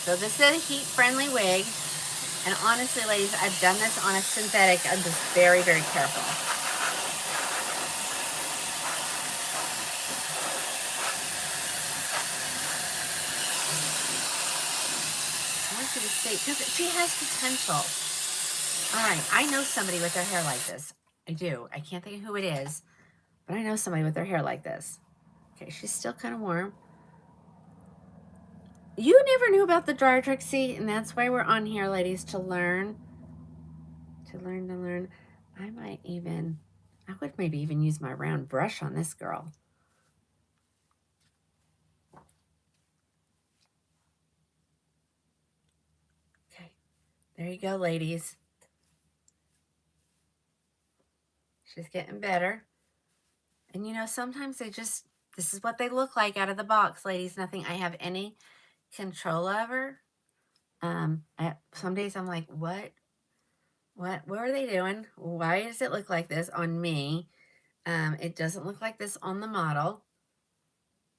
So this is a heat-friendly wig. And honestly, ladies, I've done this on a synthetic. I'm just very, very careful. I want you to see, because she has potential. All right, I know somebody with their hair like this. I do. I can't think of who it is, but I know somebody with their hair like this. Okay, she's still kind of warm. You never knew about the dryer trick, see? And that's why we're on here, ladies, to learn. To learn. I would maybe even use my round brush on this girl. Okay, there you go, ladies. She's getting better. And you know, sometimes this is what they look like out of the box, ladies. Nothing I have any control over. Some days I'm like, what are they doing? Why does it look like this on me? It doesn't look like this on the model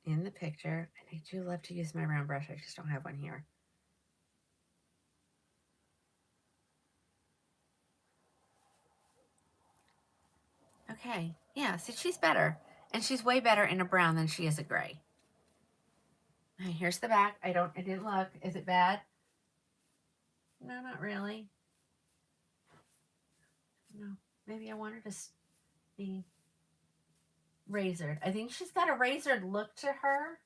in the picture. And I do love to use my round brush. I just don't have one here. Okay, yeah, see, she's better. And she's way better in a brown than she is a gray. Okay, here's the back. I didn't look. Is it bad? No, not really. No, maybe I want her to be razored. I think she's got a razored look to her.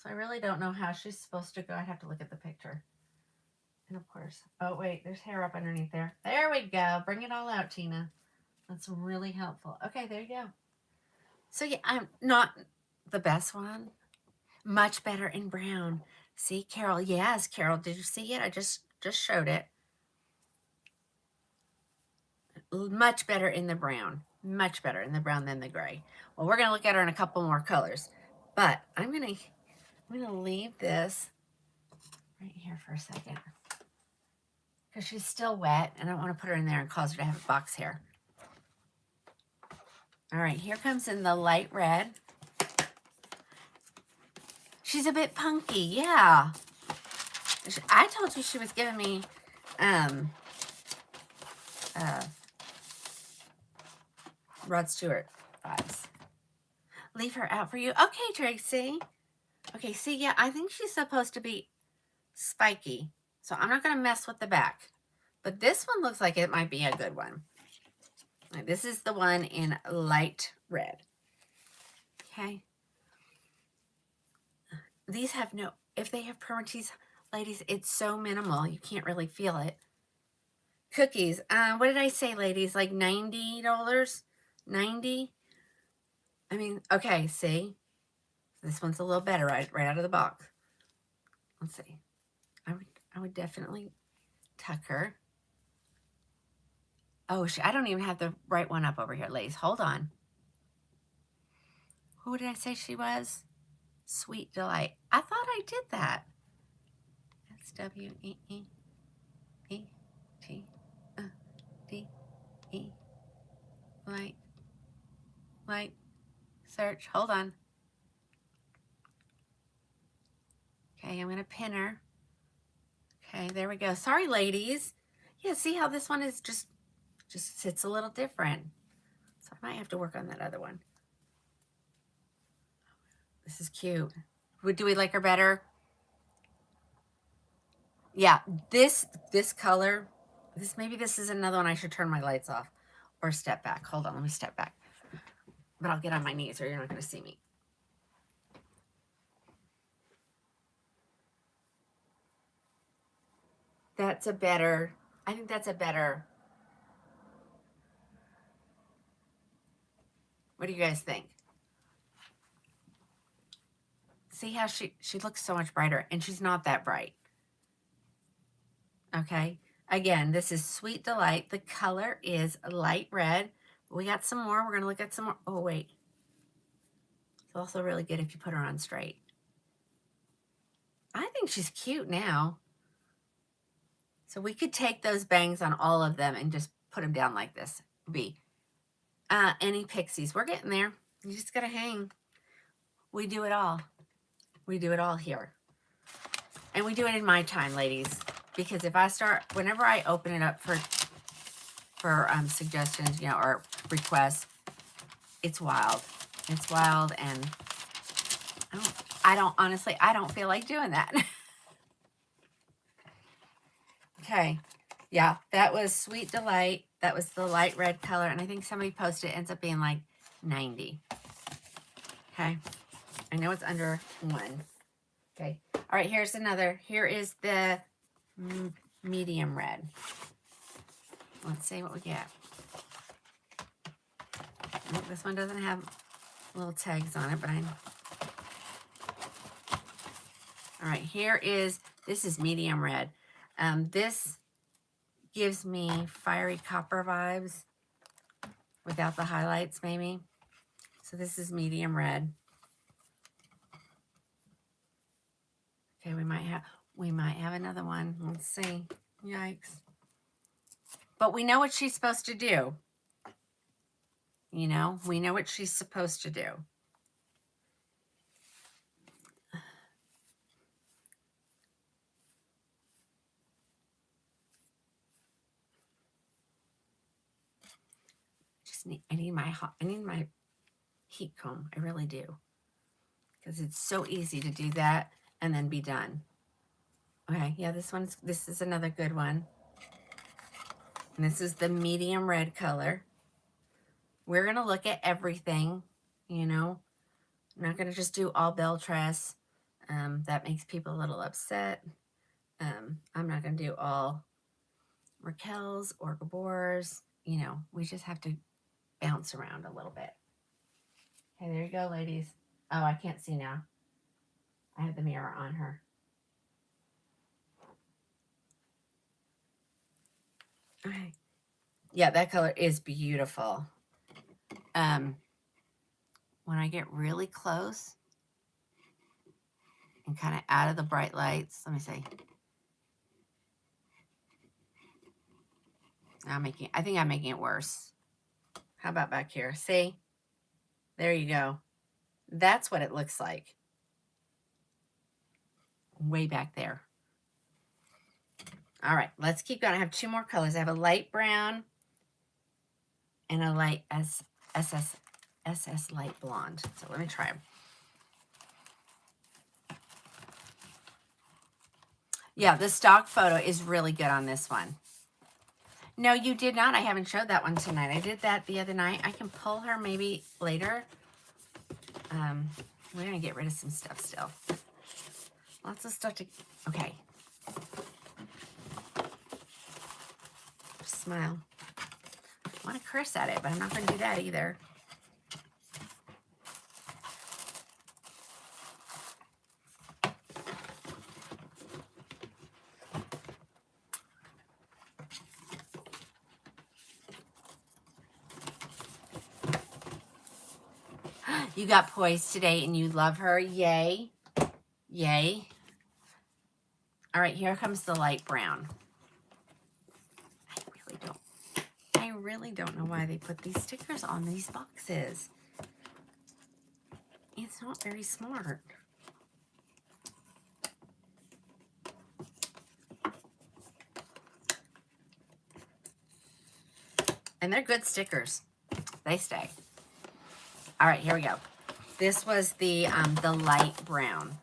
So I really don't know how she's supposed to go. I'd have to look at the picture. And of course, oh wait, there's hair up underneath there. There we go. Bring it all out, Tina. That's really helpful. Okay, there you go. So yeah, I'm not the best one. Much better in brown. See, Carol? Yes, Carol. Did you see it? I just showed it. Much better in the brown. Much better in the brown than the gray. Well, we're going to look at her in a couple more colors. But I'm going to leave this right here for a second. Because she's still wet. And I don't want to put her in there and cause her to have a box hair. All right, here comes in the light red. She's a bit punky, yeah. I told you she was giving me Rod Stewart vibes. Leave her out for you. Okay, Tracy. Okay, see, yeah, I think she's supposed to be spiky. So I'm not going to mess with the back. But this one looks like it might be a good one. This is the one in light red. Okay. These have no, if they have permatease, ladies, it's so minimal. You can't really feel it. Cookies. What did I say, ladies? Like $90? 90? I mean, okay, see? This one's a little better right out of the box. Let's see. I would definitely tuck her. Oh, I don't even have the right one up over here, ladies. Hold on. Who did I say she was? Sweet Delight. I thought I did that. S-W-E-E-E-T-D-E. Light. Search. Hold on. Okay, I'm going to pin her. Okay, there we go. Sorry, ladies. Yeah, see how this one is just sits a little different. So I might have to work on that other one. This is cute. Do we like her better? Yeah, this color, maybe this is another one I should turn my lights off or step back. Hold on, let me step back. But I'll get on my knees or you're not going to see me. I think that's a better. What do you guys think? See how she looks so much brighter, and she's not that bright. Okay. Again, this is Sweet Delight. The color is light red. We got some more. We're going to look at some more. Oh, wait. It's also really good if you put her on straight. I think she's cute now. So we could take those bangs on all of them and just put them down like this. Any pixies. We're getting there. You just got to hang. We do it all. We do it all here. And we do it in my time, ladies. Because if I start, whenever I open it up for suggestions, you know, or requests, it's wild. It's wild, and honestly, I don't feel like doing that. Okay. Yeah, that was Sweet Delight. That was the light red color, and I think somebody posted it ends up being like 90. Okay. I know it's under 1. Okay. All right, here's another. Here is the medium red. Let's see what we get. Oh, this one doesn't have little tags on it, but all right, this is medium red. This gives me fiery copper vibes without the highlights, maybe. So this is medium red. Okay, we might have another one. Let's see. Yikes. But we know what she's supposed to do. You know, we know what she's supposed to do. I need my heat comb. I really do. Because it's so easy to do that and then be done. Okay, yeah, this is another good one. And this is the medium red color. We're going to look at everything, you know. I'm not going to just do all bell tress. That makes people a little upset. I'm not going to do all Raquel's or Gabor's. You know, we just have to bounce around a little bit. Okay, there you go, ladies. Oh, I can't see now. I have the mirror on her. Okay. Yeah, that color is beautiful. When I get really close and kind of out of the bright lights, let me see. I think I'm making it worse. How about back here? See? There you go. That's what it looks like. Way back there. All right, let's keep going. I have 2 more colors. I have a light brown and a light SS light blonde. So let me try them. Yeah, the stock photo is really good on this one. No, you did not. I haven't showed that one tonight. I did that the other night. I can pull her maybe later. we're going to get rid of some stuff still. Lots of stuff to, okay. Smile. I want to curse at it, but I'm not going to do that either. You got poised today and you love her. Yay. Yay. All right, here comes the light brown. I really don't know why they put these stickers on these boxes. It's not very smart. And they're good stickers. They stay. All right, here we go. This was the light brown.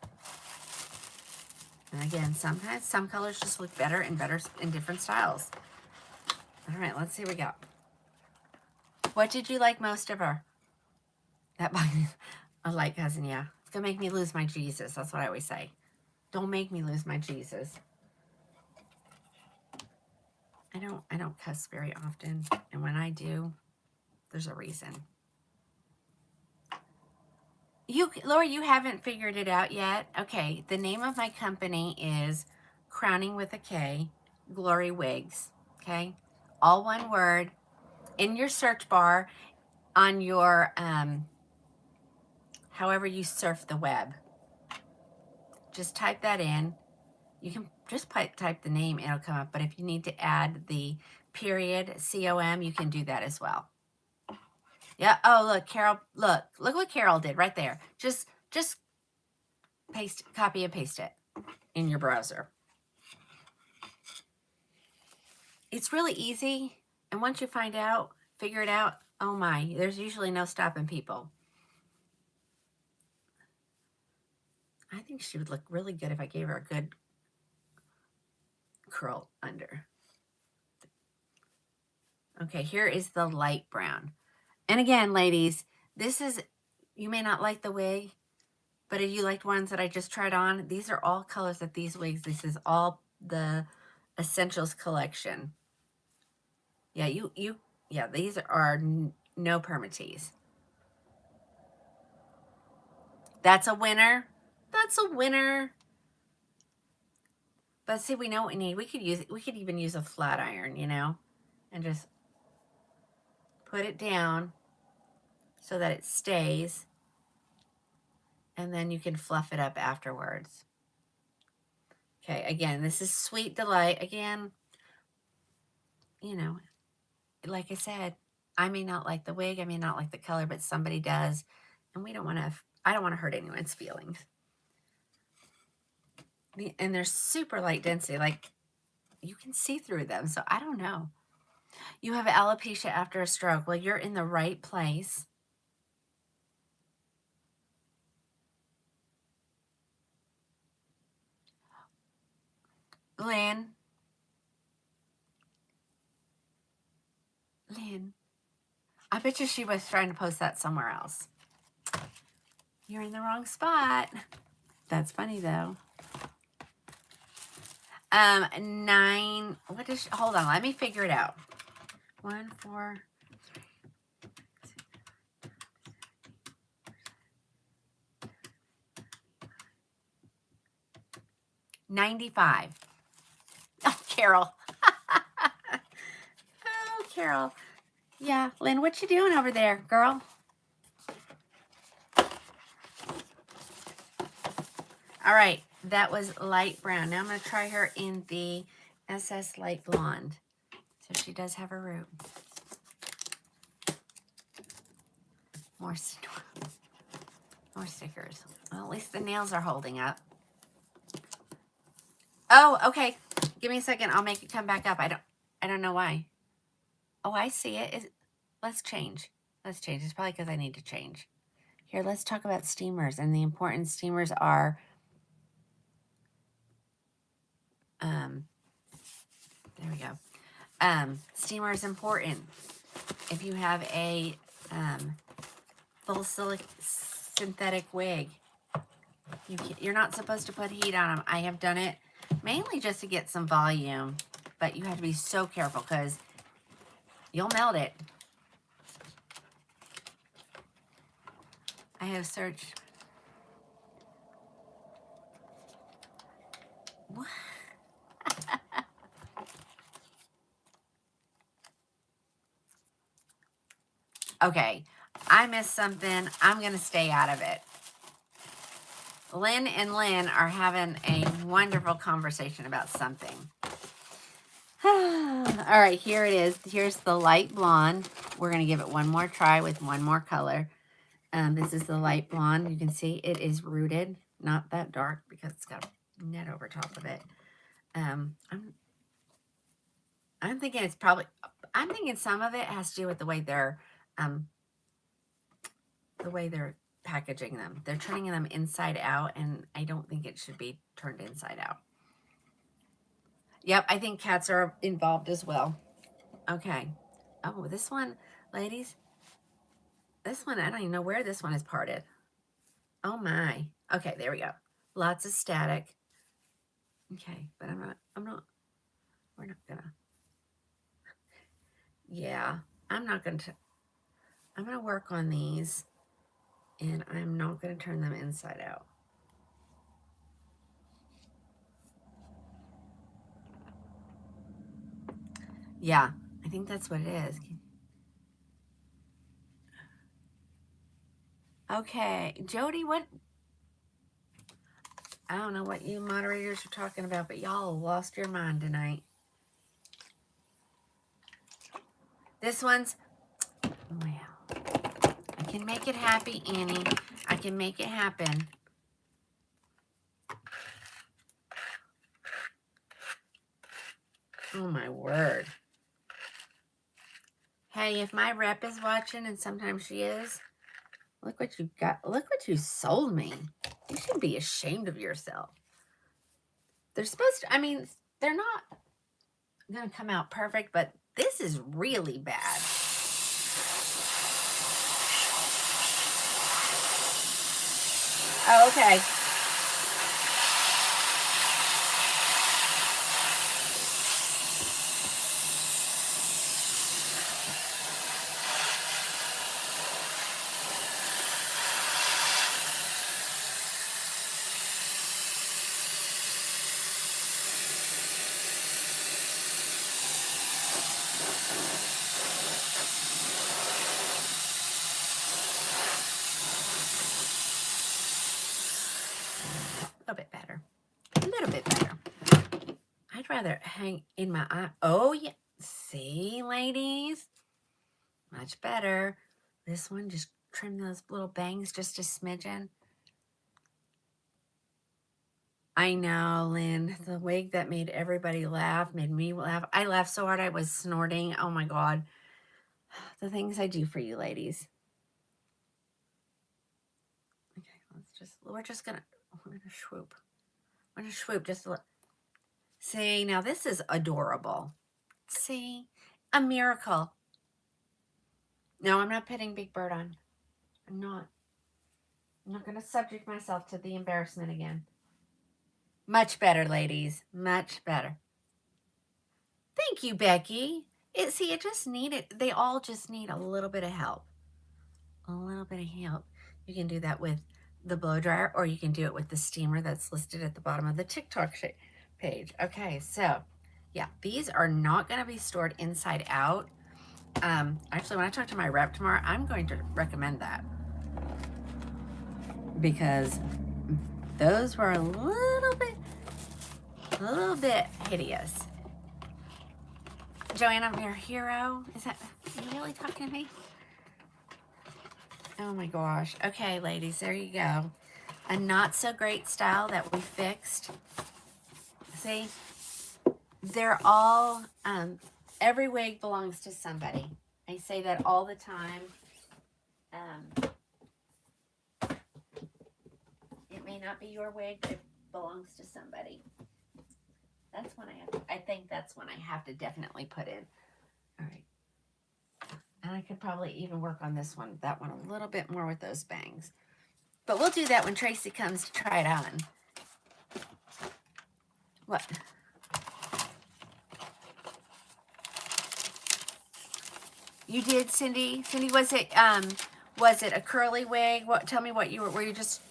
And again, sometimes some colors just look better in different styles. All right, let's see what we got. What did you like most of her? That a light cousin, yeah. It's gonna make me lose my Jesus. That's what I always say. Don't make me lose my Jesus. I don't cuss very often, and when I do, there's a reason. Laura, you haven't figured it out yet? Okay, the name of my company is Krowning with a K, Glory Wigs, okay? All one word. In your search bar, on your, however you surf the web, just type that in. You can just type the name, it'll come up, but if you need to add the period, C-O-M, you can do that as well. Yeah. Oh, look, Carol. Look what Carol did right there. Just copy and paste it in your browser. It's really easy. And once you figure it out, oh my, there's usually no stopping people. I think she would look really good if I gave her a good curl under. Okay, here is the light brown. And again, ladies, this is, you may not like the wig, but if you liked ones that I just tried on, these are all colors of these wigs. This is all the Essentials collection. Yeah, yeah, these are no permatease. That's a winner. That's a winner. But see, we know what we need. We could even use a flat iron, you know, and just put it down so that it stays. And then you can fluff it up afterwards. Okay, again, this is Sweet Delight. Again, you know, like I said, I may not like the wig, I may not like the color, but somebody does. And I don't want to hurt anyone's feelings. And they're super light density, like you can see through them. So I don't know. You have alopecia after a stroke. Well, you're in the right place. Lynn. I bet you she was trying to post that somewhere else. You're in the wrong spot. That's funny though. 9, what is, hold on, let me figure it out. 1, 4, 95. Oh, Carol. Oh, Carol. Yeah, Lynn, what you doing over there, girl? All right, that was light brown. Now I'm going to try her in the SS Light Blonde. So she does have a root. More stickers. Well, at least the nails are holding up. Oh, okay. Give me a second. I'll make it come back up. I don't know why. Oh, I see it. Let's change. Let's change. It's probably because I need to change. Here, let's talk about steamers. And the important steamers are, there we go. Steamer is important. If you have a full synthetic wig. You're not supposed to put heat on them. I have done it mainly just to get some volume, but you have to be so careful because you'll melt it. I have searched. What? Okay, I missed something. I'm going to stay out of it. Lynn and Lynn are having a wonderful conversation about something. All right, here it is. Here's the light blonde. We're going to give it one more try with one more color. This is the light blonde. You can see it is rooted, not that dark because it's got a net over top of it. I'm thinking it's probably, I'm thinking some of it has to do with the way they're packaging them. They're turning them inside out, and I don't think it should be turned inside out. Yep, I think cats are involved as well. Okay. Oh, this one, ladies, this one, I don't even know where this one is parted. Oh my. Okay, there we go. Lots of static. Okay, but we're not gonna. Yeah, I'm gonna work on these, and I'm not gonna turn them inside out. Yeah, I think that's what it is. Okay, Jody, what? I don't know what you moderators are talking about, but y'all lost your mind tonight. This one's, well, I can make it happy, Annie. I can make it happen. Oh my word. Hey, if my rep is watching, and sometimes she is, look what you got. Look what you sold me. You should be ashamed of yourself. They're supposed to, I mean, they're not going to come out perfect, but this is really bad. Oh, okay. A little bit better. A little bit better. I'd rather hang in my eye. Oh, yeah. See, ladies? Much better. This one, just trim those little bangs just a smidgen. I know, Lynn. The wig that made everybody laugh made me laugh. I laughed so hard I was snorting. Oh, my God. The things I do for you, ladies. Okay, we're going to swoop. I'm going to swoop just a little. See, now this is adorable. See, a miracle. No, I'm not putting Big Bird on. I'm not going to subject myself to the embarrassment again. Much better, ladies. Much better. Thank you, Becky. It just needed, they all just need a little bit of help. A little bit of help. You can do that with the blow dryer, or you can do it with the steamer that's listed at the bottom of the TikTok page. Okay, so yeah, these are not going to be stored inside out. Actually, when I talk to my rep tomorrow, I'm going to recommend that, because those were a little bit hideous. Joanna, I'm your hero. Is that, are you really talking to me? Oh my gosh. Okay, ladies, there you go. A not so great style that we fixed. See, they're all, every wig belongs to somebody. I say that all the time. It may not be your wig, but it belongs to somebody. That's one I think that's one I have to definitely put in. All right. And I could probably even work on this one, that one a little bit more with those bangs. But we'll do that when Tracy comes to try it on. What? You did, Cindy? Cindy, was it a curly wig? What? Tell me what you were you just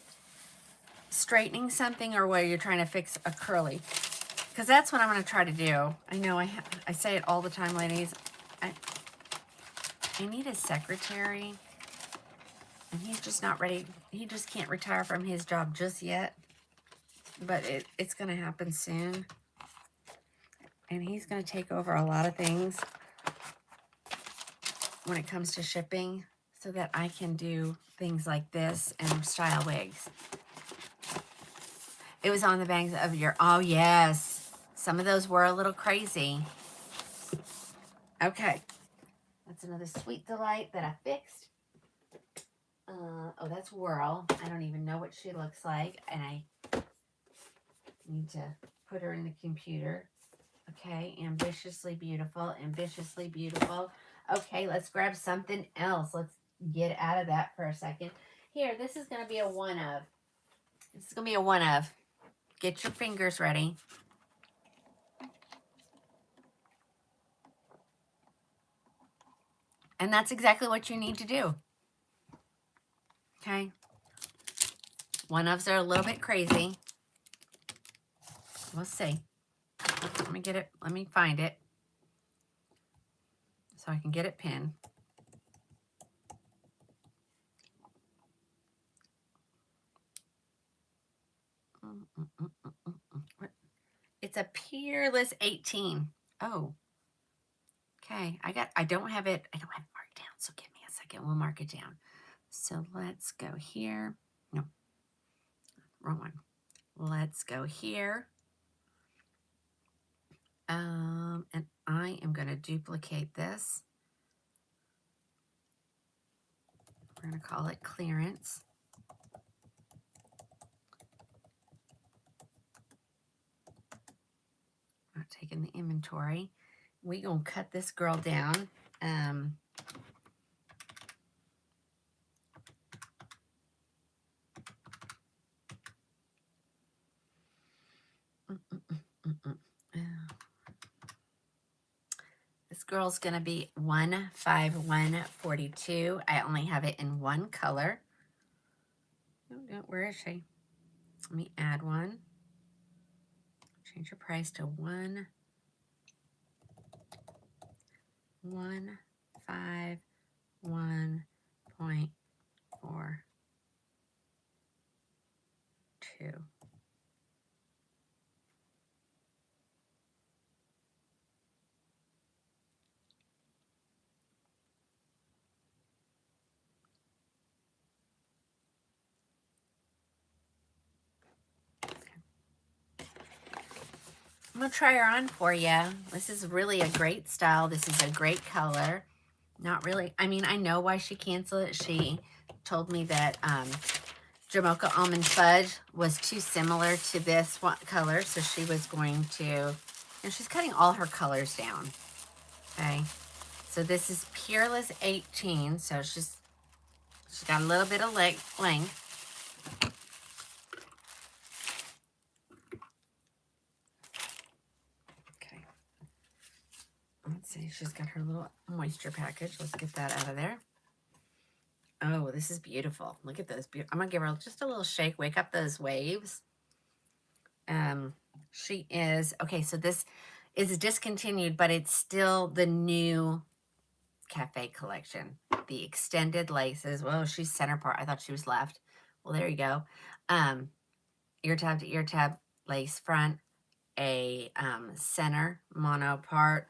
straightening something, or were you trying to fix a curly? Because that's what I'm going to try to do. I know I say it all the time, ladies. I need a secretary, and he's just not ready. He just can't retire from his job just yet. But it's going to happen soon. And he's going to take over a lot of things when it comes to shipping, so that I can do things like this and style wigs. It was on the bangs of your, oh yes. Some of those were a little crazy. Okay. That's another Sweet Delight that I fixed. Oh, that's Whirl. I don't even know what she looks like, and I need to put her in the computer. Okay, Ambitiously Beautiful, Ambitiously Beautiful. Okay, let's grab something else. Let's get out of that for a second. Here, this is going to be a one of. This is going to be a one of. Get your fingers ready. And that's exactly what you need to do. Okay. One ofs are a little bit crazy. We'll see. Let me get it. Let me find it so I can get it pinned. It's a Peerless 18. Oh. Okay. I don't have it marked down, so give me a second. We'll mark it down. So let's go here. No. Wrong one. Let's go here. And I am going to duplicate this. We're going to call it clearance. Not taking the inventory. We're going to cut this girl down. This girl's going to be 15142. I only have it in one color. Where is she? Let me add one. Change your price to 151.42. I'm going to try her on for you. This is really a great style. This is a great color. Not really. I mean, I know why she canceled it. She told me that Jamocha Almond Fudge was too similar to this one color. So she was going to, and she's cutting all her colors down. Okay. So this is Peerless 18. So she's got a little bit of length. Let's see, she's got her little moisture package. Let's get that out of there. Oh, this is beautiful. Look at those. I'm going to give her just a little shake. Wake up those waves. She is, okay, so this is discontinued, but it's still the new Cafe collection. The extended laces. Whoa, she's center part. I thought she was left. Well, there you go. Ear tab to ear tab lace front. A center mono part.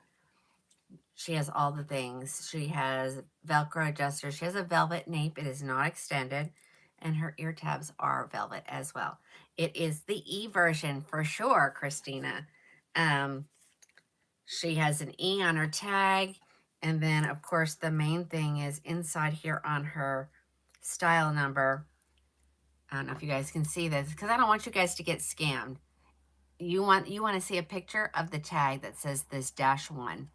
She has all the things. She has Velcro adjuster. She has a velvet nape. It is not extended. And her ear tabs are velvet as well. It is the E version for sure, Christina. She has an E on her tag. And then, of course, the main thing is inside here on her style number. I don't know if you guys can see this, because I don't want you guys to get scammed. You want to see a picture of the tag that says this -1.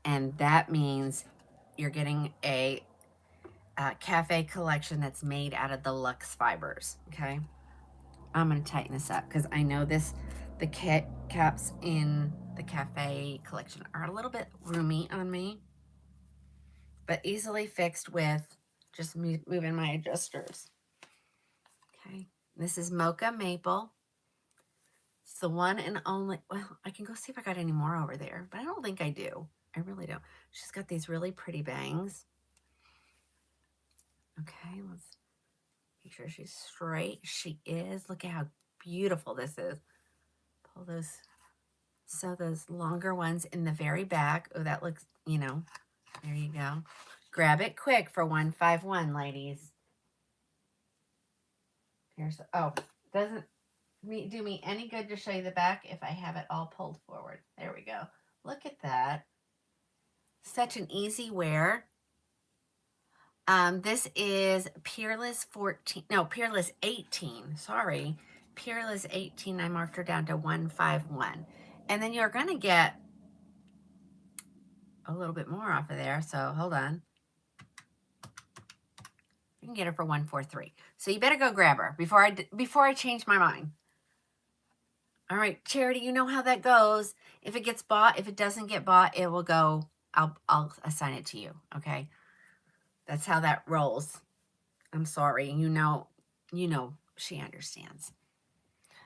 And that means you're getting a cafe collection that's made out of the Luxe fibers. Okay, I'm going to tighten this up because I know the caps in the cafe collection are a little bit roomy on me, but easily fixed with just moving my adjusters. Okay, this is Mocha Maple. It's the one and only, well, I can go see if I got any more over there, but I don't think I do. I really don't. She's got these really pretty bangs. Okay, let's make sure she's straight. She is. Look at how beautiful this is. Pull those, sew those longer ones in the very back. Oh, that looks, you know, there you go. Grab it quick for 151, ladies. Here's, oh, doesn't do me any good to show you the back if I have it all pulled forward. There we go. Look at that. Such an easy wear. This is Peerless 14, no, Peerless 18, sorry. Peerless 18, I marked her down to 151. And then you're going to get a little bit more off of there, so hold on. You can get her for 143. So you better go grab her before I change my mind. All right, Charity, you know how that goes. If it gets bought, if it doesn't get bought, it will go, I'll assign it to you, okay? That's how that rolls. I'm sorry. You know, she understands.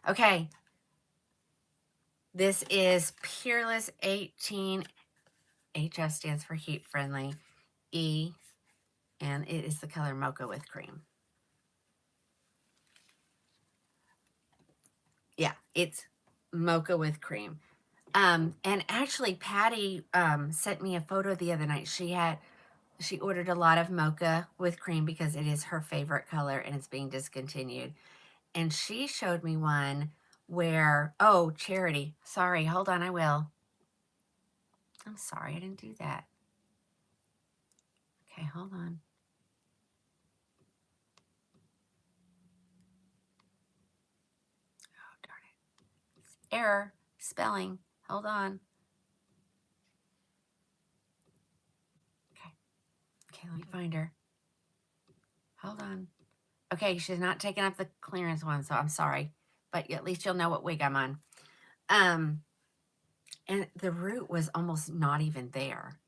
Okay. This is Peerless 18. HF stands for heat friendly. E, and it is the color Mocha with Cream. Yeah, it's Mocha with Cream. And actually, Patty sent me a photo the other night. She ordered a lot of Mocha with Cream because it is her favorite color and it's being discontinued. And she showed me one where, oh, Charity, sorry, hold on, I will. I'm sorry, I didn't do that. Okay, hold on. Oh, darn it. Error, spelling, hold on. Okay, let me find her. Hold on. Okay, she's not taking up the clearance one, so I'm sorry. But at least you'll know what wig I'm on. And the root was almost not even there.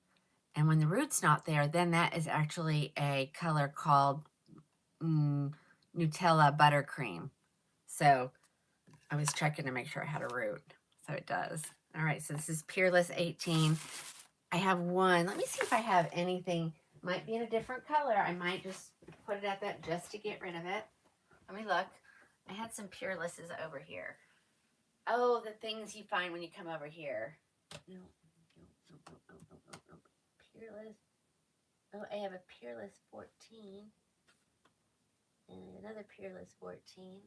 And when the root's not there, then that is actually a color called Nutella Buttercream. So I was checking to make sure I had a root. So it does. All right, so this is Peerless 18. I have one. Let me see if I have anything. Might be in a different color. I might just put it at that just to get rid of it. Let me look. I had some Peerlesses over here. Oh, the things you find when you come over here. No. Peerless. Oh, I have a Peerless 14. And another Peerless 14.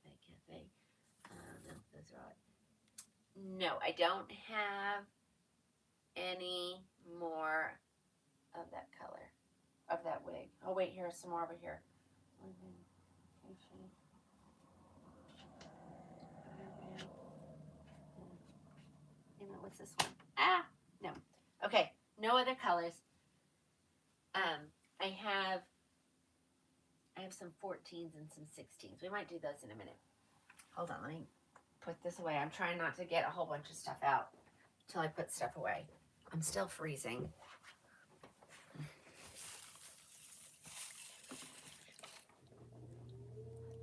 Cafe. No, those are all. No, I don't have any more of that color, of that wig. Oh, wait, here's some more over here. What's this one? Ah, no. Okay, no other colors. I have some 14s and some 16s. We might do those in a minute. Hold on, let me put this away. I'm trying not to get a whole bunch of stuff out until I put stuff away. I'm still freezing.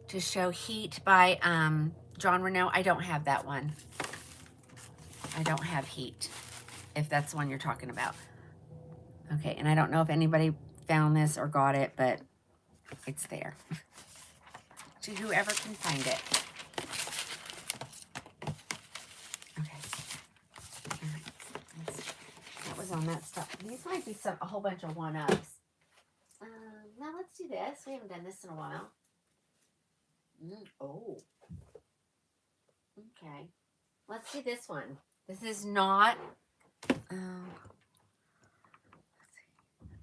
To Show Heat by John Renault. I don't have that one. I don't have Heat, if that's the one you're talking about. Okay, and I don't know if anybody found this or got it, but it's there. To whoever can find it. Okay. All right. That was on that stuff. These might be a whole bunch of one-ups. Now let's do this. We haven't done this in a while. Oh. Okay. Let's do this one. This is not...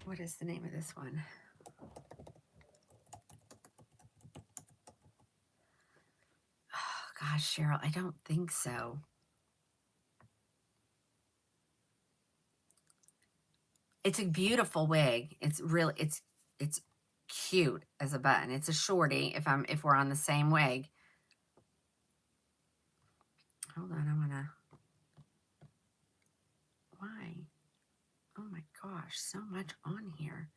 what is the name of this one? Oh, gosh, Cheryl, I don't think so. It's a beautiful wig. It's cute as a button. It's a shorty if we're on the same wig. Hold on, I wanna. Why? Oh my gosh, so much on here.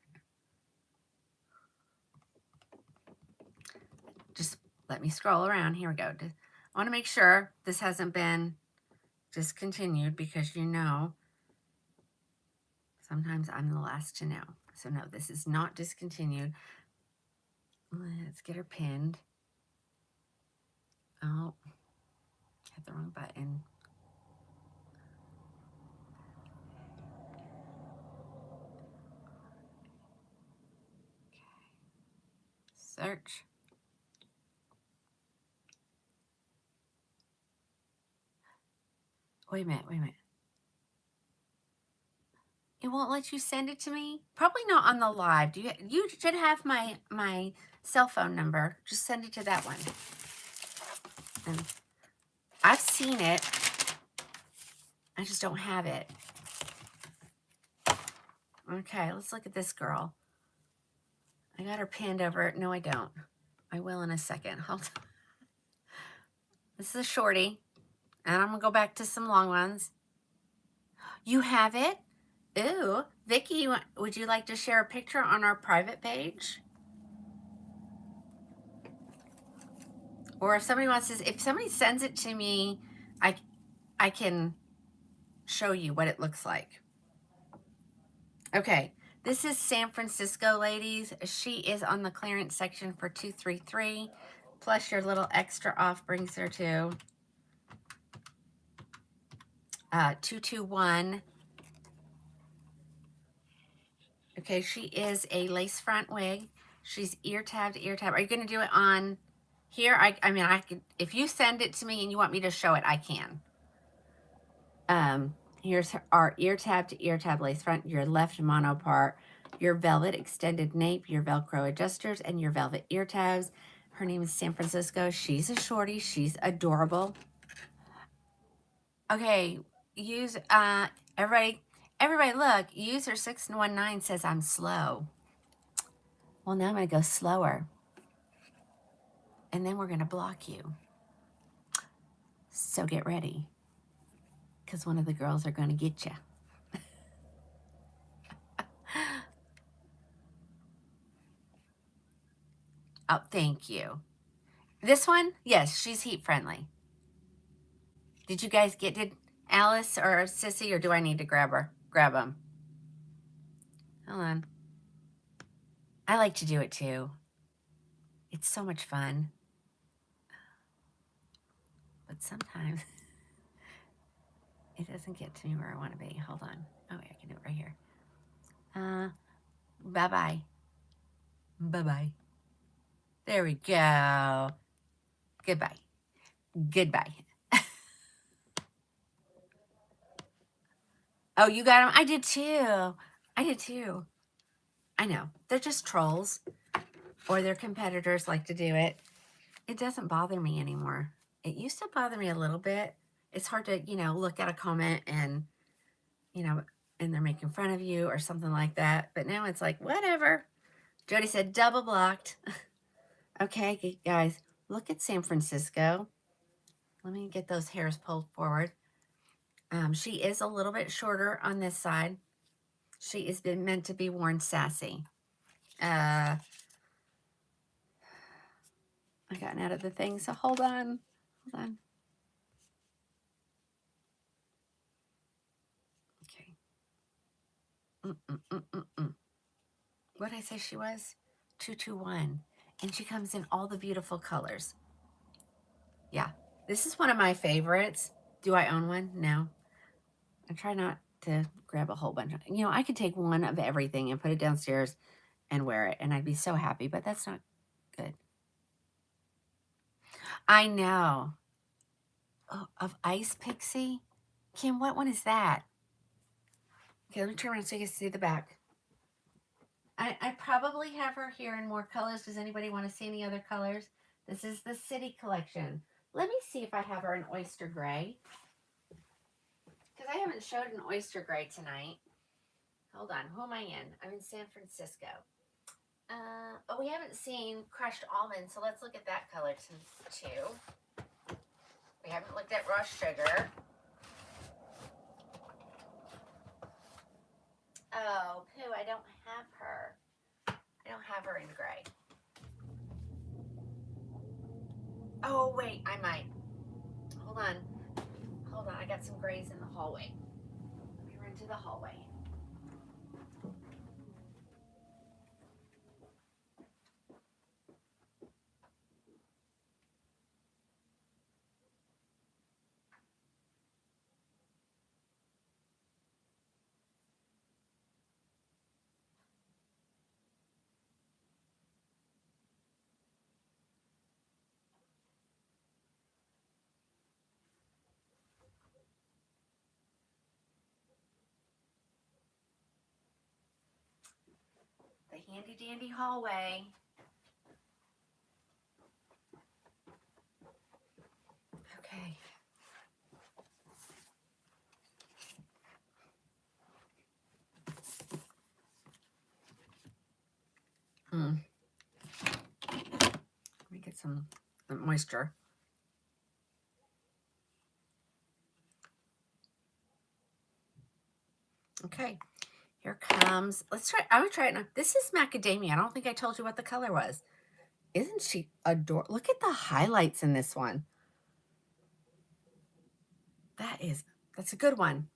Just let me scroll around. Here we go. I want to make sure this hasn't been discontinued because sometimes I'm the last to know. So no, this is not discontinued. Let's get her pinned. Oh, hit the wrong button. Okay. Search. Wait a minute. It won't let you send it to me? Probably not on the live. You should have my cell phone number. Just send it to that one. And I've seen it. I just don't have it. Okay, let's look at this girl. I got her pinned over. No, I don't. I will in a second. Hold on. This is a shorty. And I'm going to go back to some long ones. You have it? Ooh. Vicki, would you like to share a picture on our private page? Or if somebody sends it to me, I can show you what it looks like. Okay. This is San Francisco, ladies. She is on the clearance section for $233. Plus your little extra off brings her to $221. Okay, she is a lace front wig. She's ear tabbed. Are you going to do it on here? I mean, I could, if you send it to me and you want me to show it, I can. Here's our ear tab lace front, your left mono part, your velvet extended nape, your Velcro adjusters, and your velvet ear tabs. Her name is San Francisco. She's a shorty. She's adorable. Okay, everybody look, user 619 says I'm slow. Well, now I'm going to go slower. And then we're going to block you. So get ready. Because one of the girls are going to get you. Oh, thank you. This one, yes, she's heat friendly. Did you guys did Alice or Sissy, or do I need to grab them? Hold on. I like to do it too. It's so much fun. But sometimes it doesn't get to me where I want to be. Hold on. Oh, I can do it right here. Bye-bye. Bye-bye. There we go. Goodbye. Goodbye. Oh, you got them? I did too. I know. They're just trolls. Or their competitors like to do it. It doesn't bother me anymore. It used to bother me a little bit. It's hard to, look at a comment and, and they're making fun of you or something like that. But now it's like, whatever. Jody said, double blocked. Okay, guys, look at San Francisco. Let me get those hairs pulled forward. She is a little bit shorter on this side. She is meant to be worn sassy. I gotten out of the thing, so hold on. Okay. What did I say she was? 221. And she comes in all the beautiful colors. Yeah. This is one of my favorites. Do I own one? No. I try not to grab a whole bunch. I could take one of everything and put it downstairs and wear it, and I'd be so happy, but that's not good. I know. Oh, of Ice Pixie? Kim, what one is that? Okay, let me turn around so you can see the back. I probably have her here in more colors. Does anybody want to see any other colors? This is the City Collection. Let me see if I have her in Oyster Gray. Because I haven't showed an Oyster Gray tonight. Hold on. Who am I in? I'm in San Francisco. Oh, we haven't seen crushed almond, so let's look at that color too. We haven't looked at raw sugar. Oh, Pooh, I don't have her. I don't have her in gray. Oh, wait, I might. Hold on. Hold on, I got some grays in the hallway. Let me run to the hallway. The handy dandy hallway. Okay. Let me get some moisture. Okay, here comes, let's try, I would try it now. This is macadamia. I don't think I told you what the color was. Isn't she adorable? Look at the highlights in this one. That's a good one.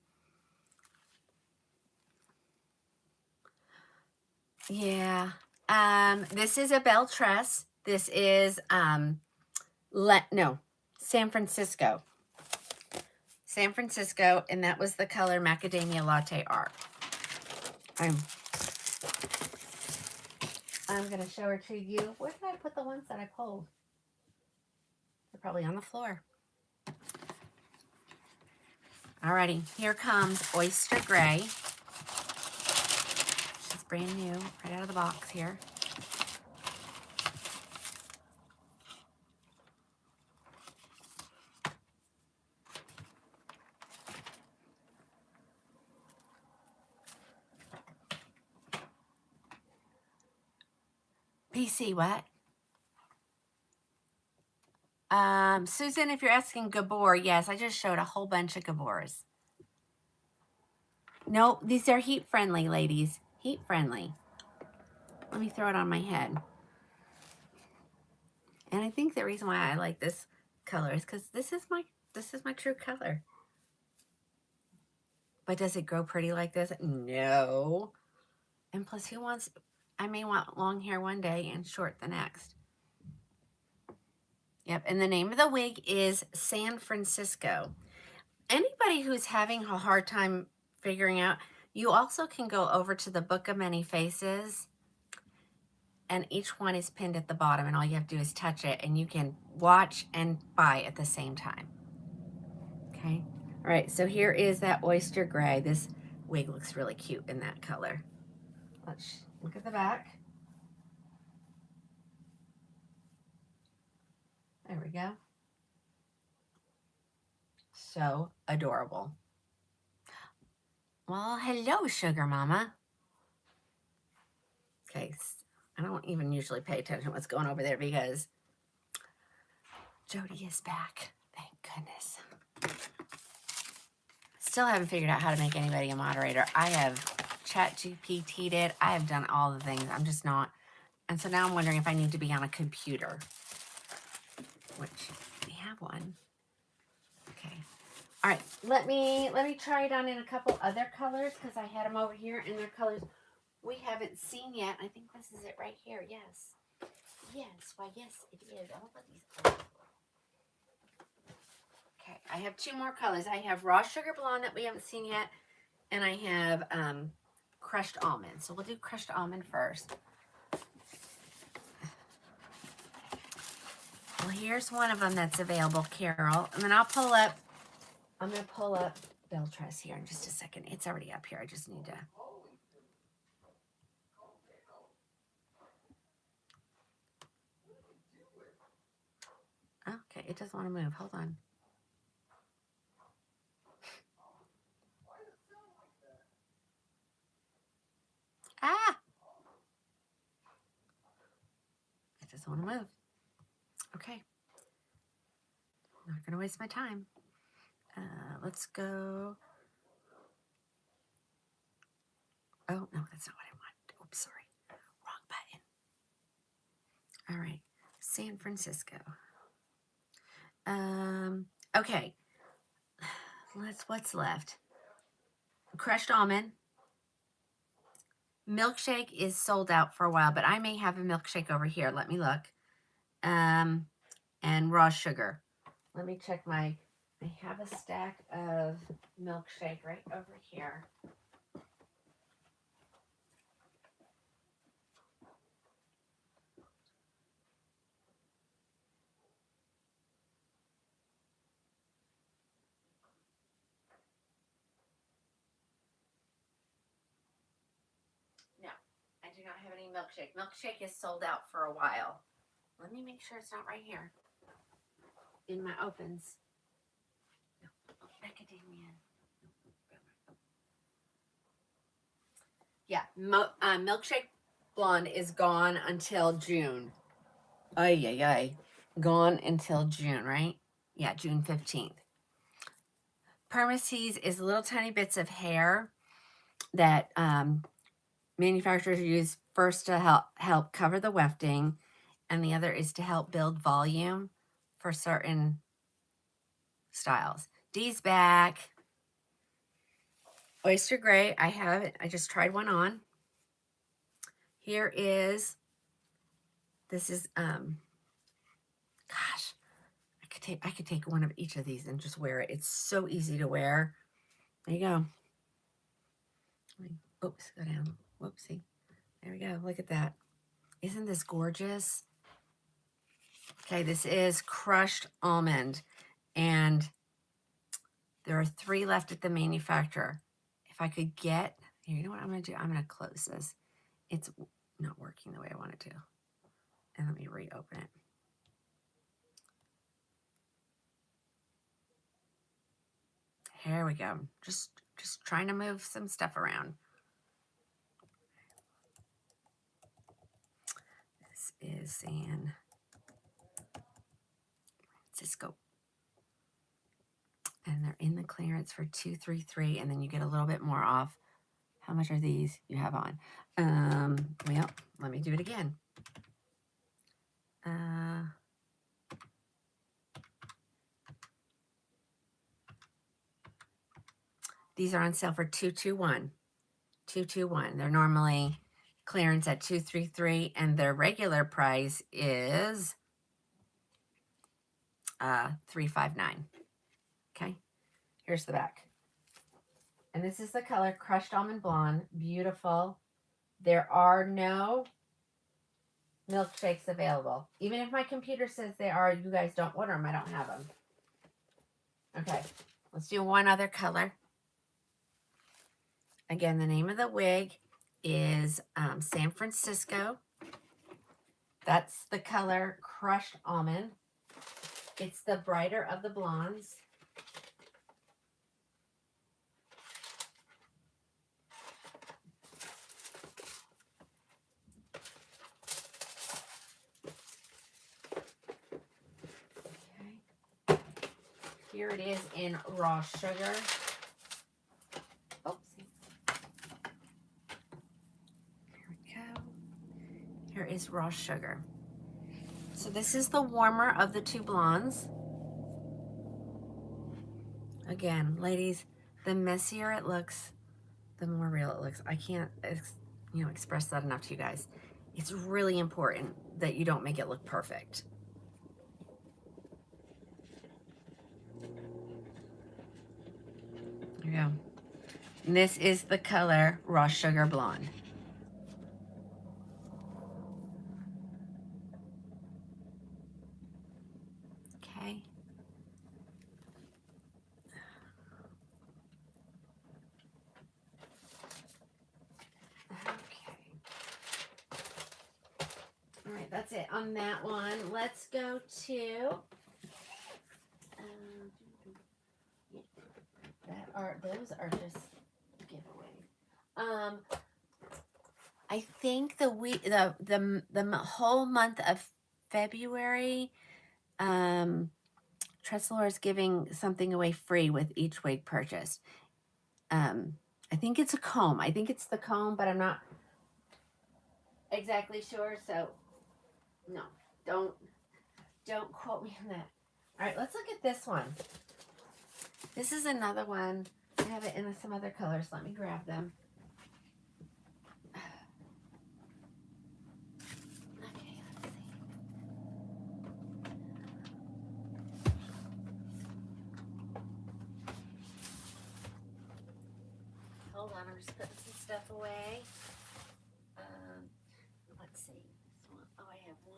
Yeah. This is a belle tress. This is, San Francisco. San Francisco, and that was the color Macadamia Latte Art. I'm going to show her to you. Where did I put the ones that I pulled? They're probably on the floor. Alrighty, here comes Oyster Gray. She's brand new, right out of the box here. PC, what? Susan, if you're asking Gabor, yes, I just showed a whole bunch of Gabors. Nope, these are heat friendly, ladies. Heat friendly. Let me throw it on my head. And I think the reason why I like this color is because this is my true color. But does it grow pretty like this? No. And plus, I may want long hair one day and short the next. Yep, and the name of the wig is San Francisco. Anybody who's having a hard time figuring out, you also can go over to the Book of Many Faces, and each one is pinned at the bottom, and all you have to do is touch it, and you can watch and buy at the same time. Okay? All right, so here is that oyster gray. This wig looks really cute in that color. Let's look at the back. There we go. So adorable. Well, hello, Sugar Mama. Okay, I don't even usually pay attention to what's going over there because Jody is back. Thank goodness. Still haven't figured out how to make anybody a moderator. I have ChatGPT'd it. I have done all the things. I'm just not. And so now I'm wondering if I need to be on a computer, which we have one. Okay. All right. Let me try it on in a couple other colors because I had them over here and they're colors we haven't seen yet. I think this is it right here. Yes. Yes. Why, yes, it is. I'll put these on. Okay. I have two more colors. I have raw sugar blonde that we haven't seen yet, and I have crushed almond. So we'll do crushed almond first. Well, here's one of them that's available, Carol. And then I'm going to pull up belle tress here in just a second. It's already up here. I just need to. Okay, it doesn't want to move. Hold on. It doesn't want to move. Okay. I'm not going to waste my time. Let's go. Oh, no, that's not what I want. Oops, sorry. Wrong button. All right. San Francisco. Okay. What's left? Crushed almond. Milkshake is sold out for a while, but I may have a milkshake over here. Let me look. And raw sugar. Let me check I have a stack of milkshake right over here. No, I do not have any milkshake. Milkshake is sold out for a while. Let me make sure it's not right here in my opens. No, macadamia. Yeah, milkshake blonde is gone until June. Ay, ay, ay. Gone until June, right? Yeah, June 15th. Permatease is little tiny bits of hair that manufacturers use first to help cover the wefting, and the other is to help build volume for certain styles. Dee's back. Oyster Gray, I have it. I just tried one on. Here is, this is, gosh, I could take one of each of these and just wear it. It's so easy to wear. There you go. Oops, go down. Whoopsie. There we go. Look at that. Isn't this gorgeous? Okay, this is crushed almond, and there are 3 left at the manufacturer. If I could get, here, you know what I'm going to do? I'm going to close this. It's not working the way I want it to. And let me reopen it. Here we go. Just trying to move some stuff around. This is San Francisco. And they're in the clearance for $233, and then you get a little bit more off. How much are these you have on? Well, let me do it again. These are on sale for $221. $221. They're normally clearance at $233, and their regular price is $359. Okay, here's the back. And this is the color Crushed Almond Blonde. Beautiful. There are no milkshakes available. Even if my computer says they are, you guys don't order them. I don't have them. Okay, let's do one other color. Again, the name of the wig is San Francisco. That's the color Crushed Almond. It's the brighter of the blondes. Okay. Here it is in raw sugar. Oopsie. Here we go. Here is raw sugar. So this is the warmer of the 2 blondes. Again, ladies, the messier it looks, the more real it looks. I can't, express that enough to you guys. It's really important that you don't make it look perfect. There you go. And this is the color Raw Sugar Blonde. Okay. All right, that's it on that one. Let's go to those are just giveaways. I think the whole month of February. Tresselor is giving something away free with each wig purchase. I think it's a comb. I think it's the comb, but I'm not exactly sure. So no, don't quote me on that. All right, let's look at this one. This is another one. I have it in some other colors. Let me grab them. Okay, let's see. Hold on, I'm just putting some stuff away. Let's see. This one, oh, I have 1,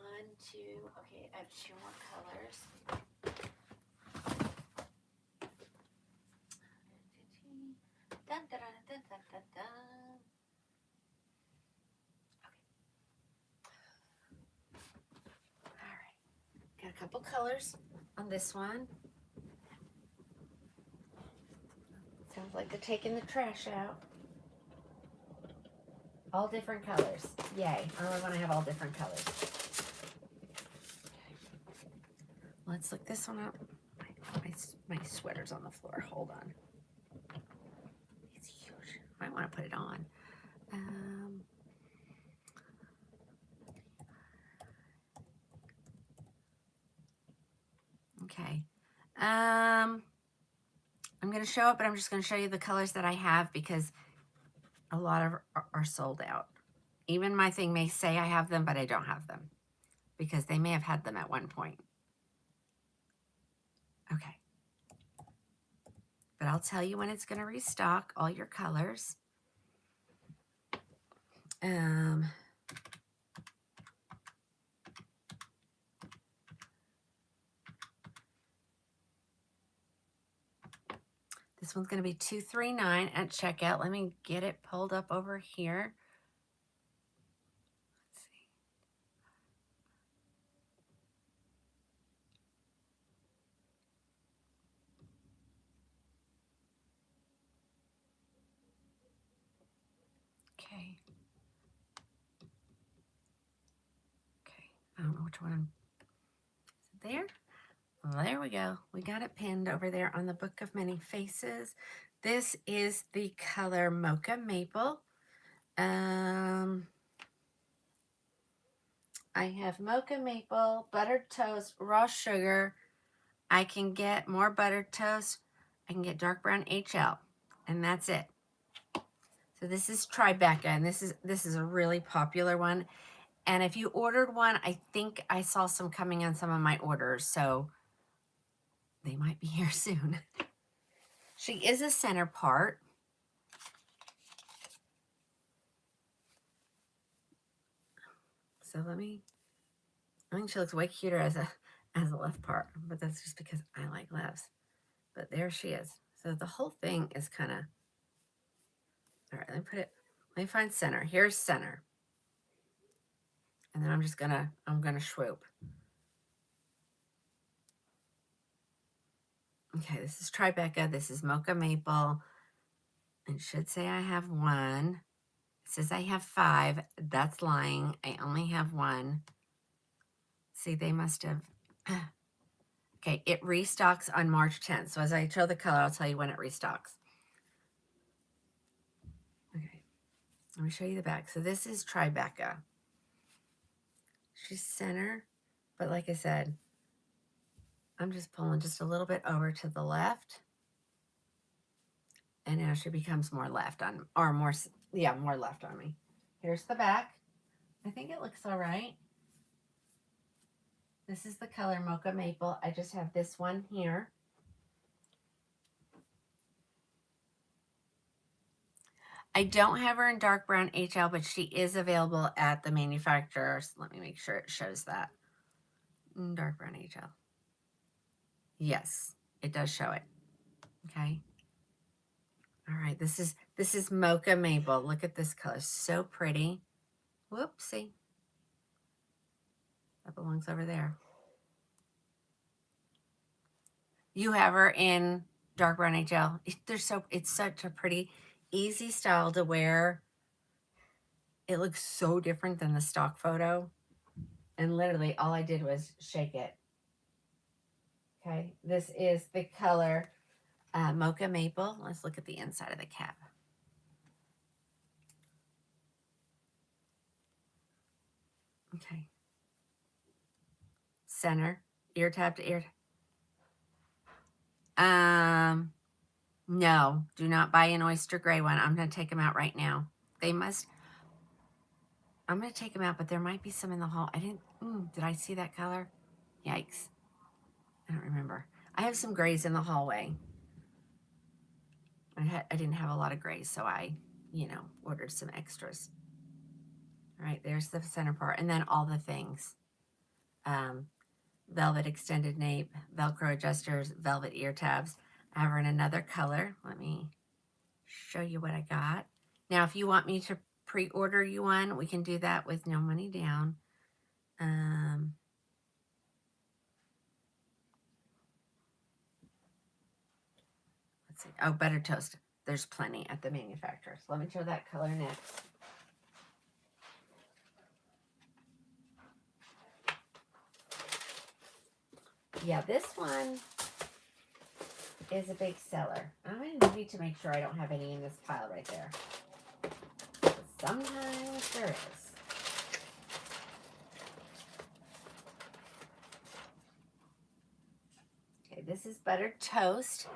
2. Okay, I have 2 more colors. Dun, dun, dun, dun, dun, dun, dun. Okay. All right. Got a couple colors on this one. Sounds like they're taking the trash out. All different colors. Yay. I really want to have all different colors. Let's look this one up. My sweater's on the floor. Hold on. It's huge. I want to put it on. Okay. I'm going to show it, but I'm just going to show you the colors that I have because a lot of are sold out. Even my thing may say I have them, but I don't have them because they may have had them at one point. Okay. But I'll tell you when it's going to restock all your colors. This one's going to be $239 at checkout. Let me get it pulled up over here. Let's see. Okay. Okay. I don't know which one. Is it there? There we go. We got it pinned over there on the Book of Many Faces. This is the color Mocha Maple. I have Mocha Maple, buttered toast, raw sugar. I can get more buttered toast. I can get dark brown HL, and that's it. So this is Tribeca, and this is a really popular one. And if you ordered one, I think I saw some coming on some of my orders, so they might be here soon. She is a center part. So I think she looks way cuter as a left part, but that's just because I like lefts. But there she is. So the whole thing is kind of, all right, let me find center. Here's center. And then I'm gonna swoop. Okay, this is Tribeca. This is Mocha Maple. It should say I have 1. It says I have 5. That's lying. I only have 1. See, they must have. Okay, it restocks on March 10th. So as I show the color, I'll tell you when it restocks. Okay, let me show you the back. So this is Tribeca. She's center, but like I said, I'm just pulling just a little bit over to the left. And now she becomes more left on, or more left on me. Here's the back. I think it looks all right. This is the color Mocha Maple. I just have this one here. I don't have her in dark brown HL, but she is available at the manufacturer. So let me make sure it shows that. Dark brown HL. Yes, it does show it. Okay. All right, this is Mocha Maple. Look at this color, so pretty. Whoopsie. That belongs over there. You have her in dark brown HL. It's such a pretty, easy style to wear. It looks so different than the stock photo. And literally all I did was shake it. Okay, this is the color Mocha Maple. Let's look at the inside of the cap. Okay. Center, ear tab to ear. No, do not buy an oyster gray one. I'm going to take them out right now. They must, I'm going to take them out, but there might be some in the hall. I didn't, did I see that color? Yikes. I don't remember. I have some grays in the hallway. I didn't have a lot of grays, so I, ordered some extras. All right, there's the center part. And then all the things. Velvet extended nape, Velcro adjusters, velvet ear tabs. I have her in another color. Let me show you what I got. Now, if you want me to pre-order you one, we can do that with no money down. Let's see. Oh, butter toast. There's plenty at the manufacturer. So let me show that color next. Yeah, this one is a big seller. I'm going to need to make sure I don't have any in this pile right there. Sometimes there is. Okay, this is buttered toast.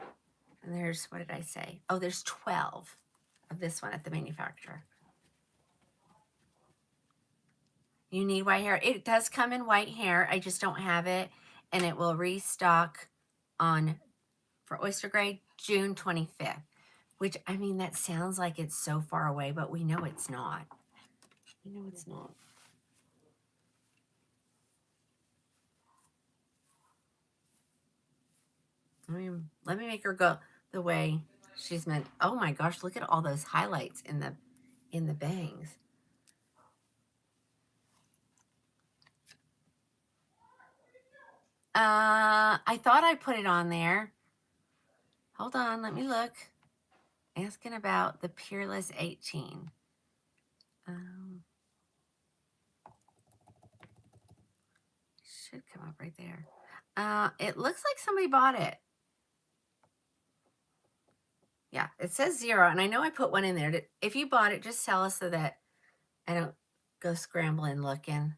And there's, what did I say? Oh, there's 12 of this one at the manufacturer. You need white hair. It does come in white hair. I just don't have it. And it will restock for oyster gray, June 25th. Which, I mean, that sounds like it's so far away, but we know it's not. We know it's not. Let me make her go the way she's meant. Oh my gosh, look at all those highlights in the bangs. I thought I put it on there. Hold on, let me look. Asking about the Peerless 18. Should come up right there. It looks like somebody bought it. Yeah, it says 0, and I know I put one in there. If you bought it, just tell us so that I don't go scrambling looking.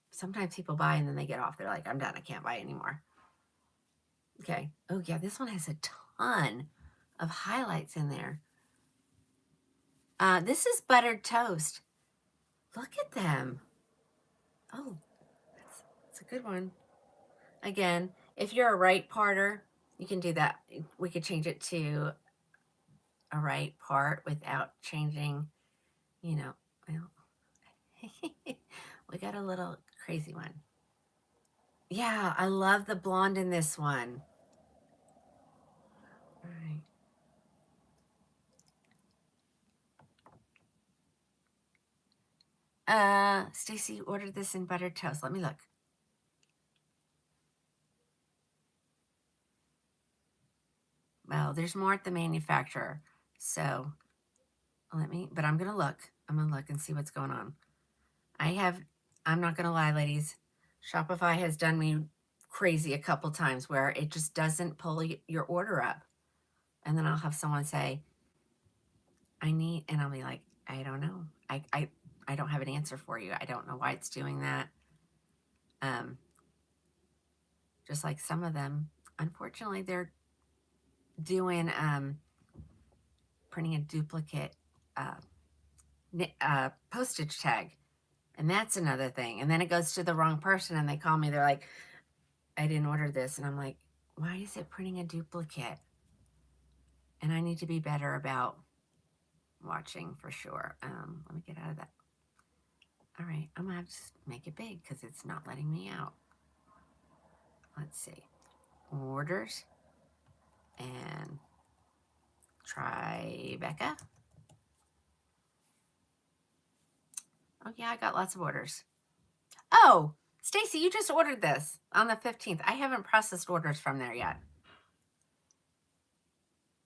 Sometimes people buy and then they get off. They're like, I'm done. I can't buy anymore. Okay. Oh, yeah, this one has a ton of highlights in there. This is buttered toast. Look at them. Oh, that's a good one. Again, if you're a right parter, you can do that. We could change it to a right part without changing, well, we got a little crazy one. Yeah, I love the blonde in this one. All right. Stacy ordered this in buttered toast. Let me look. Well, there's more at the manufacturer. So but I'm going to look. I'm going to look and see what's going on. I'm not going to lie, ladies. Shopify has done me crazy a couple times where it just doesn't pull your order up. And then I'll have someone say, and I'll be like, I don't know. I don't have an answer for you. I don't know why it's doing that. Just like some of them, unfortunately, they're doing, printing a duplicate postage tag. And that's another thing. And then it goes to the wrong person and they call me. They're like, I didn't order this. And I'm like, why is it printing a duplicate? And I need to be better about watching for sure. Let me get out of that. All right, I'm going to have to make it big because it's not letting me out. Let's see. Orders. And Tribeca. Oh, yeah, I got lots of orders. Oh, Stacy, you just ordered this on the 15th. I haven't processed orders from there yet.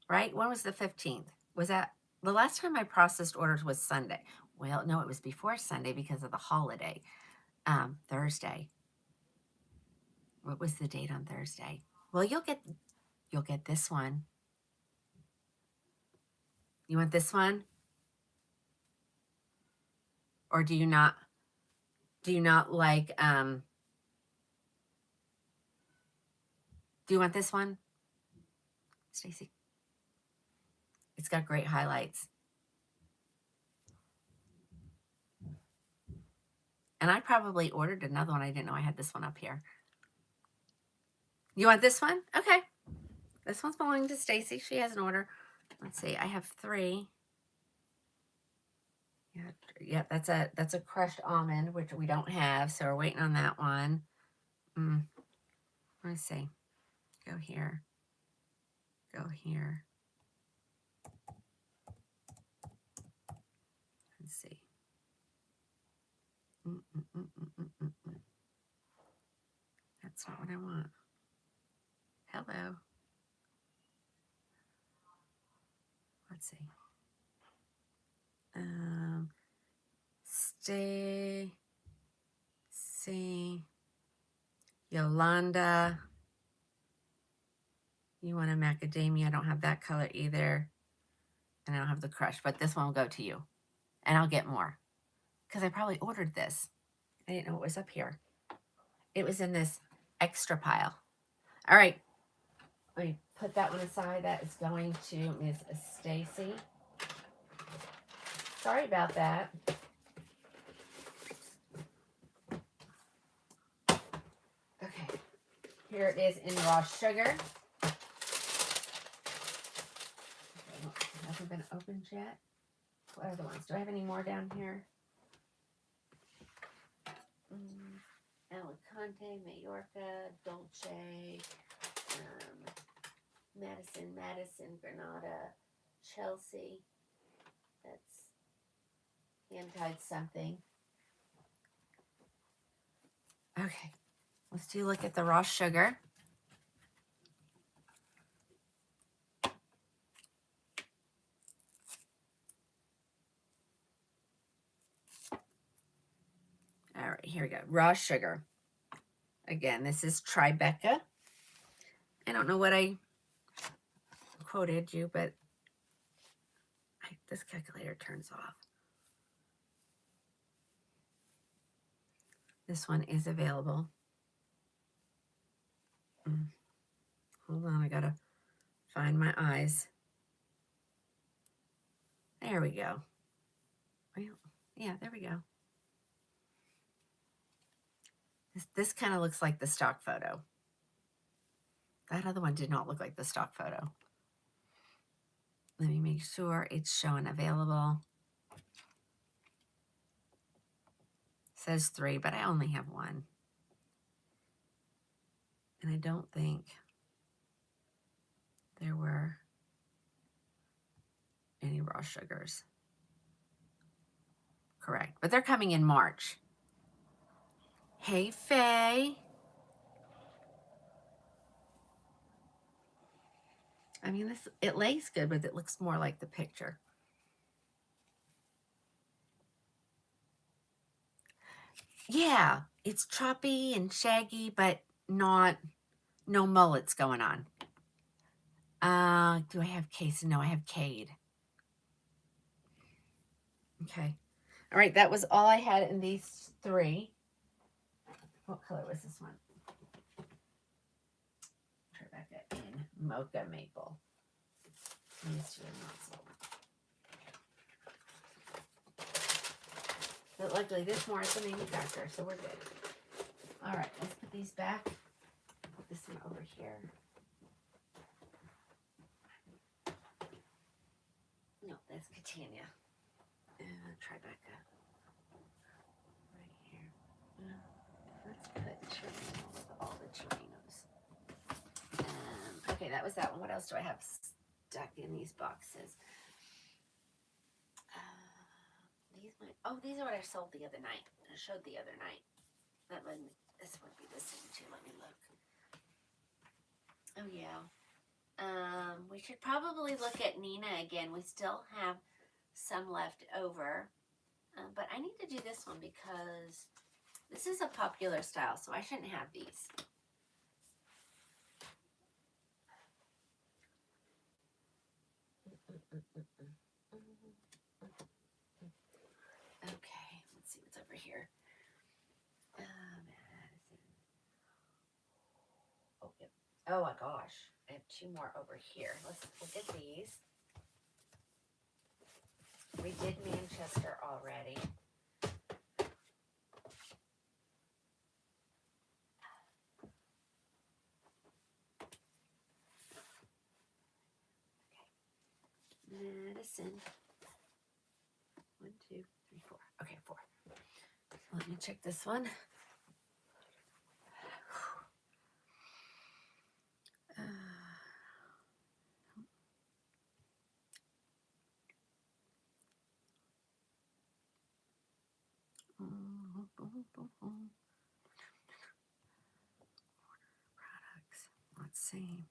Right? When was the 15th? Was that the last time I processed orders was Sunday? Well, no, it was before Sunday because of the holiday. Thursday. What was the date on Thursday? Well, you'll get this one. You want this one? Or do you not like, do you want this one, Stacy? It's got great highlights. And I probably ordered another one. I didn't know I had this one up here. You want this one? Okay. This one's belonging to Stacy. She has an order. Let's see. I have 3. Yeah, that's a crushed almond, which we don't have, so we're waiting on that one. Let me see. Go here. Go here. Let's see. That's not what I want. Hello. Let's see. Stacy, Yolanda. You want a macadamia? I don't have that color either. And I don't have the crush, but this one will go to you. And I'll get more. Because I probably ordered this. I didn't know it was up here. It was in this extra pile. All right. Let me put that one aside. That is going to Miss Stacy. Sorry about that. Okay. Here it is in raw sugar. Hasn't been opened yet. What other ones? Do I have any more down here? Alicante, Majorca, Dolce, Madison, Granada, Chelsea. That's hand-tied something. Okay, let's do a look at the raw sugar. All right, here we go. Raw sugar. Again, this is Tribeca. I don't know what I quoted you, but this calculator turns off. This one is available. Hold on, I gotta find my eyes. There we go. Well, yeah, there we go. This kind of looks like the stock photo. That other one did not look like the stock photo. Let me make sure it's showing available. It says 3, but I only have 1. And I don't think there were any raw sugars. Correct. But they're coming in March. Hey, Faye. I mean, it lays good, but it looks more like the picture. Yeah, it's choppy and shaggy, but no mullets going on. Do I have Case? No, I have Cade. Okay. All right, that was all I had in these 3. What color was this one? Tribeca in Mocha Maple. These 2 are not sold. But luckily, this more is the manufacturer, so we're good. All right, let's put these back. Put this one over here. No, that's Catania. And Tribeca. Right here. Let's put Torino with all the Torinos. Okay, that was that one. What else do I have stuck in these boxes? These are what I sold the other night. I showed the other night. This would be the same too. Let me look. Oh yeah. We should probably look at Nina again. We still have some left over. But I need to do this one because This is a popular style, so I shouldn't have these. Okay, let's see what's over here. Oh, yep. Oh my gosh, I have two more over here. Let's look at these. We did Manchester already. Okay. Madison. 1, 2, 3, 4. Okay, 4. Let me check this one. Products. Let's see.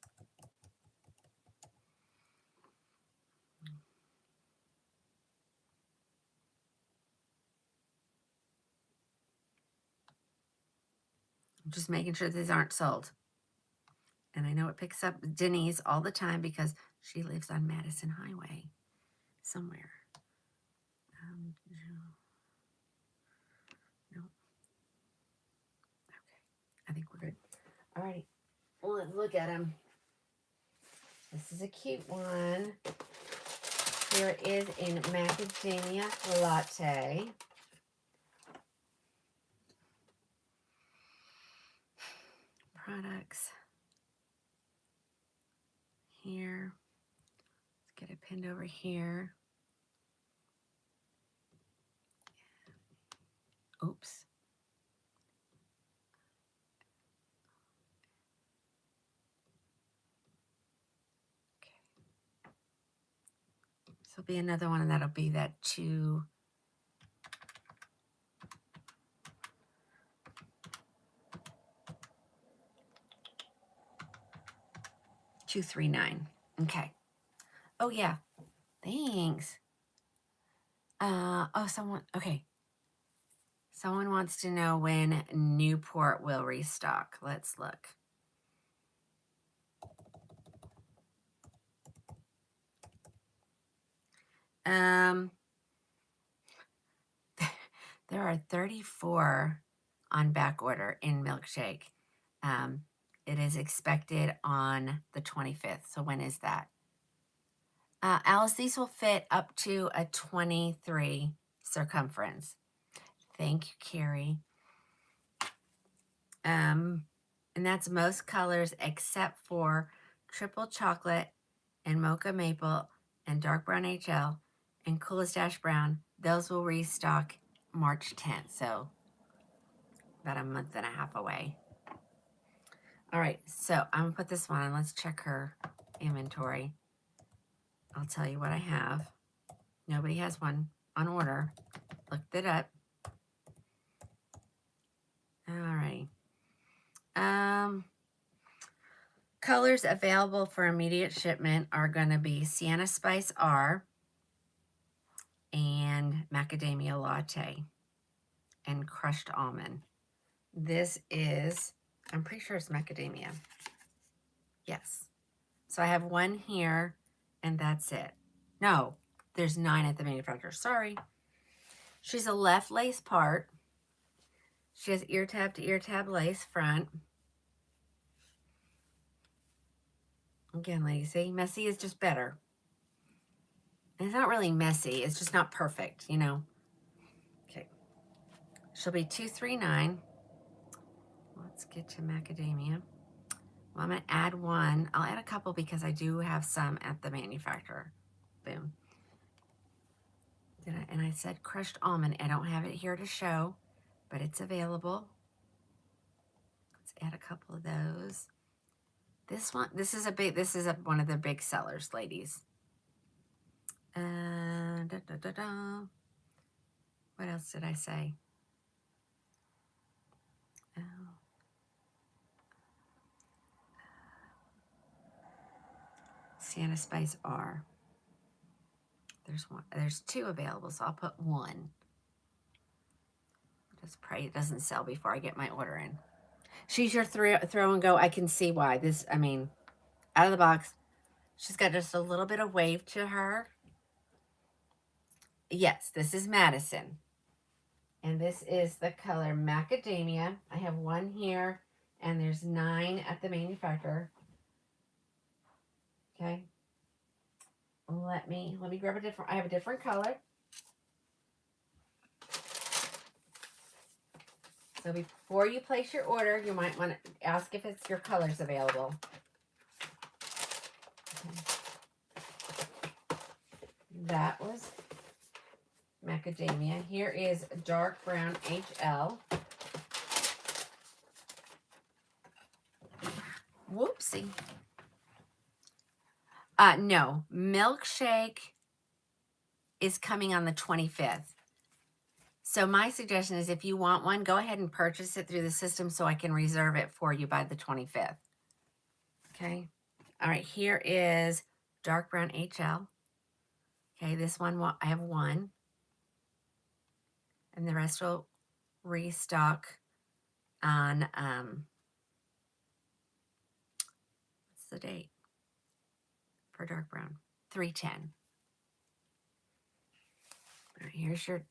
I'm just making sure these aren't sold. And I know it picks up Denise all the time because she lives on Madison Highway somewhere. No. Okay. I think we're good. All right. Well, let's look at them. This is a cute one. Here is in macadamia latte. Products. Here. Let's get it pinned over here. Oops. Okay. This will be another one, and that'll be that 239. Okay. Oh yeah. Thanks. Okay. Someone wants to know when Newport will restock. Let's look. There are 34 on back order in Milkshake. It is expected on the 25th. So when is that? Alice, these will fit up to a 23 circumference. Thank you, Carrie. And that's most colors except for triple chocolate and mocha maple and dark brown HL and coolest dash brown. Those will restock March 10th. So about a month and a half away. All right, so I'm gonna put this one on. Let's check her inventory. I'll tell you what I have. Nobody has one on order. Looked it up. All right. Colors available for immediate shipment are going to be Sienna Spice R and Macadamia Latte and Crushed Almond. This is, I'm pretty sure it's macadamia. Yes. So I have one here and that's it. No, there's 9 at the manufacturer. Sorry. She's a left lace part. She has ear tab to ear tab lace front. Again, ladies, see, messy is just better. And it's not really messy. It's just not perfect, you know. Okay. She'll be 239. Let's get to macadamia. Well, I'm going to add one. I'll add a couple because I do have some at the manufacturer. Boom. And I said crushed almond. I don't have it here to show, but it's available. Let's add a couple of those. This one, this is one of the big sellers, ladies. What else did I say? Oh. Sienna Spice R. There's 2 available, so I'll put 1. Just pray it doesn't sell before I get my order in. She's your throw and go. I can see why. This, I mean, out of the box. She's got just a little bit of wave to her. Yes, this is Madison. And this is the color Macadamia. I have one here, and there's 9 at the manufacturer. Okay. Let me grab a different, I have a different color. So before you place your order, you might want to ask if it's your colors available. Okay. That was Macadamia. Here is dark brown HL. Whoopsie. No, milkshake is coming on the 25th. So my suggestion is if you want one, go ahead and purchase it through the system so I can reserve it for you by the 25th. Okay. All right. Here is dark brown HL. Okay. This one, I have one. And the rest will restock on, what's the date for dark brown? 3/10. All right, here's your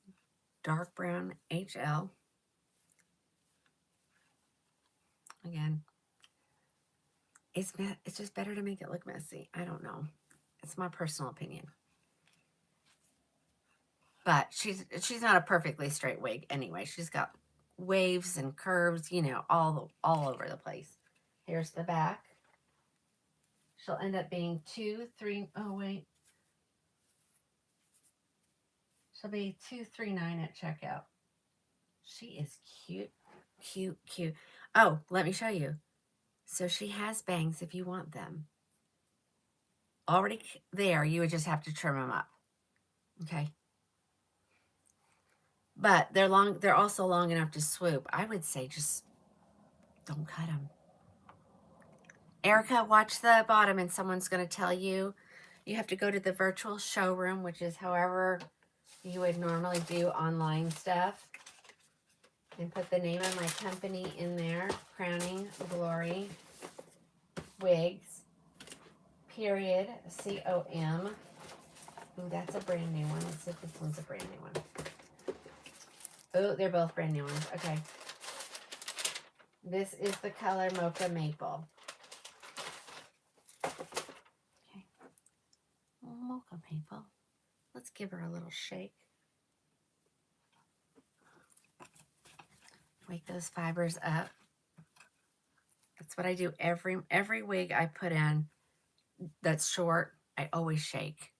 dark brown HL. Again, it's just better to make it look messy. I don't know. It's my personal opinion. But she's not a perfectly straight wig anyway. She's got waves and curves, you know, all over the place. Here's the back. She'll end up being 2, 3. Oh wait, she'll be 239 at checkout. She is cute, cute, cute. Oh, let me show you. So she has bangs if you want them. Already there, you would just have to trim them up. Okay. But they're long. They're also long enough to swoop. I would say just don't cut them. Erica, watch the bottom and someone's going to tell you. You have to go to the virtual showroom, which is however you would normally do online stuff. And put the name of my company in there. Krowning Glory Wigs. Period. COM. Ooh, that's a brand new one. Let's see if this one's a brand new one. Oh, they're both brand new ones. Okay. This is the color Mocha Maple. Okay. Mocha Maple. Let's give her a little shake. Wake those fibers up. That's what I do every wig I put in that's short. I always shake.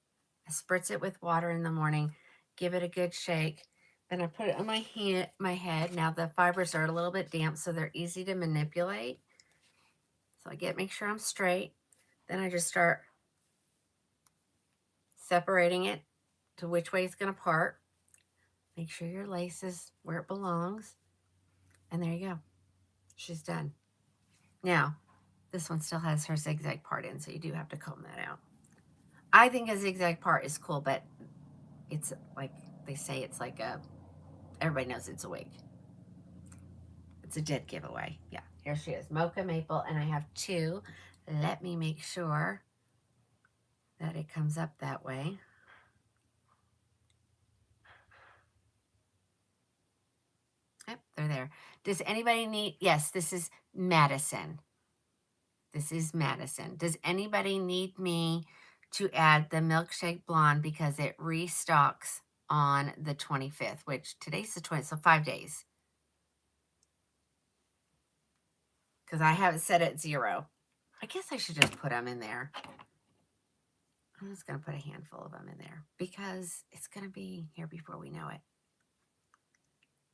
I spritz it with water in the morning, give it a good shake. Then I put it on my head. Now the fibers are a little bit damp, so they're easy to manipulate. So I make sure I'm straight. Then I just start separating it to which way it's going to part. Make sure your lace is where it belongs. And there you go. She's done. Now, this one still has her zigzag part in, so you do have to comb that out. I think a zigzag part is cool, but it's like they say it's like everybody knows it's a wig. It's a dead giveaway. Yeah, here she is, Mocha Maple, and I have 2. Let me make sure that it comes up that way. Yep, they're there. Does anybody need, yes, this is Madison. This is Madison. Does anybody need me to add the Milkshake Blonde because it restocks on the 25th, which today's the 20th, so 5 days. Because I have it set at 0. I guess I should just put them in there. I'm just going to put a handful of them in there because it's going to be here before we know it.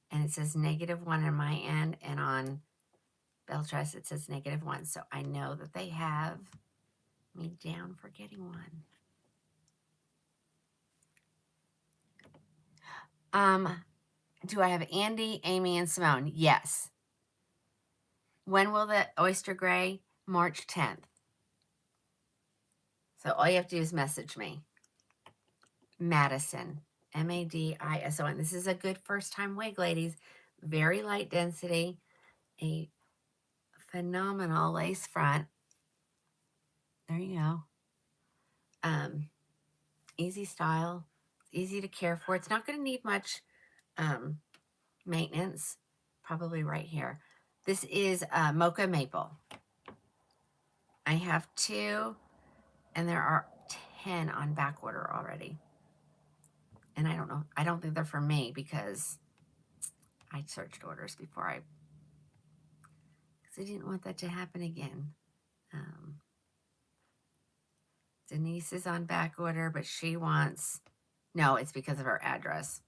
And it says -1 on my end, and on Bell Dress it says -1. So I know that they have me down for getting one. Do I have Andy, Amy, and Simone? Yes. When will the Oyster Gray? March 10th. So all you have to do is message me. Madison, Madison. This is a good first time wig, ladies. very light density, a phenomenal lace front. There you go. Easy style, easy to care for. It's not going to need much maintenance. Probably right here. This is Mocha Maple. I have 2, and there are 10 on back order already. And I don't know. I don't think they're for me because I searched orders before because I didn't want that to happen again. Denise is on back order, but she wants, no, it's because of her address.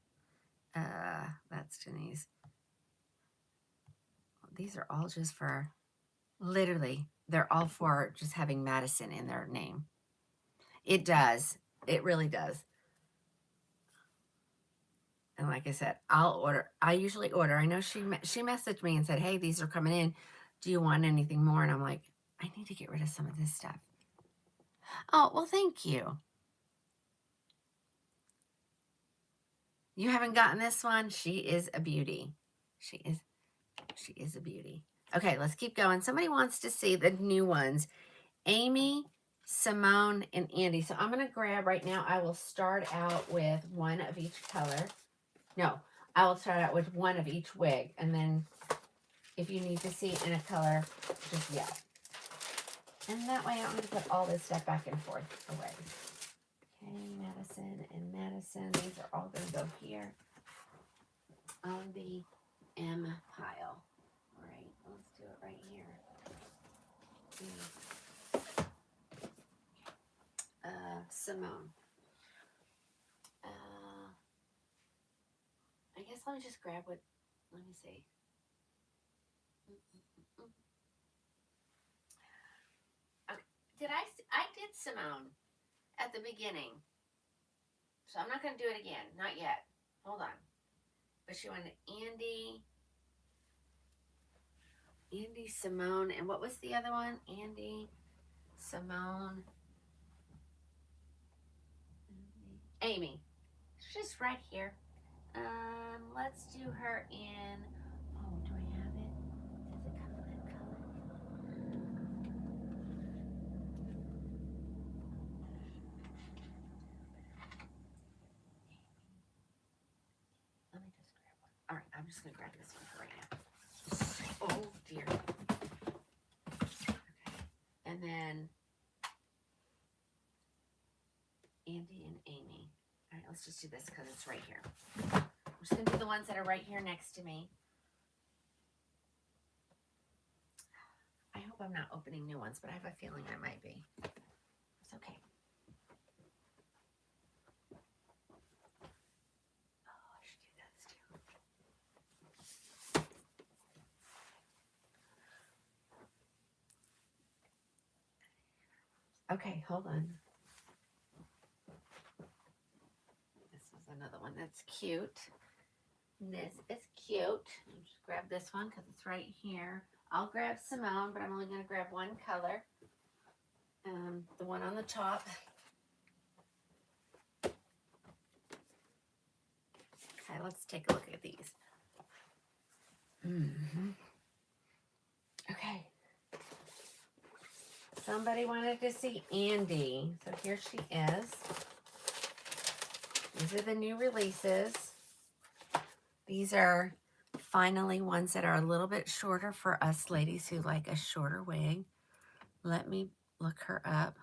That's Denise. These are all just for, literally, they're all for just having Madison in their name. It does. It really does. And like I said, I'll order. I usually order. I know she messaged me and said, hey, these are coming in. Do you want anything more? And I'm like, I need to get rid of some of this stuff. Oh, well, thank you. You haven't gotten this one? She is a beauty. She is a beauty. Okay, let's keep going. Somebody wants to see the new ones. Amy, Simone, and Andy. So I'm going to grab right now. I will start out with one of each color. No, I will start out with one of each wig. And then if you need to see in a color, just yell. And that way I don't need to put all this stuff back and forth away. Okay, Madison and Madison. These are all going to go here on the M pile. All right, let's do it right here. Simone. I guess let me just grab what, let me see. Okay, I did Simone at the beginning. So I'm not going to do it again. Not yet. Hold on. But she wanted Andy, Simone, and what was the other one? Andy, Simone, Amy. She's right here. Let's do her in, oh, do I have it? Does it come in that color? Let me just grab one. All right, I'm just going to grab this one for right now. Oh, dear. Okay. And then Andy and Amy. All right, let's just do this because it's right here. I'm just going to do the ones that are right here next to me. I hope I'm not opening new ones, but I have a feeling I might be. It's okay. Oh, I should do this too. Okay, hold on. This is another one that's cute. This is cute. I'll just grab this one because it's right here. I'll grab Simone, but I'm only going to grab one color. The one on the top. Okay, let's take a look at these. Okay. Somebody wanted to see Andy. So here she is. These are the new releases. These are finally ones that are a little bit shorter for us ladies who like a shorter wig. Let me look her up.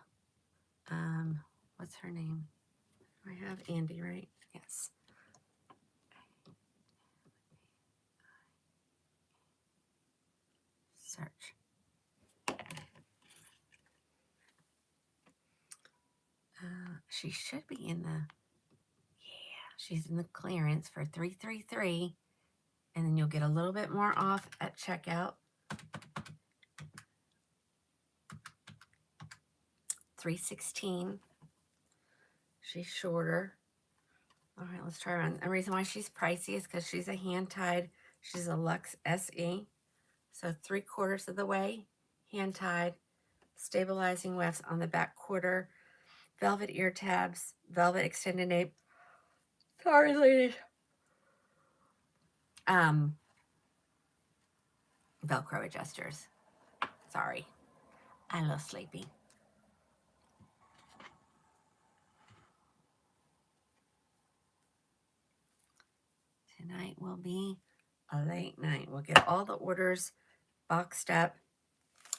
What's her name? I have Andy, right? Yes. Search. She should be in the, yeah, she's in the clearance for $333, and then you'll get a little bit more off at checkout. $316. She's shorter. All right, let's try her on. The reason why she's pricey is because she's a hand-tied. She's a Luxe SE. So 3/4 of the way, hand-tied, stabilizing wefts on the back quarter, velvet ear tabs, velvet extended nape. Sorry, ladies. Velcro adjusters. Sorry. I'm a little sleepy. Tonight will be a late night. We'll get all the orders boxed up.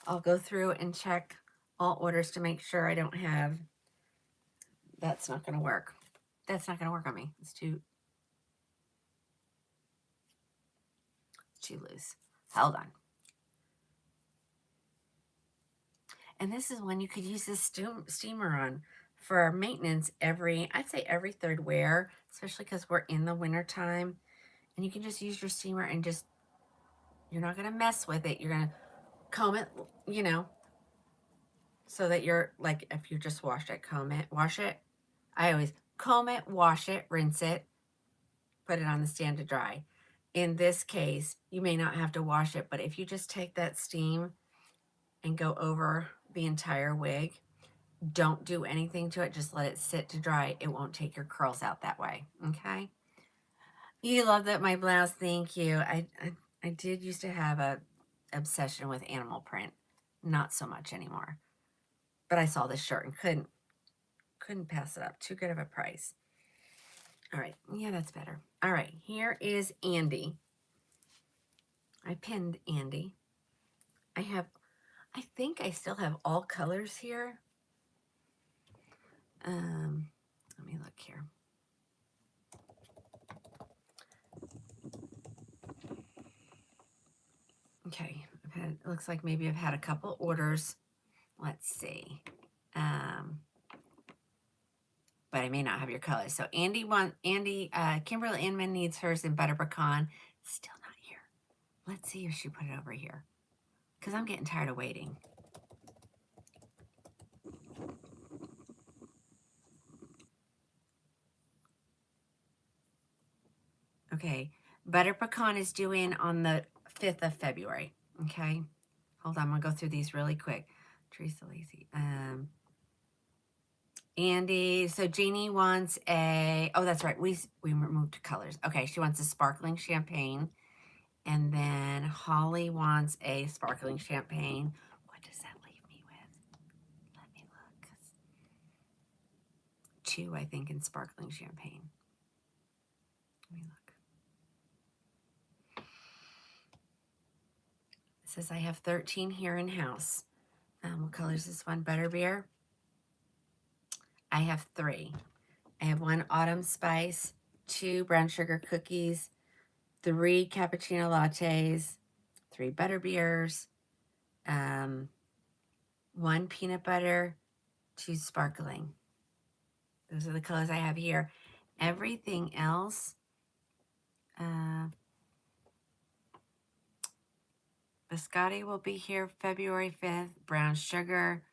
I'll go through and check all orders to make sure I don't have... That's not going to work. That's not going to work on me. It's too loose. Hold on. And this is when you could use this steamer on for maintenance I'd say every third wear, especially because we're in the winter time. And you can just use your steamer and just, you're not going to mess with it. You're going to comb it, you know, so that you're like, if you just wash it, comb it, wash it. I always comb it, wash it, rinse it, put it on the stand to dry. In this case, you may not have to wash it, but if you just take that steam and go over the entire wig, don't do anything to it. Just let it sit to dry. It won't take your curls out that way. Okay. You love that, my blouse. Thank you. I did used to have a obsession with animal print. Not so much anymore. But I saw this shirt and couldn't pass it up. Too good of a price. All right. Yeah, that's better. All right. Here is Andy. I pinned Andy. I think I still have all colors here. Let me look here. Okay, it looks like maybe I've had a couple orders. Let's see. But I may not have your colors. So Kimberly Inman needs hers in butter pecan. Still not here. Let's see if she put it over here, because I'm getting tired of waiting. Okay, butter pecan is due in on the 5th of February. Okay, hold on, I'm gonna go through these really quick. Teresa Lacy, Andy. So Jeannie wants oh, that's right. We removed colors. Okay, she wants a sparkling champagne. And then Holly wants a sparkling champagne. What does that leave me with? Let me look. 2, I think, in sparkling champagne. Let me look. It says I have 13 here in house. What color is this one? Butterbeer. I have 3. I have 1 autumn spice, 2 brown sugar cookies, 3 cappuccino lattes, 3 butterbeers, 1 peanut butter, 2 sparkling. Those are the colors I have here. Everything else, biscotti will be here February 5th. Brown sugar,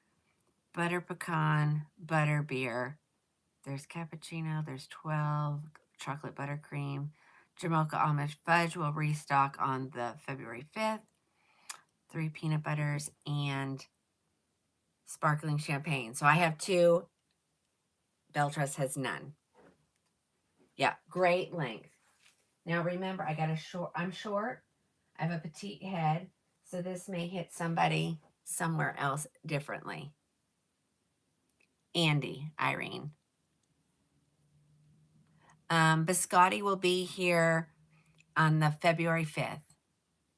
butter pecan, butter beer. There's cappuccino. There's 12 chocolate buttercream. Jamocha almond fudge will restock on the February 5th. 3 peanut butters and sparkling champagne. So I have 2. Beltress has none. Yeah, great length. Now remember, I'm short. I have a petite head, so this may hit somebody somewhere else differently. Andy, Irene. Biscotti will be here on the February 5th.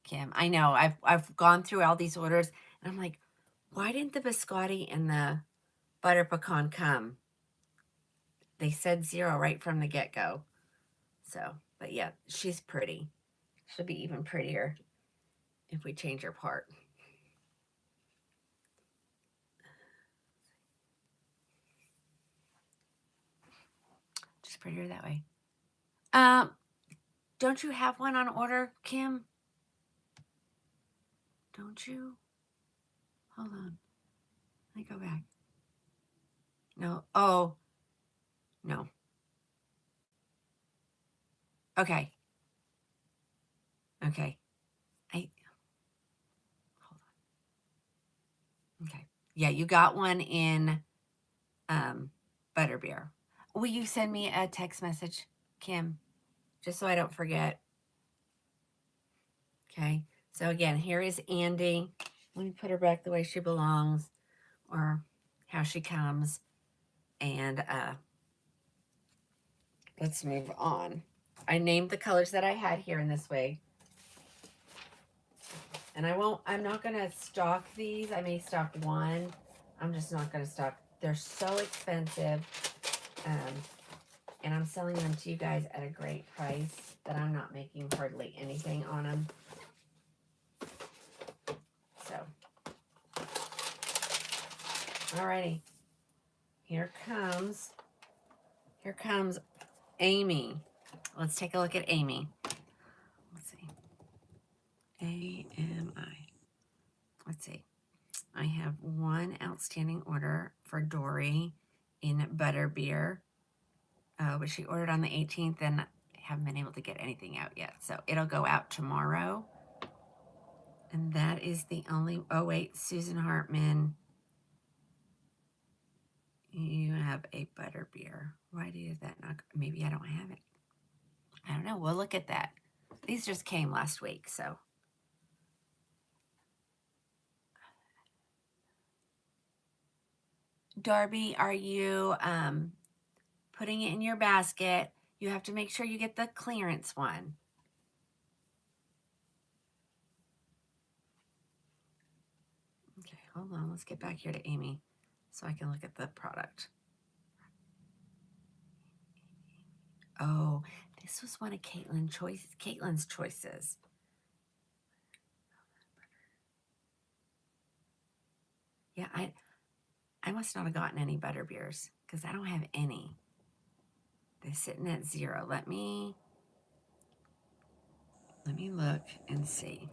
Kim, I know, I've gone through all these orders, and I'm like, why didn't the biscotti and the butter pecan come? They said 0 right from the get-go. So, but yeah, she's pretty. She'll be even prettier if we change her part. Just prettier that way. Don't you have one on order, Kim? Don't you? Hold on. Let me go back. No. Oh. No. Okay. Okay. Hold on. Okay. Yeah, you got one in butterbeer. Will you send me a text message, Kim? Just so I don't forget. Okay. So again, here is Andy. Let me put her back the way she belongs, or how she comes. And let's move on. I named the colors that I had here in this wig. And I'm not going to stock these. I may stock one. I'm just not going to stock. They're so expensive. And I'm selling them to you guys at a great price that I'm not making hardly anything on them. So, alrighty. Here comes Amy. Let's take a look at Amy. Let's see. AMI. Let's see. I have one outstanding order for Dory in Butterbeer, but she ordered on the 18th and haven't been able to get anything out yet. So it'll go out tomorrow. And that is the only, oh wait, Susan Hartman. You have a Butterbeer. Why do that not, maybe I don't have it. I don't know, we'll look at that. These just came last week, so. Darby, are you putting it in your basket? You have to make sure you get the clearance one. Okay, hold on. Let's get back here to Amy so I can look at the product. Oh, this was one of Caitlin's choices. Yeah, I must not have gotten any Butterbeers because I don't have any. They're sitting at 0. Let me look and see.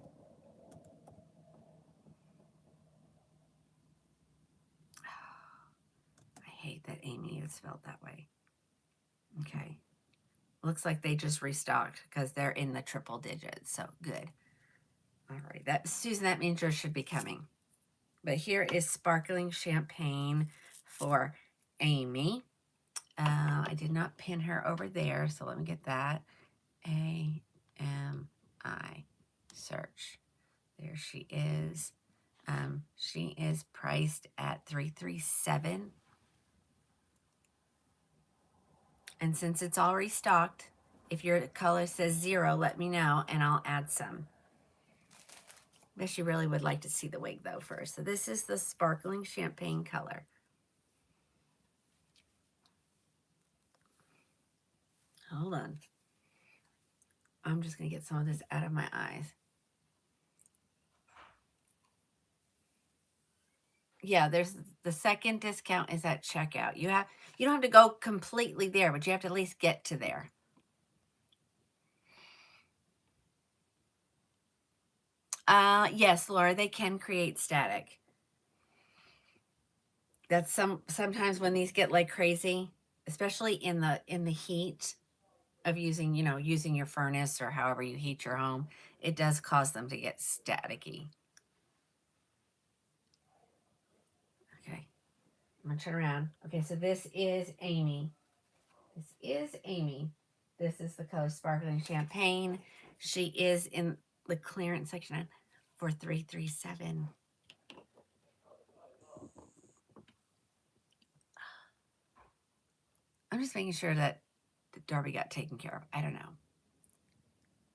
I hate that Amy is spelled that way. Okay. Looks like they just restocked because they're in the triple digits. So good. All right. Susan, that means yours should be coming. But here is Sparkling Champagne for Amy. I did not pin her over there, so let me get that. AMI search. There she is. She is priced at $337. And since it's all restocked, if your color says 0, let me know and I'll add some. But she really would like to see the wig though first. So this is the Sparkling Champagne color. Hold on. I'm just going to get some of this out of my eyes. Yeah, there's the second discount is at checkout. You don't have to go completely there, but you have to at least get to there. Yes, Laura, they can create static. That's sometimes when these get like crazy, especially in the heat of using your furnace or however you heat your home, it does cause them to get staticky. Okay, I'm gonna turn around. Okay, so this is Amy. This is the color Sparkling Champagne. She is in the clearance section for $337. I'm just making sure that Darby got taken care of. I don't know.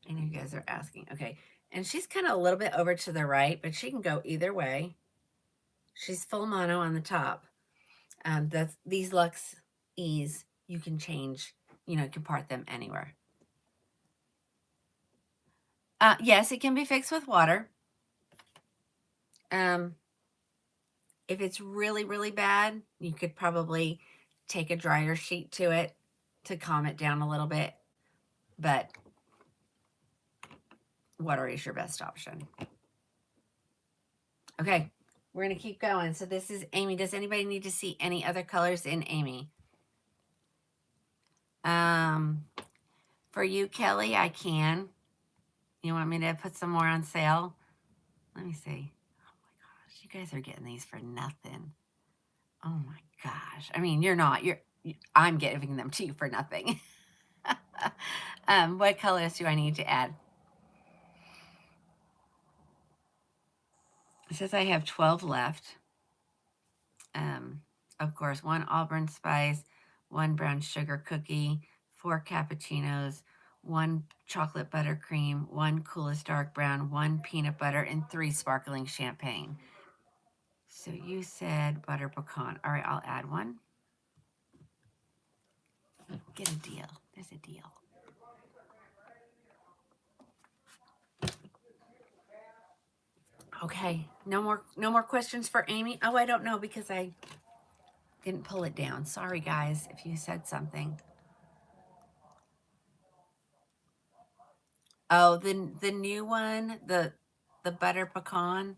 I know you guys are asking. Okay. And she's kind of a little bit over to the right, but she can go either way. She's full mono on the top. These Luxe E's, you can change, you can part them anywhere. Yes, it can be fixed with water. If it's really, really bad, you could probably take a dryer sheet to it to calm it down a little bit. But water is your best option. Okay, we're going to keep going. So this is Amy. Does anybody need to see any other colors in Amy? For you, Kelly, I can. You want me to put some more on sale? Let me see. Oh my gosh, you guys are getting these for nothing. Oh my gosh. I mean, you're not. I'm giving them to you for nothing. What colors do I need to add? It says I have 12 left. Of course, 1 Auburn spice, 1 brown sugar cookie, 4 cappuccinos, 1 chocolate buttercream, 1 coolest dark brown, 1 peanut butter, and 3 sparkling champagne. So you said butter pecan. All right, I'll add 1. Get a deal. There's a deal. Okay, no more questions for Amy. Oh, I don't know because I didn't pull it down. Sorry guys if you said something. Oh, the new one, the butter pecan.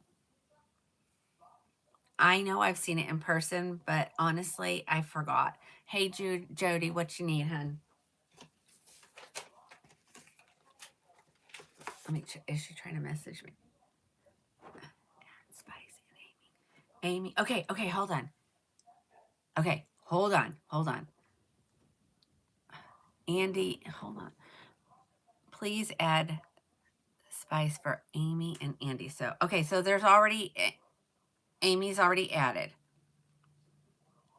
I know I've seen it in person, but honestly, I forgot. Hey, Jody, what you need, hun? Let me check. Is she trying to message me? Spice and Amy. Okay, hold on. Okay, hold on. Andy, hold on. Please add spice for Amy and Andy. So, okay, so there's already, Amy's already added.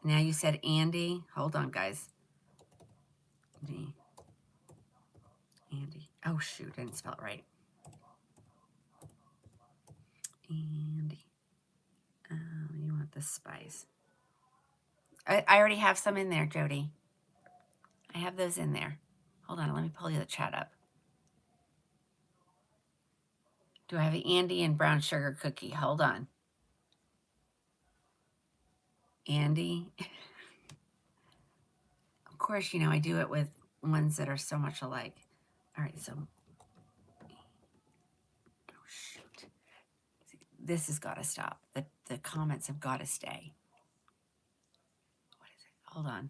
Now you said Andy. Hold on, guys. Andy. Oh, shoot, I didn't spell it right. Andy. You want the spice. I already have some in there, Jody. I have those in there. Hold on, let me pull you the chat up. Do I have an Andy and brown sugar cookie? Hold on. Andy. Of course, you know, I do it with ones that are so much alike. All right, so. Oh, shoot. This has got to stop. The comments have got to stay. What is it? Hold on.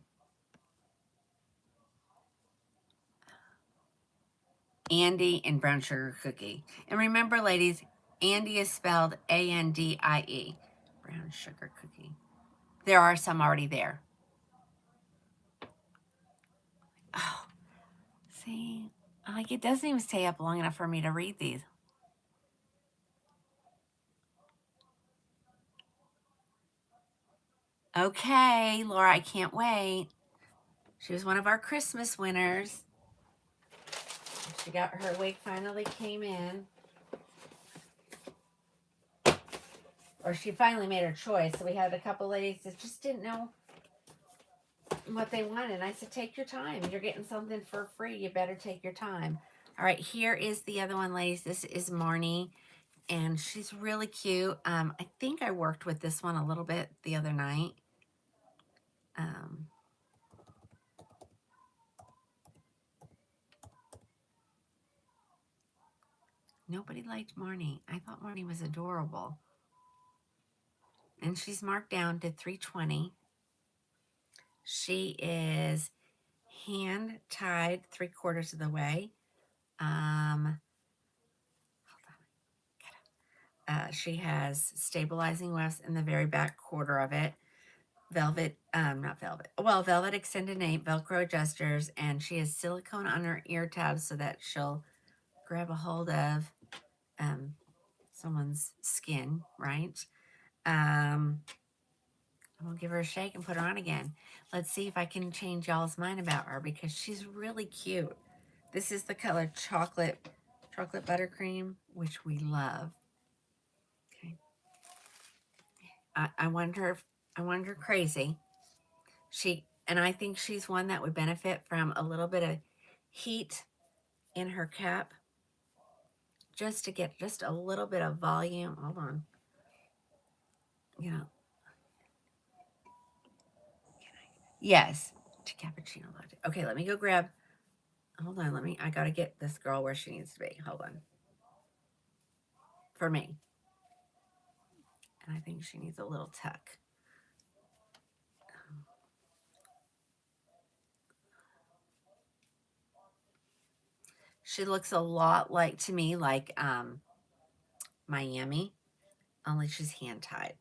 Andy and brown sugar cookie. And remember, ladies, Andy is spelled A-N-D-I-E. Brown sugar cookie. There are some already there. Oh, see, like it doesn't even stay up long enough for me to read these. Okay, Laura, I can't wait. She was one of our Christmas winners. She got her wig finally came in. Or she finally made her choice. So we had a couple ladies that just didn't know what they wanted. And I said, take your time. You're getting something for free. You better take your time. All right, here is the other one, ladies. This is Marnie. And she's really cute. I think I worked with this one a little bit the other night. Nobody liked Marnie. I thought Marnie was adorable. And she's marked down to $320. She is hand tied 3/4 of the way. She has stabilizing wefts in the very back quarter of it. Velvet, not velvet. Well, velvet extended nape, Velcro adjusters, and she has silicone on her ear tabs so that she'll grab a hold of someone's skin, right? I'm gonna give her a shake and put her on again. Let's see if I can change y'all's mind about her because she's really cute. This is the color chocolate buttercream, which we love. Okay. I wonder crazy. And I think she's one that would benefit from a little bit of heat in her cap just to get just a little bit of volume. Hold on. You know. Yes. Cappuccino latte. Okay, let me go grab. Hold on. I got to get this girl where she needs to be. Hold on. For me. And I think she needs a little tuck. She looks a lot like, to me, like Miami, only she's hand tied.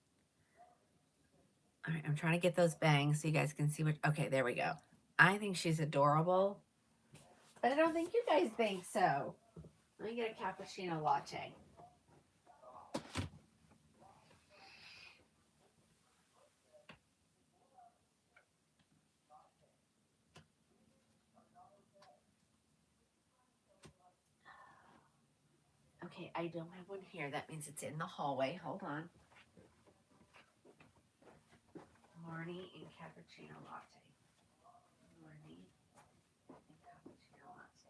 All right, I'm trying to get those bangs so you guys can see what, okay, there we go. I think she's adorable, but I don't think you guys think so. Let me get a cappuccino latte. Okay, I don't have one here. That means it's in the hallway. Hold on. Marnie and cappuccino latte. Marnie and cappuccino latte.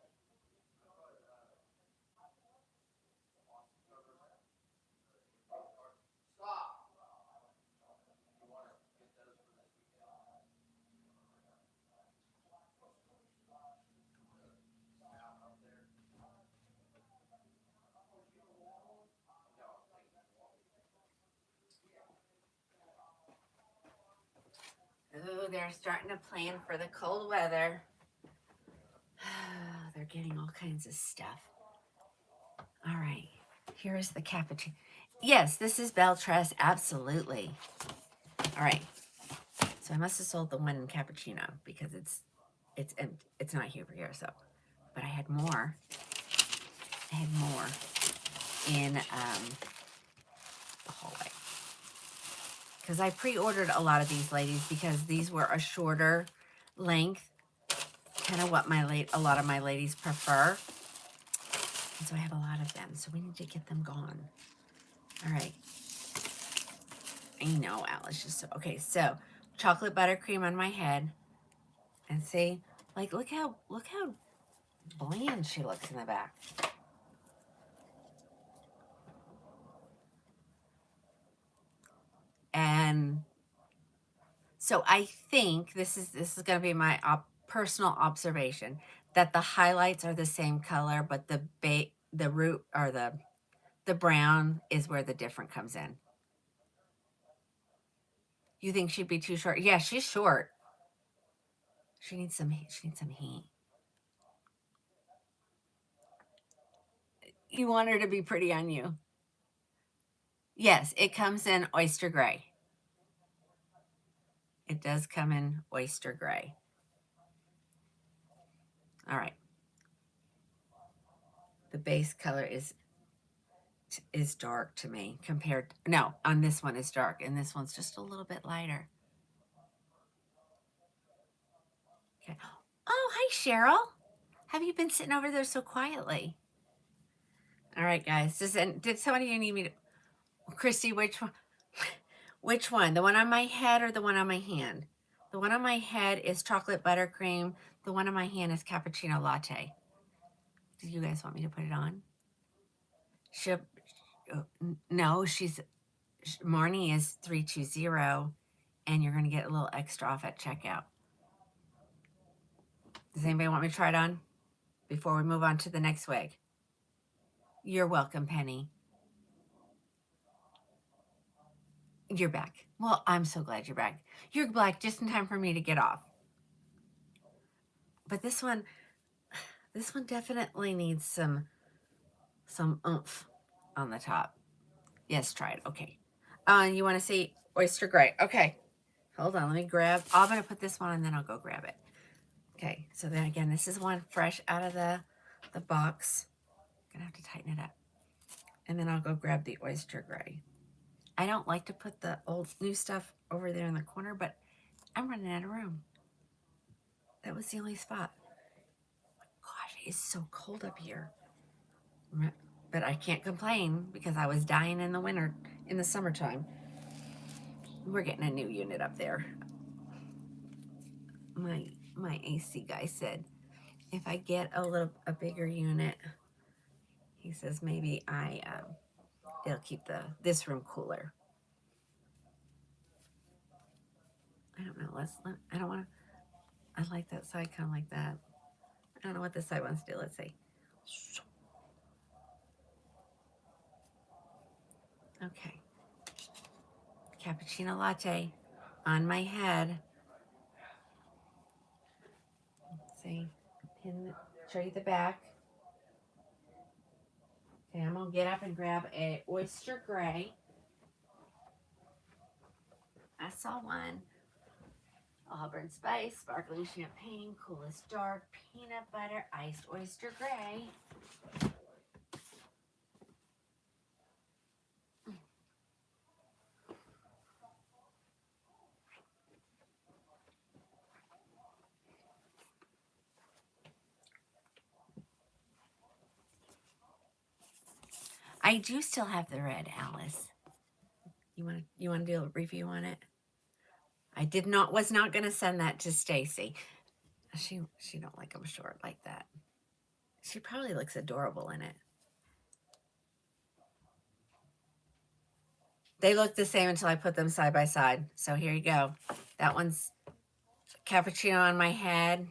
Oh, they're starting to plan for the cold weather. They're getting all kinds of stuff. All right, here's the cappuccino. Yes, this is Beltress, absolutely. All right, so I must have sold the one in cappuccino because it's not here for here. So, but I had more. I had more in the hallway because I pre-ordered a lot of these ladies because these were a shorter length, kind of what a lot of my ladies prefer. And so I have a lot of them. So we need to get them gone. All right. I know, Alice. Just okay. So chocolate buttercream on my head, and see, like, look how bland she looks in the back. And so I think this is going to be my personal observation that the highlights are the same color, but the root or the brown is where the difference comes in. You think she'd be too short? Yeah, she's short. She needs some heat. You want her to be pretty on you. Yes, it comes in oyster gray. It does come in oyster gray. All right. The base color is dark to me compared. No, on this one is dark, and this one's just a little bit lighter. Okay. Oh, hi, Cheryl. Have you been sitting over there so quietly? All right, guys. Did somebody need me to? Christy, which one? Which one? The one on my head or the one on my hand? The one on my head is chocolate buttercream. The one on my hand is cappuccino latte. Do you guys want me to put it on? No, Marnie is 320, and you're going to get a little extra off at checkout. Does anybody want me to try it on before we move on to the next wig? You're welcome, Penny. You're back. Well, I'm so glad you're back. You're back just in time for me to get off. But this one definitely needs some oomph on the top. Yes, try it. Okay. You want to see oyster gray? Okay. Hold on. Let me grab. I'm going to put this one and then I'll go grab it. Okay. So then again, this is one fresh out of the box. I'm going to have to tighten it up. And then I'll go grab the oyster gray. I don't like to put the new stuff over there in the corner, but I'm running out of room. That was the only spot. Gosh, it's so cold up here. But I can't complain because I was dying in the summertime. We're getting a new unit up there. My AC guy said, if I get a bigger unit, he says maybe it'll keep this room cooler. I don't know. I don't want to. I like that side kind of like that. I don't know what this side wants to do. Let's see. Okay. Cappuccino latte on my head. Let's see. Show you the back. Okay, I'm going to get up and grab a oyster gray. I saw one. Auburn Spice, Sparkling Champagne, Coolest Dark, Peanut Butter, Iced Oyster Gray. I do still have the red, Alice. You want to do a review on it? I was not going to send that to Stacy. She don't like them short like that. She probably looks adorable in it. They look the same until I put them side by side. So here you go. That one's cappuccino on my head.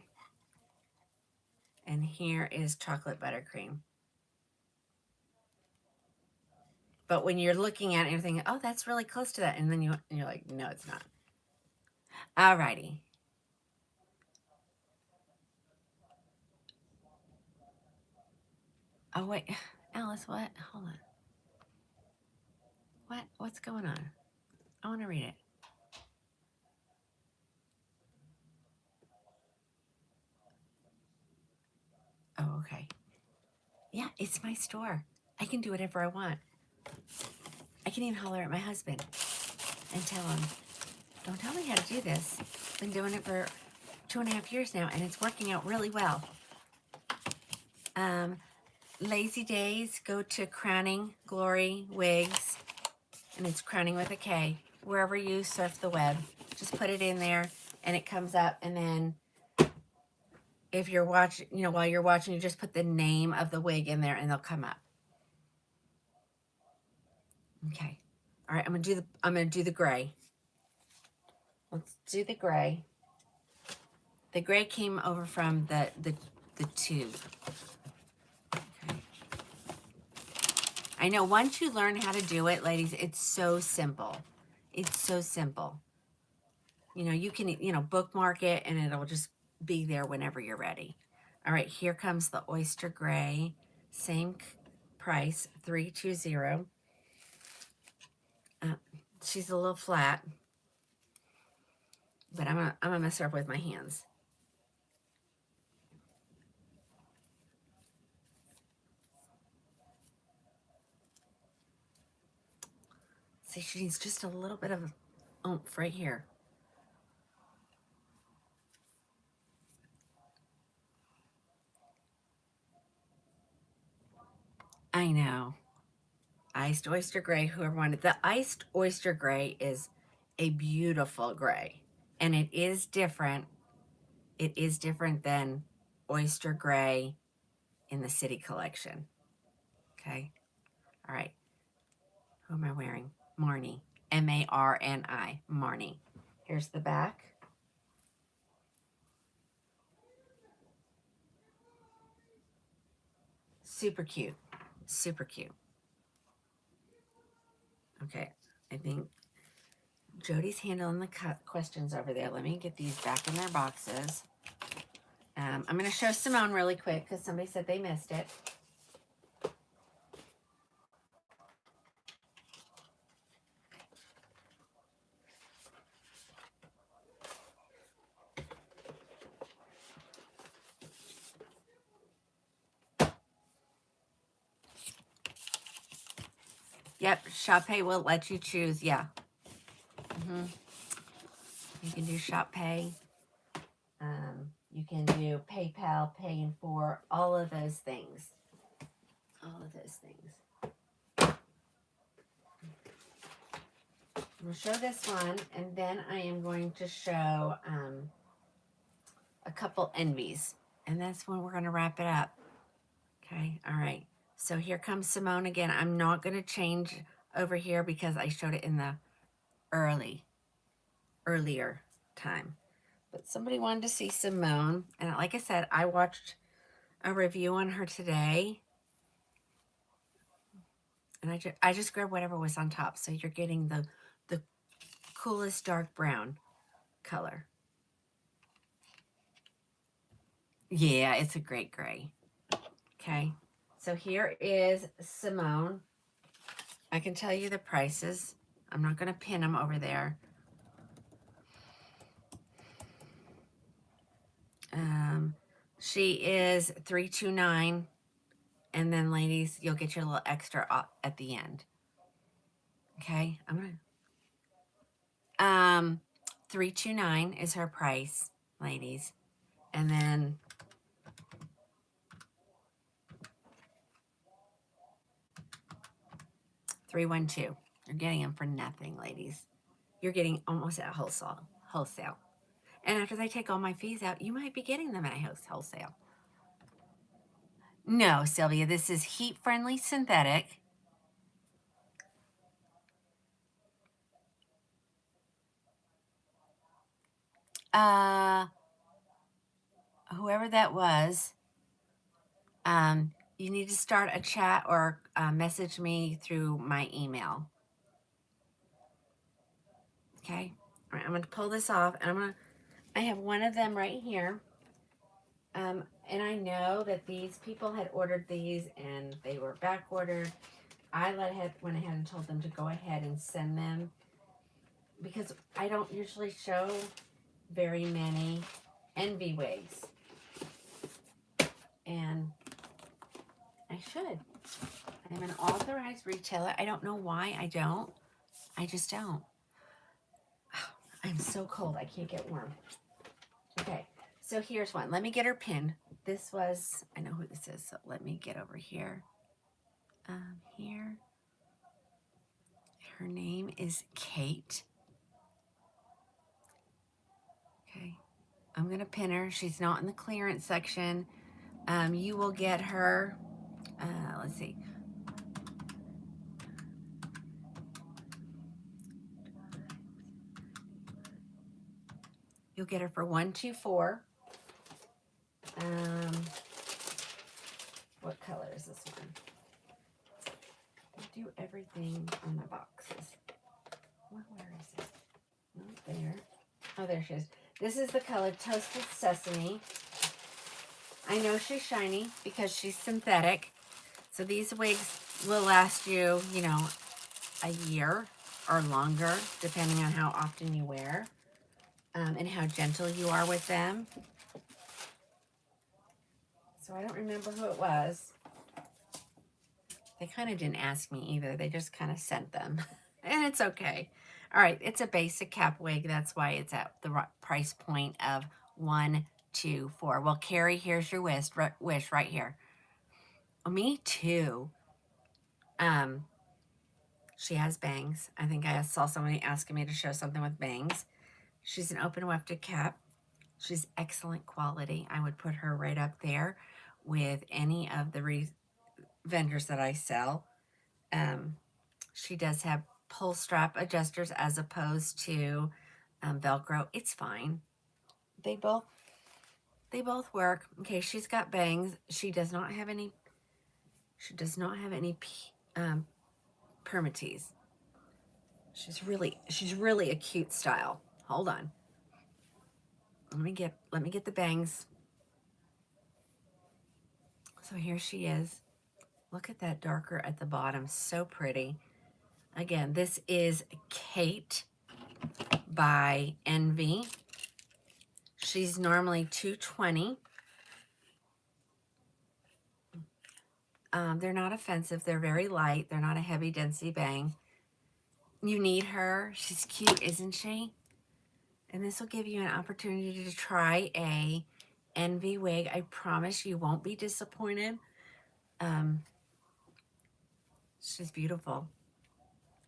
And here is chocolate buttercream. But when you're looking at it, you're thinking, oh, that's really close to that. And then you're like, no, it's not. All righty. Oh, wait. Alice, what? Hold on. What? What's going on? I want to read it. Oh, okay. Yeah, it's my store. I can do whatever I want. I can even holler at my husband and tell him, don't tell me how to do this. I've been doing it for 2.5 years now, and it's working out really well. Lazy days, go to Krowning Glory Wigs, and it's Krowning with a K. Wherever you surf the web, just put it in there, and it comes up. And then if you're watching, while you're watching, you just put the name of the wig in there, and they'll come up. Okay. All right. I'm gonna do the gray. Let's do the gray. The gray came over from the tube. Okay. I know once you learn how to do it, ladies, it's so simple. It's so simple. You can, bookmark it and it'll just be there whenever you're ready. All right, here comes the oyster gray. Same price, $320. She's a little flat, but I'm gonna mess her up with my hands. See, she needs just a little bit of oomph right here. I know. Iced oyster gray, whoever wanted. The iced oyster gray is a beautiful gray, and it is different. It is different than oyster gray in the City Collection. Okay. All right. Who am I wearing? Marnie. M-A-R-N-I. Marnie. Here's the back. Super cute. Super cute. Okay. I think Jody's handling the questions over there. Let me get these back in their boxes. I'm going to show Simone really quick because somebody said they missed it. Yep, Shop Pay will let you choose. Yeah. You can do Shop Pay. You can do PayPal, Pay in 4, all of those things. All of those things. I'm going to show this one, and then I am going to show a couple envies. And that's when we're going to wrap it up. Okay, all right. So here comes Simone again. I'm not going to change over here because I showed it in the earlier time. But somebody wanted to see Simone. And like I said, I watched a review on her today. And I just grabbed whatever was on top. So you're getting the coolest dark brown color. Yeah, it's a great gray. Okay. So here is Simone. I can tell you the prices. I'm not going to pin them over there. She is $329, and then ladies, you'll get your little extra at the end. Okay, I'm gonna $329 is her price, ladies, and then 312. You're getting them for nothing, ladies. You're getting almost at wholesale. And after they take all my fees out, you might be getting them at wholesale. No, Sylvia, this is heat-friendly synthetic. Whoever that was, you need to start a chat or message me through my email. Okay? All right, I'm going to pull this off, and I have one of them right here. And I know that these people had ordered these, and they were back ordered. I went ahead and told them to go ahead and send them, because I don't usually show very many Envy wigs. And I should. I'm an authorized retailer. I don't know why I don't. I just don't. I'm so cold. I can't get warm. Okay, so here's one. Let me get her pin. This was, I know who this is, so let me get over here. Here. Her name is Kate. Okay, I'm going to pin her. She's not in the clearance section. You will get her, let's see. You'll get her for $124. What color is this one? I do everything on the boxes. Where is it? Not there. Oh, there she is. This is the color Toasted Sesame. I know she's shiny because she's synthetic. So these wigs will last you, you know, a year or longer, depending on how often you wear and how gentle you are with them. So I don't remember who it was. They kind of didn't ask me either. They just kind of sent them. And it's okay. All right, it's a basic cap wig. That's why it's at the price point of $124. Well, Carrie, here's your wish right here. Oh, me too. She has bangs. I think I saw somebody asking me to show something with bangs. She's an open wefted cap. She's excellent quality. I would put her right up there with any of the vendors that I sell. She does have pull strap adjusters as opposed to Velcro. It's fine. They both work. Okay, she's got bangs. She does not have any. She does not have any permatease. She's really a cute style. Hold on. Let me get the bangs. So here she is. Look at that darker at the bottom. So pretty. Again, this is Kate by Envy. She's normally $220. They're not offensive. They're very light. They're not a heavy density bang. You need her. She's cute, isn't she? And this will give you an opportunity to try a Envy wig. I promise you won't be disappointed. She's beautiful.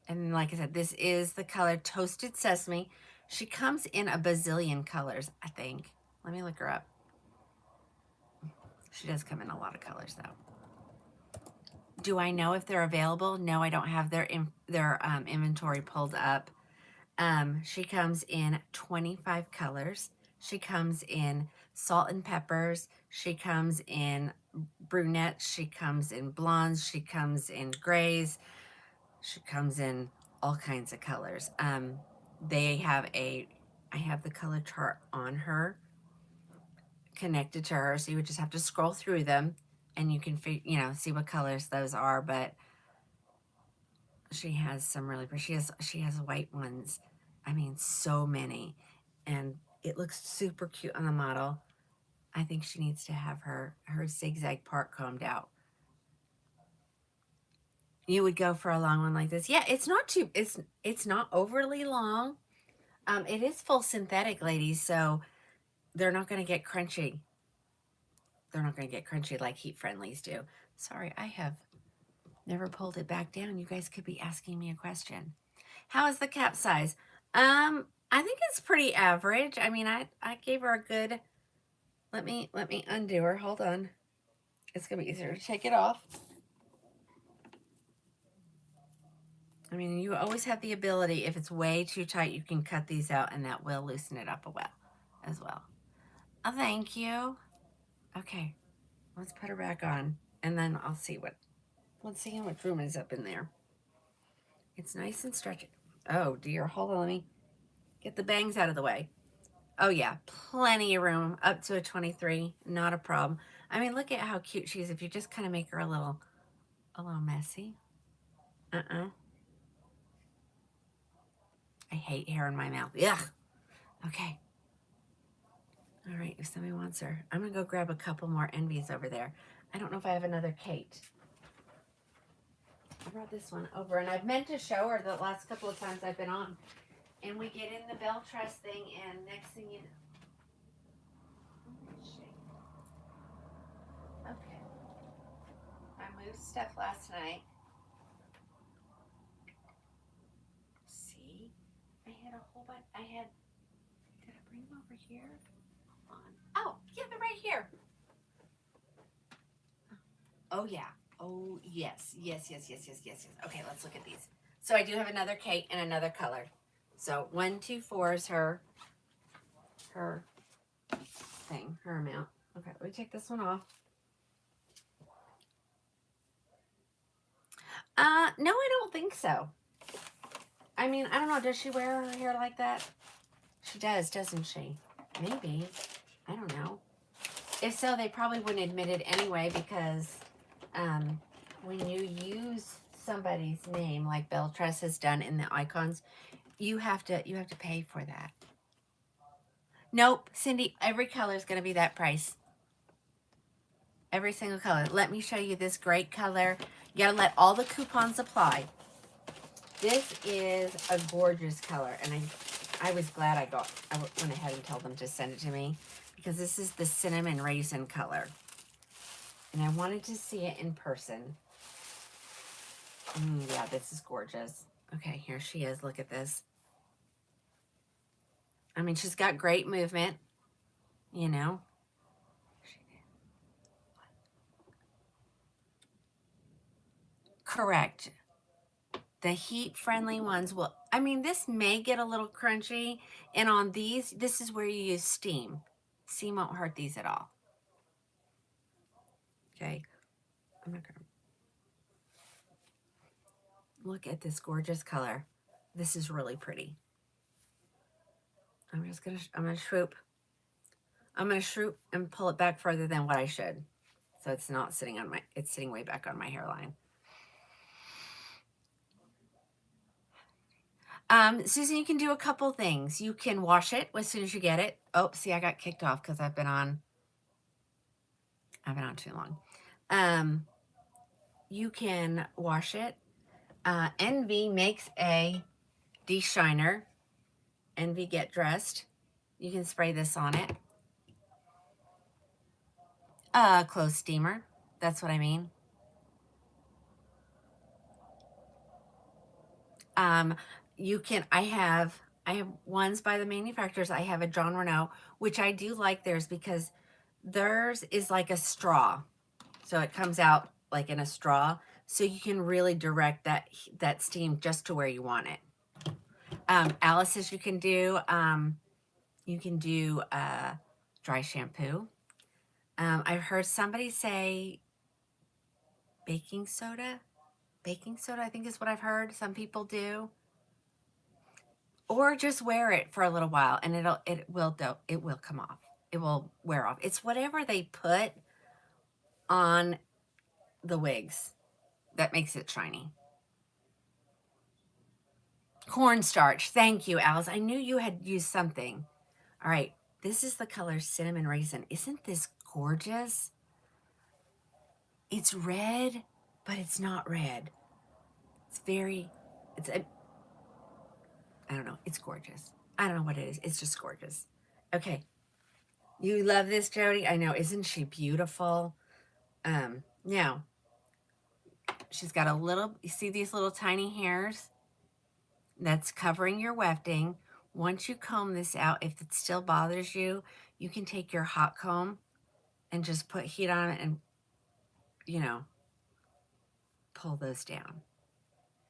And like I said, this is the color Toasted Sesame. She comes in a bazillion colors, I think. Let me look her up. She does come in a lot of colors, though. Do I know if they're available? No, I don't have their inventory pulled up. She comes in 25 colors. She comes in salt and peppers. She comes in brunettes. She comes in blondes. She comes in grays. She comes in all kinds of colors. I have the color chart on her, connected to her, so you would just have to scroll through them and you can see what colors those are. But she has some really pretty. She has white ones. I mean, so many, and it looks super cute on the model. I think she needs to have her zigzag part combed out. You would go for a long one like this. Yeah, it's not overly long. It is full synthetic, ladies, so they're not going to get crunchy. They're not going to get crunchy like heat friendlies do. Sorry, I have Never pulled it back down. You guys could be asking me a question. How is the cap size? I think it's pretty average. I mean, I gave her a good, let me undo her. Hold on. It's going to be easier to take it off. I mean, you always have the ability, if it's way too tight, you can cut these out and that will loosen it up as well. Oh, thank you. Okay, let's put her back on and then I'll see let's see how much room is up in there. It's nice and stretchy. Oh dear, hold on, let me get the bangs out of the way. Oh yeah, plenty of room up to a 23, not a problem. I mean, look at how cute she is if you just kind of make her a little messy. I hate hair in my mouth. Ugh. Okay. All right, if somebody wants her, I'm gonna go grab a couple more Envies over there. I don't know if I have another Kate. I brought this one over, and I've meant to show her the last couple of times I've been on. And we get in the bell truss thing, and next thing you know. Okay. I moved stuff last night. See? I had a whole bunch. Did I bring them over here? Oh, yeah, they're right here. Oh, yeah. Oh, yes. Yes. Okay, let's look at these. So I do have another Kate and another color. So 124 is her thing, her amount. Okay, let me take this one off. No, I don't think so. I mean, I don't know. Does she wear her hair like that? She does, doesn't she? Maybe. I don't know. If so, they probably wouldn't admit it anyway because when you use somebody's name like Belle Tress has done in the icons, you have to pay for that. Nope, Cindy, every color is going to be that price. Every single color. Let me show you this great color. You got to let all the coupons apply. This is a gorgeous color, and I was glad I went ahead and told them to send it to me because this is the cinnamon raisin color. And I wanted to see it in person. Yeah, this is gorgeous. Okay, here she is. Look at this. I mean, she's got great movement, you know. Correct. The heat-friendly ones will, I mean, this may get a little crunchy. And on these, this is where you use steam. Steam won't hurt these at all. Okay. I'm not gonna look at this gorgeous color. This is really pretty. I'm gonna swoop. I'm gonna swoop and pull it back further than what I should. So it's not sitting on it's sitting way back on my hairline. Susan, you can do a couple things. You can wash it as soon as you get it. Oh, see, I got kicked off because I've been on too long. You can wash it. Envy makes a de-shiner. Envy Get Dressed. You can spray this on it. Clothes steamer. That's what I mean. You can, I have ones by the manufacturers. I have a John Renault, which I do like theirs because theirs is like a straw. So it comes out like in a straw. So you can really direct that steam just to where you want it. Alice's you can do dry shampoo. I've heard somebody say baking soda. Baking soda, I think is what I've heard some people do. Or just wear it for a little while and it will come off. It will wear off. It's whatever they put on the wigs that makes it shiny. Cornstarch. Thank you, Alice. I knew you had used something. All right. This is the color Cinnamon Raisin. Isn't this gorgeous? It's red, but it's not red. I don't know. It's gorgeous. I don't know what it is. It's just gorgeous. Okay. You love this, Jody? I know. Isn't she beautiful? Now, she's got a little, you see these little tiny hairs? That's covering your wefting. Once you comb this out, if it still bothers you, you can take your hot comb and just put heat on it and, you know, pull those down.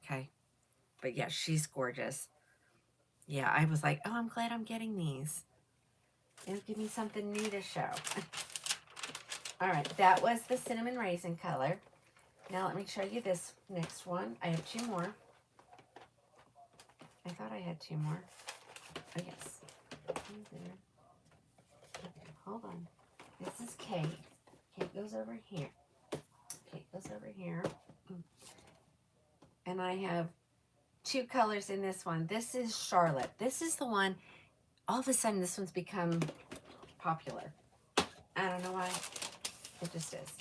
Okay. But yeah, she's gorgeous. Yeah, I was like, oh, I'm glad I'm getting these. It'll give me something new to show. All right, that was the cinnamon raisin color. Now let me show you this next one. I have two more. I thought I had two more. Oh, yes. Okay, hold on. This is Kate. Kate goes over here. Kate goes over here. And I have two colors in this one. This is Charlotte. This is the one, all of a sudden this one's become popular. I don't know why. It just is.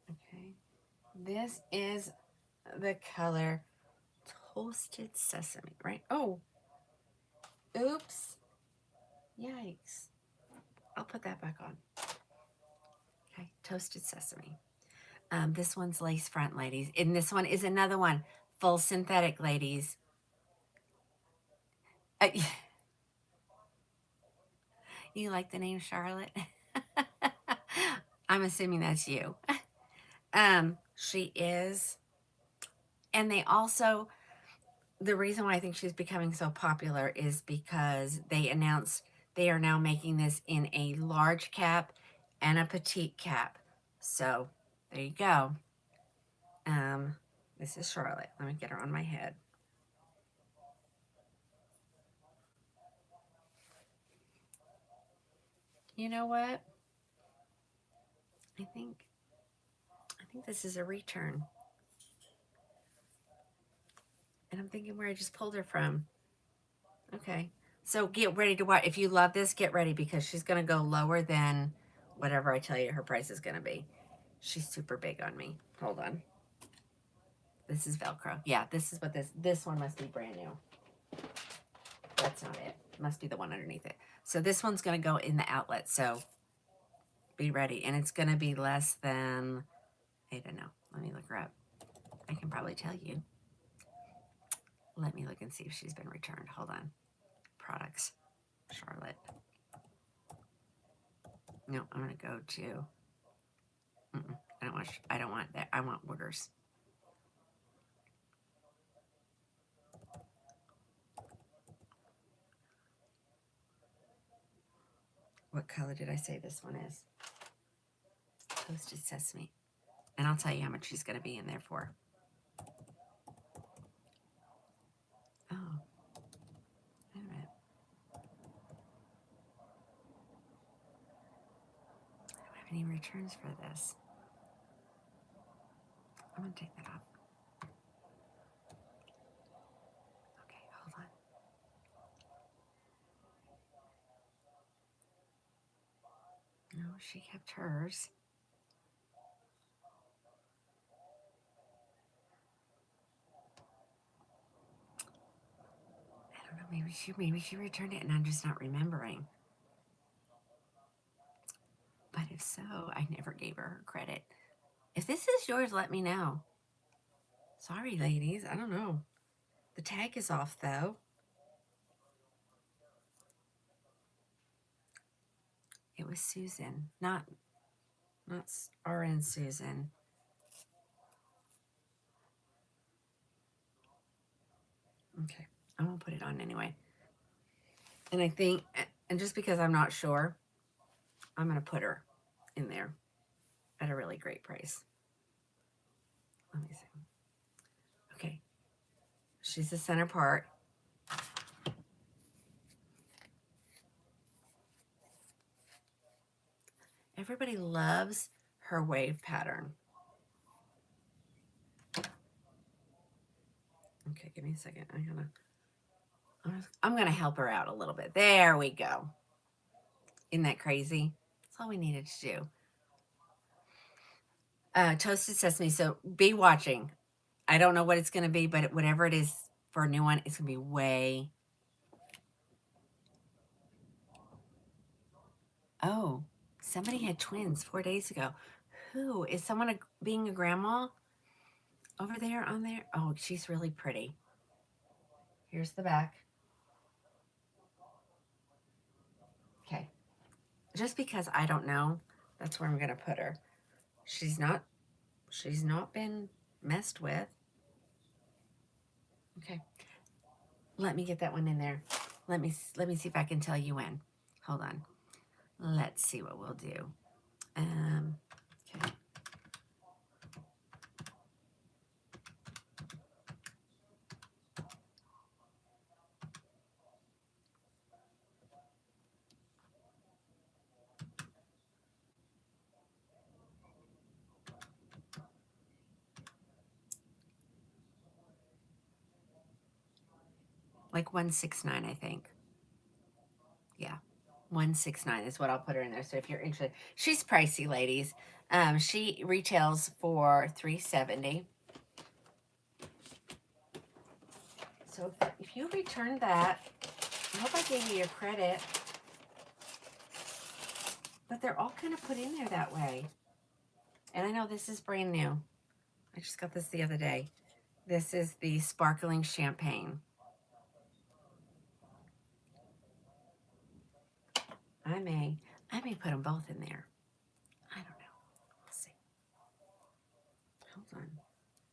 Okay. This is the color Toasted Sesame, right? Oh, oops. Yikes. I'll put that back on. Okay, Toasted Sesame. This one's lace front, ladies. And this one is another one, full synthetic, ladies. You like the name Charlotte? I'm assuming that's you. She is. And they also, the reason why I think she's becoming so popular is because they announced they are now making this in a large cap and a petite cap. So there you go. This is Charlotte. Let me get her on my head. You know what? I think this is a return. And I'm thinking where I just pulled her from. Okay. So get ready to watch. If you love this, get ready because she's going to go lower than whatever I tell you her price is going to be. She's super big on me. Hold on. This is Velcro. Yeah, this is what this one must be brand new. That's not it. Must be the one underneath it. So this one's going to go in the outlet. So be ready. And it's going to be less than, I don't know. Let me look her up. I can probably tell you. Let me look and see if she's been returned. Hold on. Products. Charlotte. No, I'm going to go to, I don't want that. I want orders. What color did I say this one is? Toasted Sesame. And I'll tell you how much she's going to be in there for. Oh. Wait a minute. I don't have any returns for this. I'm going to take that off. Okay, hold on. No, she kept hers. I don't know, maybe she returned it and I'm just not remembering. But if so, I never gave her credit. If this is yours, let me know. Sorry, ladies, I don't know. The tag is off though. It was Susan, not RN Susan. Okay, I'm gonna put it on anyway. And I think, and just because I'm not sure, I'm gonna put her in there at a really great price. Let me see. Okay, she's the center part. Everybody loves her wave pattern. Okay, give me a second. I'm gonna help her out a little bit. There we go. Isn't that crazy? That's all we needed to do. Toasted Sesame. So be watching. I don't know what it's gonna be, but whatever it is for a new one, it's gonna be way. Oh, Somebody had twins 4 days ago. Who? Is someone being a grandma over there on there? Oh, she's really pretty. Here's the back. Okay. Just because I don't know, that's where I'm going to put her. She's not been messed with. Okay. Let me get that one in there. Let me see if I can tell you when. Hold on. Let's see what we'll do. Okay. Like 169, I think. Yeah. 169 is what I'll put her in there. So if you're interested, she's pricey, ladies. She retails for $370. So if you return that, I hope I gave you your credit. But they're all kind of put in there that way. And I know this is brand new. I just got this the other day. This is the sparkling champagne. I may put them both in there. I don't know. We'll see. Hold on.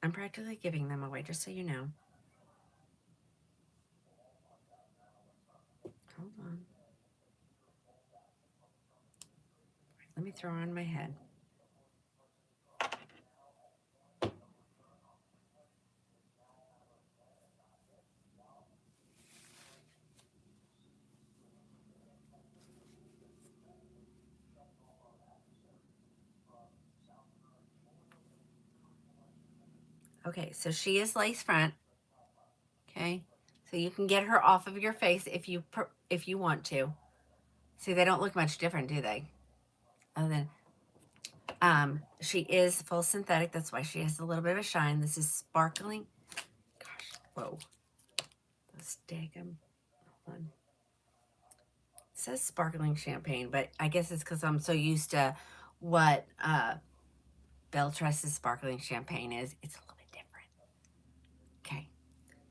I'm practically giving them away, just so you know. Hold on. Let me throw on my head. Okay, so she is lace front. Okay, so you can get her off of your face if you want to. See, they don't look much different, do they? Other than she is full synthetic. That's why she has a little bit of a shine. This is sparkling. Gosh, whoa. Let's take them. Hold on. It says sparkling champagne, but I guess it's because I'm so used to what Belle Tress's sparkling champagne is. It's a little bit different. Okay,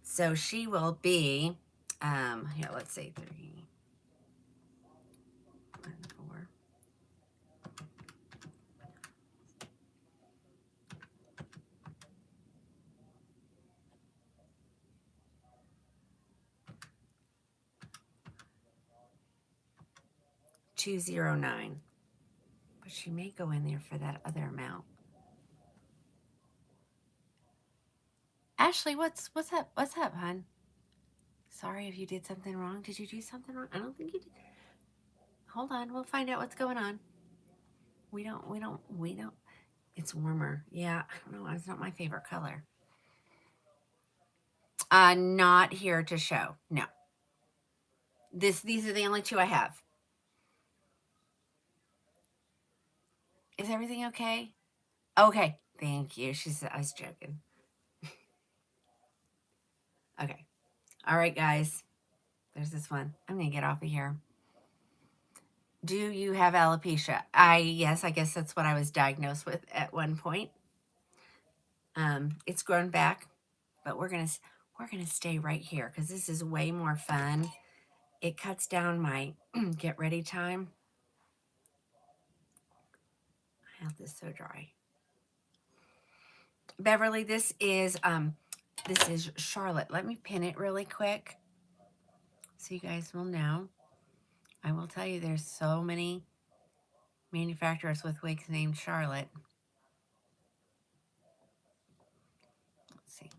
so she will be, here, let's say 3, 1, 4. 209. But she may go in there for that other amount. Ashley, what's up? What's up, hon? Sorry if you did something wrong. Did you do something wrong? I don't think you did. Hold on, we'll find out what's going on. We don't. It's warmer. Yeah, I don't know. It's not my favorite color. Not here to show. No. These are the only 2 I have. Is everything okay? Okay. Thank you. She said I was joking. Okay. All right, guys. There's this one. I'm going to get off of here. Do you have alopecia? Yes, I guess that's what I was diagnosed with at one point. It's grown back, but we're gonna stay right here because this is way more fun. It cuts down my get ready time. I have this so dry. Beverly, this is Charlotte. Let me pin it really quick so you guys will know. I will tell you there's so many manufacturers with wigs named Charlotte. Let's see.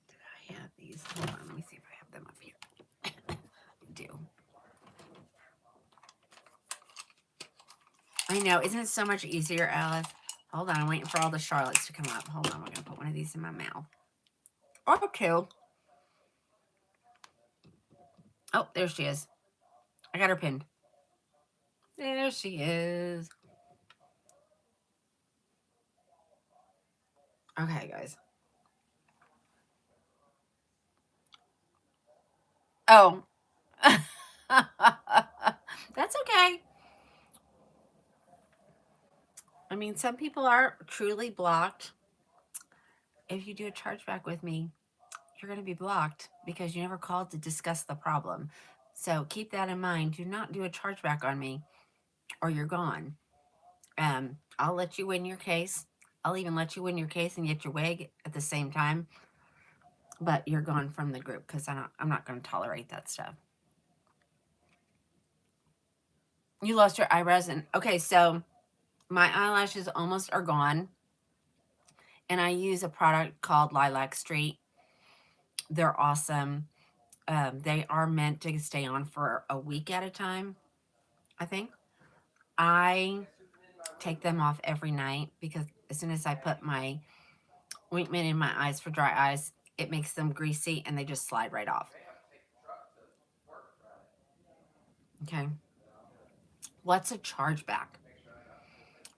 Did I have these? Hold on, let me see if I have them up here. I do. I know, isn't it so much easier, Alice? Hold on, I'm waiting for all the Charlottes to come up. Hold on, I'm gonna put one of these in my mouth. Or 2. Oh, there she is. I got her pinned. There she is. Okay, guys. Oh. That's I mean, some people are truly blocked. If you do a chargeback with me, you're going to be blocked because you never called to discuss the problem. So keep that in mind. Do not do a chargeback on me or you're gone. I'll let you win your case. I'll even let you win your case and get your wig at the same time. But you're gone from the group because I'm not going to tolerate that stuff. You lost your eyebrows. And okay, so my eyelashes almost are gone. And I use a product called Lilac Street. They're awesome. They are meant to stay on for a week at a time, I think. I take them off every night because as soon as I put my ointment in my eyes for dry eyes, it makes them greasy and they just slide right off. Okay. What's a chargeback?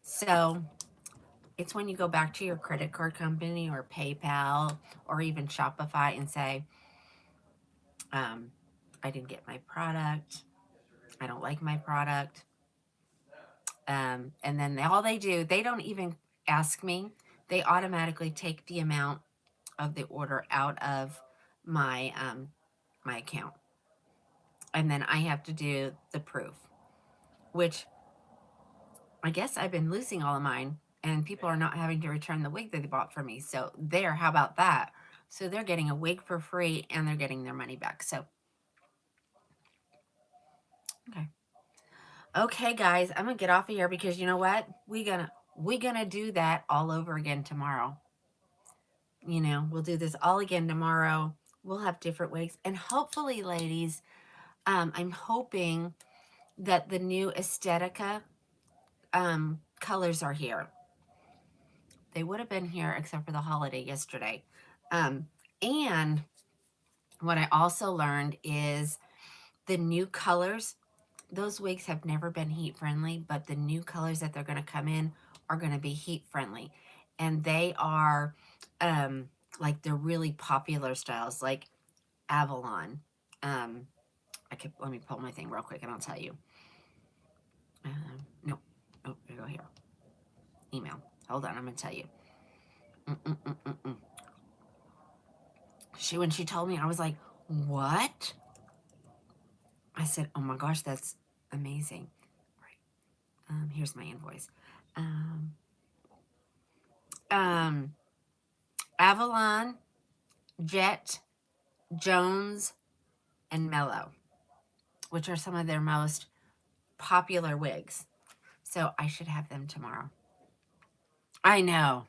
So it's when you go back to your credit card company or PayPal or even Shopify and say, I didn't get my product. I don't like my product. And then all they do, they don't even ask me. They automatically take the amount of the order out of my my account. And then I have to do the proof, which I guess I've been losing all of mine and people are not having to return the wig that they bought from me. So there, how about that? So they're getting a wig for free and they're getting their money back. So, okay. Okay, guys, I'm gonna get off of here because you know what? We're gonna do that all over again tomorrow. You know, we'll do this all again tomorrow. We'll have different wigs. And hopefully, ladies, I'm hoping that the new Aesthetica colors are here. They would have been here except for the holiday yesterday. And what I also learned is the new colors, those wigs have never been heat friendly, but the new colors that they're going to come in are going to be heat friendly. And they are like the really popular styles like Avalon. Let me pull my thing real quick and I'll tell you. No, oh, there you go here. Email. Hold on, I'm going to tell you. When she told me, I was like, what? I said, oh my gosh, that's amazing. All right. Here's my invoice. Avalon, Jet, Jones, and Mellow, which are some of their most popular wigs. So I should have them tomorrow. I know.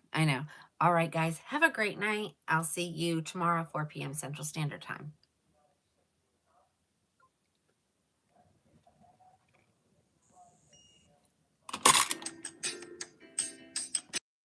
All right, guys, have a great night. I'll see you tomorrow, 4 p.m. Central Standard Time.